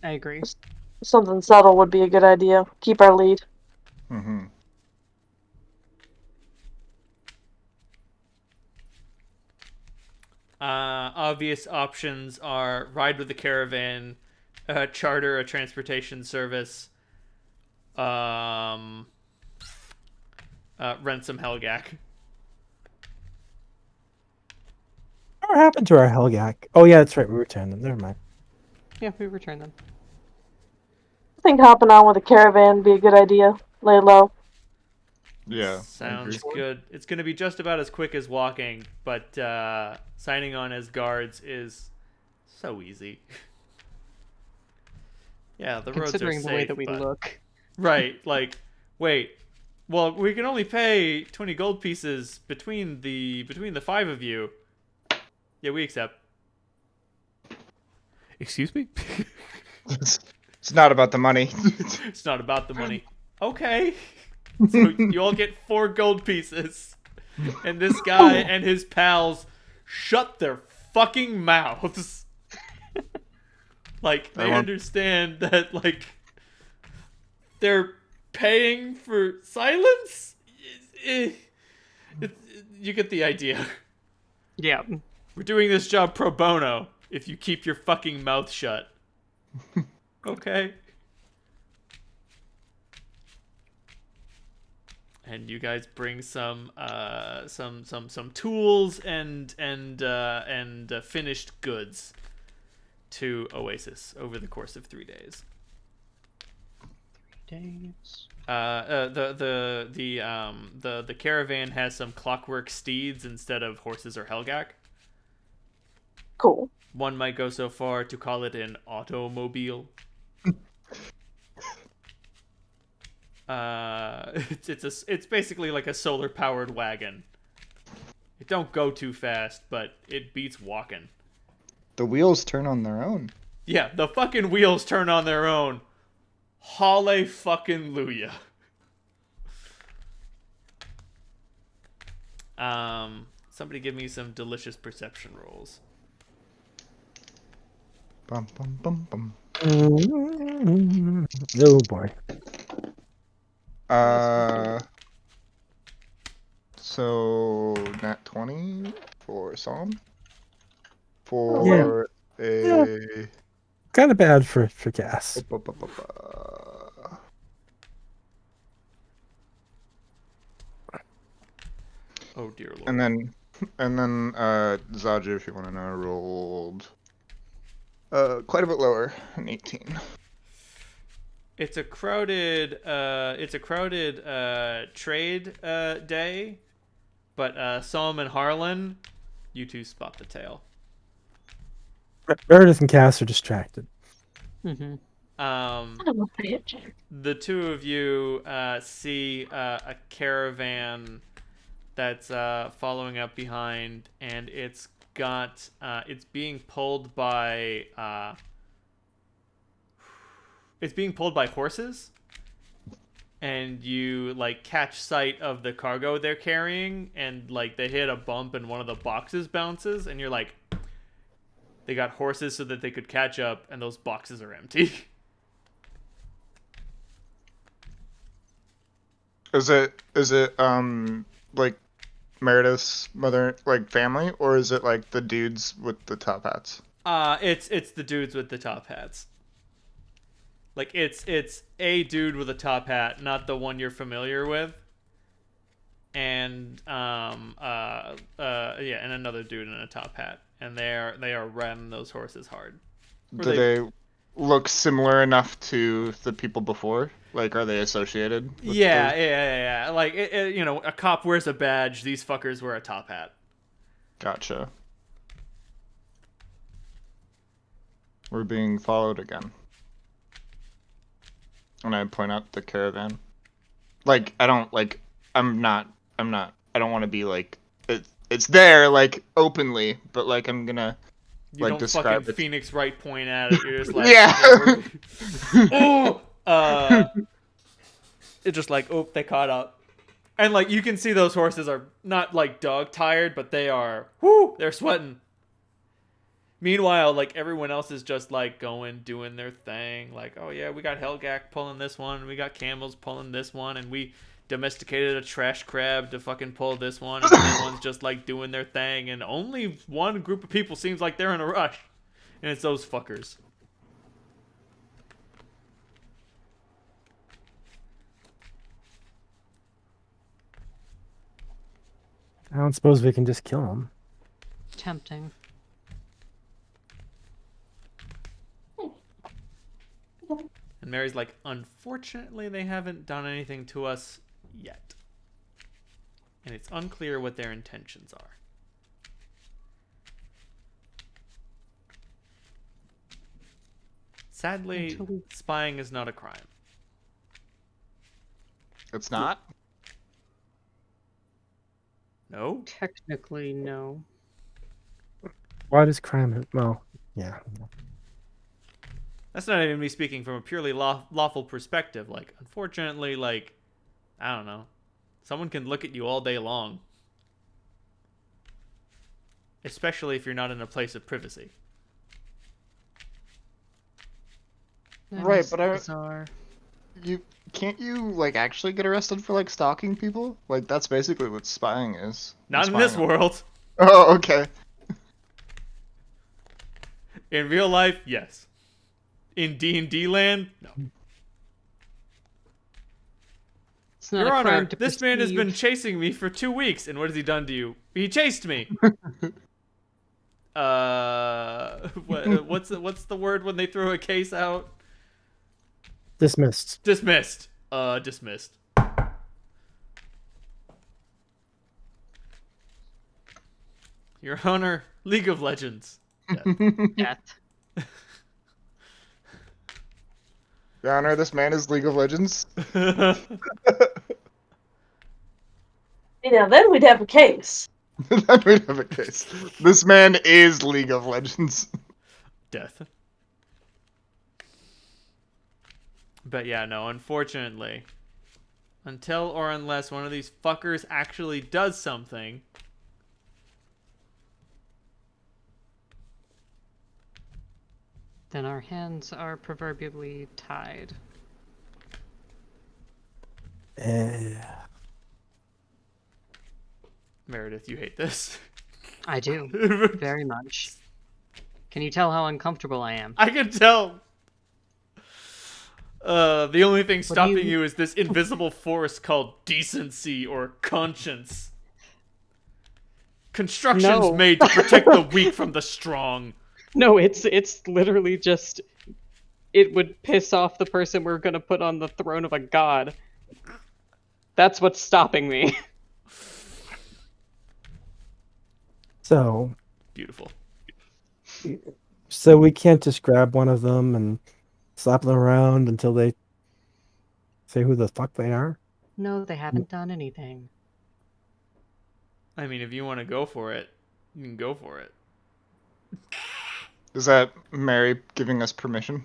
agree. something subtle would be a good idea. Keep our lead. Mm-hmm. Obvious options are ride with the caravan, charter a transportation service, rent some Helgak. What happened to our Helgak? Oh yeah, that's right. We returned them. Never mind. Yeah, we return them. I think hopping on with a caravan would be a good idea. Lay low. Yeah. Sounds good. It's going to be just about as quick as walking, but signing on as guards is so easy. Yeah, the roads are safe. Considering the way that we look. Right, like, wait. Well, we can only pay 20 gold pieces between the 5 of you. Yeah, we accept. Excuse me? It's not about the money. It's not about the money. Okay. So you all get 4 gold pieces. And this guy and his pals shut their fucking mouths. Like, I they want- understand that, like, they're paying for silence? You get the idea. Yeah. We're doing this job pro bono if you keep your fucking mouth shut. Okay. And you guys bring some tools and finished goods to Oasis over the course of 3 days. Days. The caravan has some clockwork steeds instead of horses or helgak. Cool. One might go so far to call it an automobile. It's basically like a solar powered wagon. It don't go too fast, but it beats walking. The wheels turn on their own. Yeah, the fucking wheels turn on their own. Halle fucking Luya. Somebody give me some delicious perception rolls. Bum, bum, bum, bum. Oh boy. So nat 20 for Psalm. For a Kind of bad for gas. Oh dear lord. and then Zaja, if you want to know, rolled quite a bit lower, an 18. It's a crowded trade day, but Psalm and Harlan, you two spot the tail. Meredith and Cass are distracted. Mm-hmm. The two of you see a caravan that's following up behind, and it's being pulled by horses, and you like catch sight of the cargo they're carrying, and like they hit a bump and one of the boxes bounces, and you're like, they got horses so that they could catch up, and those boxes are empty. Is it like Meredith's mother, like family, or is it like the dudes with the top hats? It's the dudes with the top hats. Like it's a dude with a top hat, not the one you're familiar with. And and another dude in a top hat, and they are riding those horses hard. Do they look similar enough to the people before? Like, are they associated? With Yeah. Like a cop wears a badge. These fuckers wear a top hat. Gotcha. We're being followed again. And I point out the caravan. Like, I don't want to be like, it's there, like, openly, but like, I'm gonna, You like, don't describe fucking it. Phoenix Wright point at it. You're just like, Yeah. It's just like, oh, they caught up. And like you can see those horses are not like dog tired, but they're sweating. Meanwhile, like everyone else is just like doing their thing. Like, oh yeah, we got Helgak pulling this one, we got camels pulling this one, and we domesticated a trash crab to fucking pull this one, and everyone's just like doing their thing, and only one group of people seems like they're in a rush, and it's those fuckers. I don't suppose we can just kill them. Tempting. And Mary's like, unfortunately, they haven't done anything to us yet. And it's unclear what their intentions are. Sadly, spying is not a crime. It's not? No? Technically, no. Why does crime? Well, yeah. That's not even me speaking from a purely lawful perspective. Like, unfortunately, like, I don't know. Someone can look at you all day long. Especially if you're not in a place of privacy. That Right, is but bizarre. you can't you like actually get arrested for like stalking people? Like that's basically what spying is. Not in Spying this on- world. Oh, okay. In real life, yes. In D&D land, no. It's not Your a crime Honor, to this man has been perceive. chasing me for 2 weeks, and what has he done to you? He chased me. What's the word when they throw a case out? Dismissed. Dismissed. Dismissed. Your Honor, League of Legends. Death. Your Honor, this man is League of Legends. Now then we'd have a case. Then we'd have a case. This man is League of Legends. Death. But yeah, no, unfortunately. Until or unless one of these fuckers actually does something. Then our hands are proverbially tied. Meredith, you hate this. I do. Very much. Can you tell how uncomfortable I am? I can tell. The only thing do stopping you- you is this invisible force called decency or conscience. Construction's No. made to protect the weak from the strong. No, it's literally just it would piss off the person we're gonna put on the throne of a god. That's what's stopping me. So, Beautiful. so we can't just grab one of them and slap them around until they say who the fuck they are? No, they haven't done anything. I mean, if you want to go for it, you can go for it. Is that Mary giving us permission?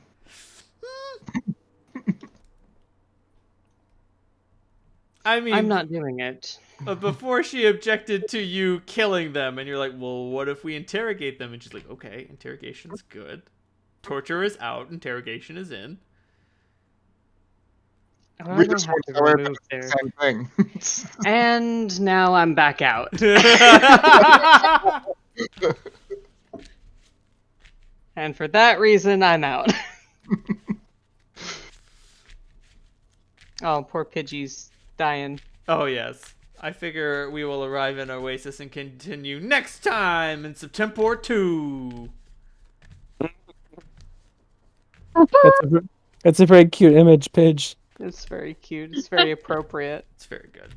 I mean, I'm not doing it. before she objected to you killing them, and you're like, well, what if we interrogate them? And she's like, okay, interrogation's good. Torture is out, interrogation is in. Well, We I might just have want to to tell her remove the their. same thing. And now I'm back out. And for that reason, I'm out. Oh, poor Pidgey's dying. Oh, yes. I figure we will arrive in Oasis and continue next time in Septemport 2. That's a very cute image, Pidge. It's very cute. It's very appropriate. It's very good.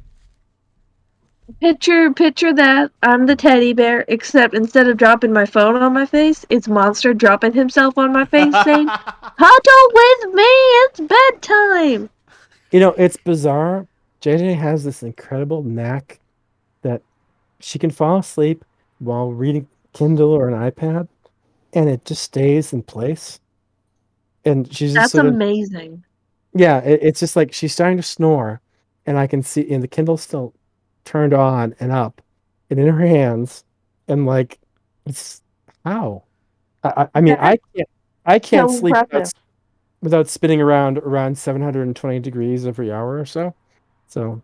Picture that I'm the teddy bear, except instead of dropping my phone on my face, it's Monster dropping himself on my face saying, "Cuddle with me, it's bedtime." You know, it's bizarre. JJ has this incredible knack that she can fall asleep while reading Kindle or an iPad, and it just stays in place. And she's just That's sort of, amazing. yeah, it's just like she's starting to snore, and I can see, and the Kindle's still turned on and up, and in her hands, and like, it's how? I mean, I can't So sleep impressive. without spinning around 720 degrees every hour or so. So